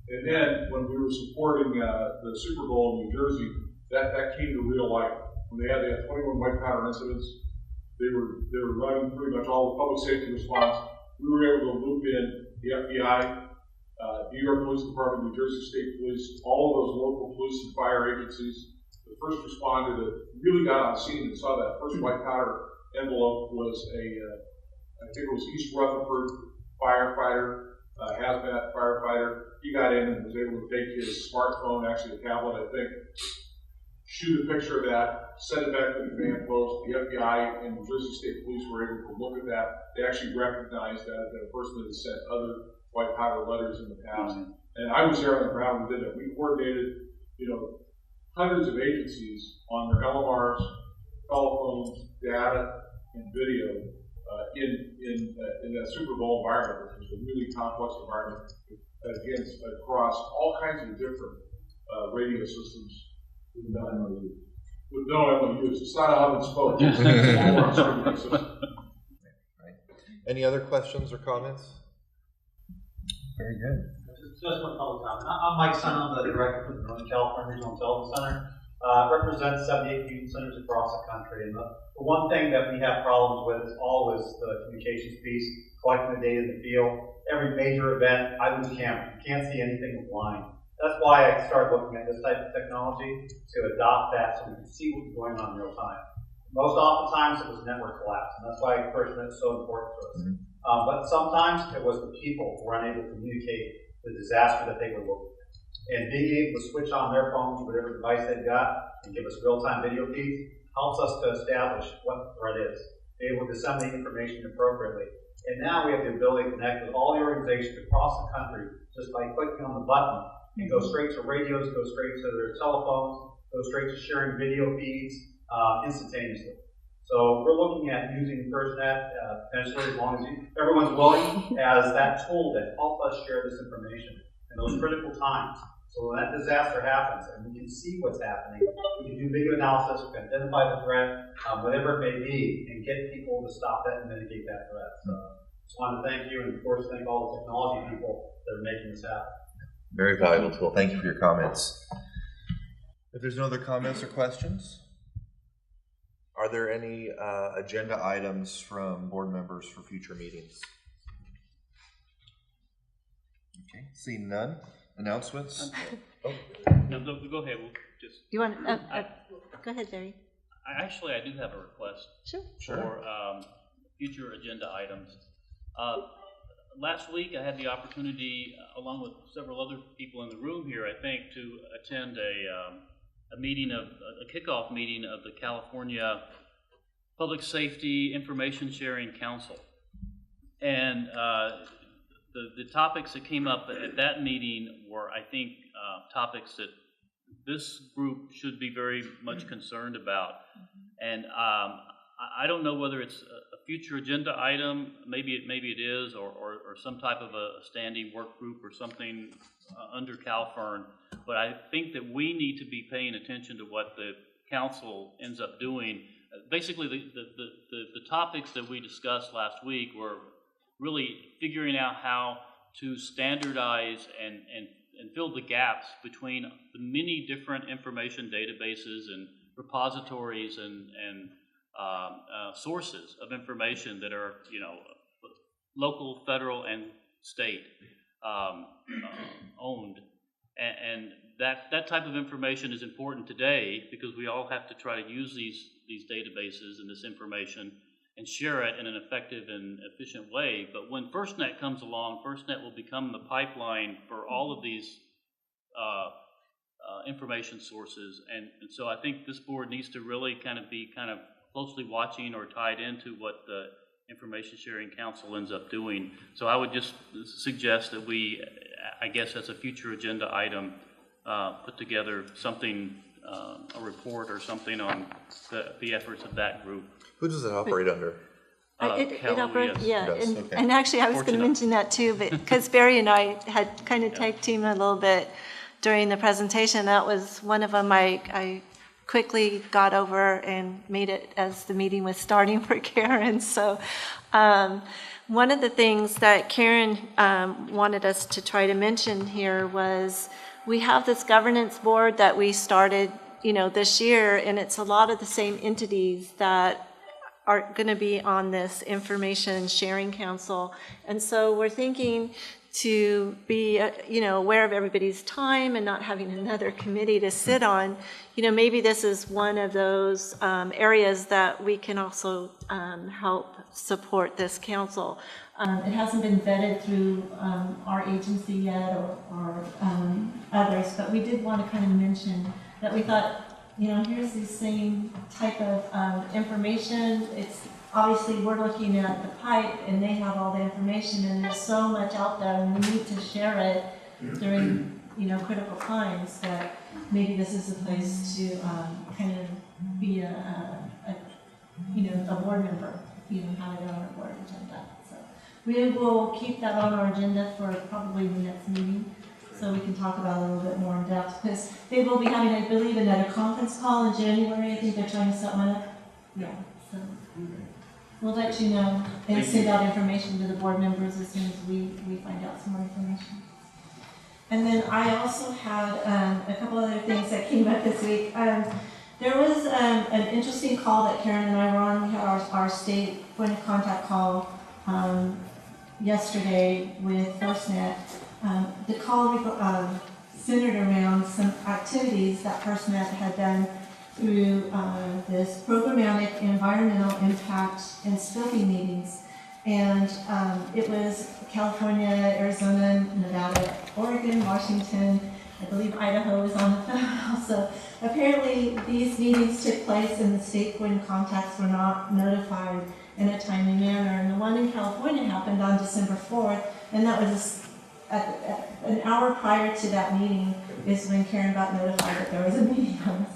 And then when we were supporting the Super Bowl in New Jersey, that came to real life. When they had 21 white powder incidents, they were running pretty much all the public safety response. We were able to loop in the FBI, New York Police Department, New Jersey State Police, all of those local police and fire agencies. The first responder that really got on scene and saw that first white powder envelope was I think it was East Rutherford firefighter, hazmat firefighter. He got in and was able to take his smartphone, actually a tablet, I think, shoot a picture of that, send it back to the command post. The FBI and New Jersey State Police were able to look at that. They actually recognized that as a person that had sent other white powder letters in the past. And I was there on the ground and did it. We coordinated, hundreds of agencies on their LMRs, telephones, data, and video in that Super Bowl environment, which was a really complex environment, again, across all kinds of different radio systems with no MOUs. It's not a hub and spoke. It's all our streaming system. Any other questions or comments? Very good. Just one public comment. I'm Mike Son, I'm the director for the Northern California Regional Intelligence Center. Represents 78 fusion centers across the country. And the one thing that we have problems with is always the communications piece, collecting the data in the field. Every major event, I lose camera. You can't see anything with line. That's why I started looking at this type of technology to adopt that so we can see what's going on in real time. Most oftentimes it was network collapse, and that's why FirstNet is so important to us. But sometimes it was the people who were unable to communicate the disaster that they were looking at. And being able to switch on their phones, whatever device they've got, and give us real-time video feeds, helps us to establish what the threat is, be able to disseminate information appropriately. And now we have the ability to connect with all the organizations across the country just by clicking on the button and go straight to radios, go straight to their telephones, go straight to sharing video feeds instantaneously. So we're looking at using FirstNet potentially, as long as everyone's willing, as that tool that helps us share this information in those critical times. So when that disaster happens and we can see what's happening, we can do video analysis, we can identify the threat, whatever it may be, and get people to stop that and mitigate that threat. So just wanted to thank you, and of course thank all the technology people that are making this happen. Very valuable tool. Thank you for your comments. If there's no other comments or questions, are there any agenda items from board members for future meetings? Okay, seeing none. Announcements? No, go ahead. We'll just. You want? Go ahead, Barry. I do have a request. Sure. For future agenda items. Last week, I had the opportunity, along with several other people in the room here, I think, to attend a meeting a kickoff meeting of the California Public Safety Information Sharing Council, and the topics that came up at that meeting were, I think, topics that this group should be very much concerned about. And I don't know whether it's a future agenda item, maybe it is, or some type of a standing work group or something under CalFRN. But I think that we need to be paying attention to what the council ends up doing. Basically, the topics that we discussed last week were really figuring out how to standardize and fill the gaps between the many different information databases and repositories and sources of information that are, local, federal, and state owned. And that type of information is important today because we all have to try to use these databases and this information and share it in an effective and efficient way. But when FirstNet comes along, FirstNet will become the pipeline for all of these information sources. And so I think this board needs to really be closely watching or tied into what the Information Sharing Council ends up doing. So I would just suggest that we, I guess as a future agenda item, put together something, a report or something on the efforts of that group. Who does it operate under? It operates, yes. and, Okay. and actually I was going to mention that too, but because Barry and I had kind of tag teamed a little bit during the presentation. That was one of them I quickly got over and made it as the meeting was starting for Karen. So one of the things that Karen wanted us to try to mention here was we have this governance board that we started this year, and it's a lot of the same entities that are going to be on this information sharing council. And so we're thinking to be, aware of everybody's time and not having another committee to sit on. Maybe this is one of those areas that we can also help support this council. It hasn't been vetted through our agency yet or others, but we did want to kind of mention that we thought, here's the same type of information. It's obviously we're looking at the pipe and they have all the information, and there's so much out there and we need to share it during, critical times, that maybe this is a place to kind of be a board member, have it on our board agenda. So we will keep that on our agenda for probably the next meeting, so we can talk about it a little bit more in depth, because they will be having, I believe, another conference call in January. I think they're trying to set one up. Yeah, so we'll let you know and send out information to the board members as soon as we find out some more information. And then I also had a couple other things that came up this week. There was an interesting call that Karen and I were on. We had our state point of contact call yesterday with FirstNet. The call centered around some activities that FirstNet had done through this programmatic environmental impact and scoping meetings. And it was California, Arizona, Nevada, Oregon, Washington, I believe Idaho was on the phone also. Apparently these meetings took place and the state point of contacts were not notified in a timely manner. And the one in California happened on December 4th, and that was an hour prior to that meeting is when Karen got notified that there was a meeting on this.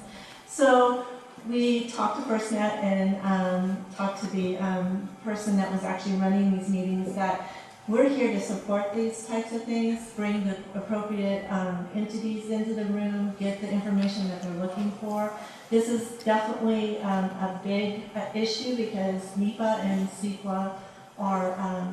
So we talked to FirstNet and talked to the person that was actually running these meetings, that we're here to support these types of things, bring the appropriate entities into the room, get the information that they're looking for. This is definitely a big issue because NEPA and CEQA are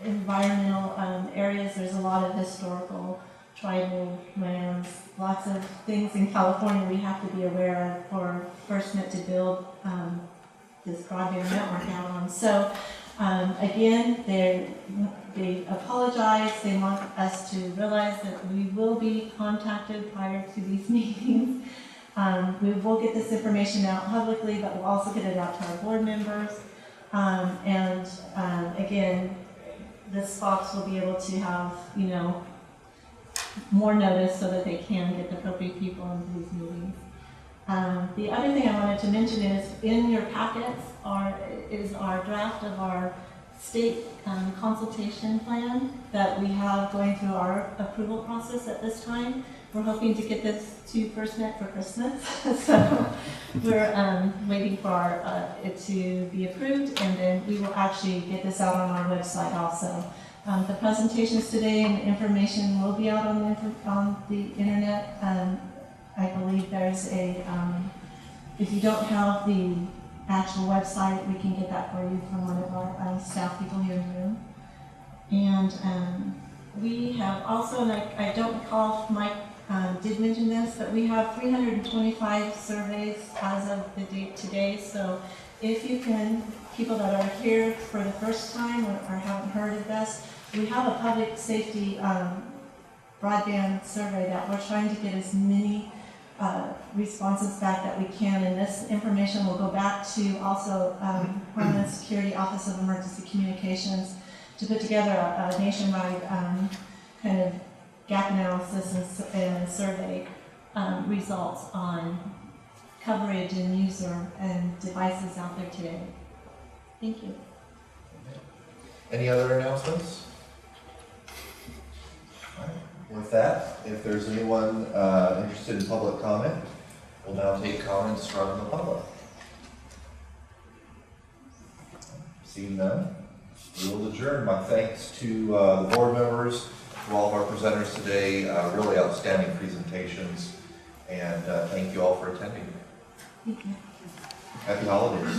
environmental areas. There's a lot of historical tribal lands, lots of things in California we have to be aware of for FirstNet to build this broadband network out on. So again, they apologize. They want us to realize that we will be contacted prior to these meetings. We will get this information out publicly, but we'll also get it out to our board members. Again, this box will be able to have, more notice so that they can get the appropriate people into these meetings. The other thing I wanted to mention is in your packets is our draft of our state consultation plan that we have going through our approval process at this time. We're hoping to get this to FirstNet for Christmas, so we're waiting for it to be approved, and then we will actually get this out on our website also. The presentations today and the information will be out on the internet. I believe there's a, if you don't have the actual website, we can get that for you from one of our staff people here in the room. And we have also, and I don't recall if Mike did mention this, but we have 325 surveys as of the date today. So if you can, people that are here for the first time or haven't heard of this, we have a public safety broadband survey that we're trying to get as many responses back that we can, and this information will go back to also Homeland Security Office of Emergency Communications to put together a nationwide kind of gap analysis and survey results on coverage and user and devices out there today. Thank you. Any other announcements? With that, if there's anyone interested in public comment, we'll now take comments from the public. Seeing none, we will adjourn. My thanks to the board members, to all of our presenters today. Really outstanding presentations, and thank you all for attending. Thank you. Happy holidays.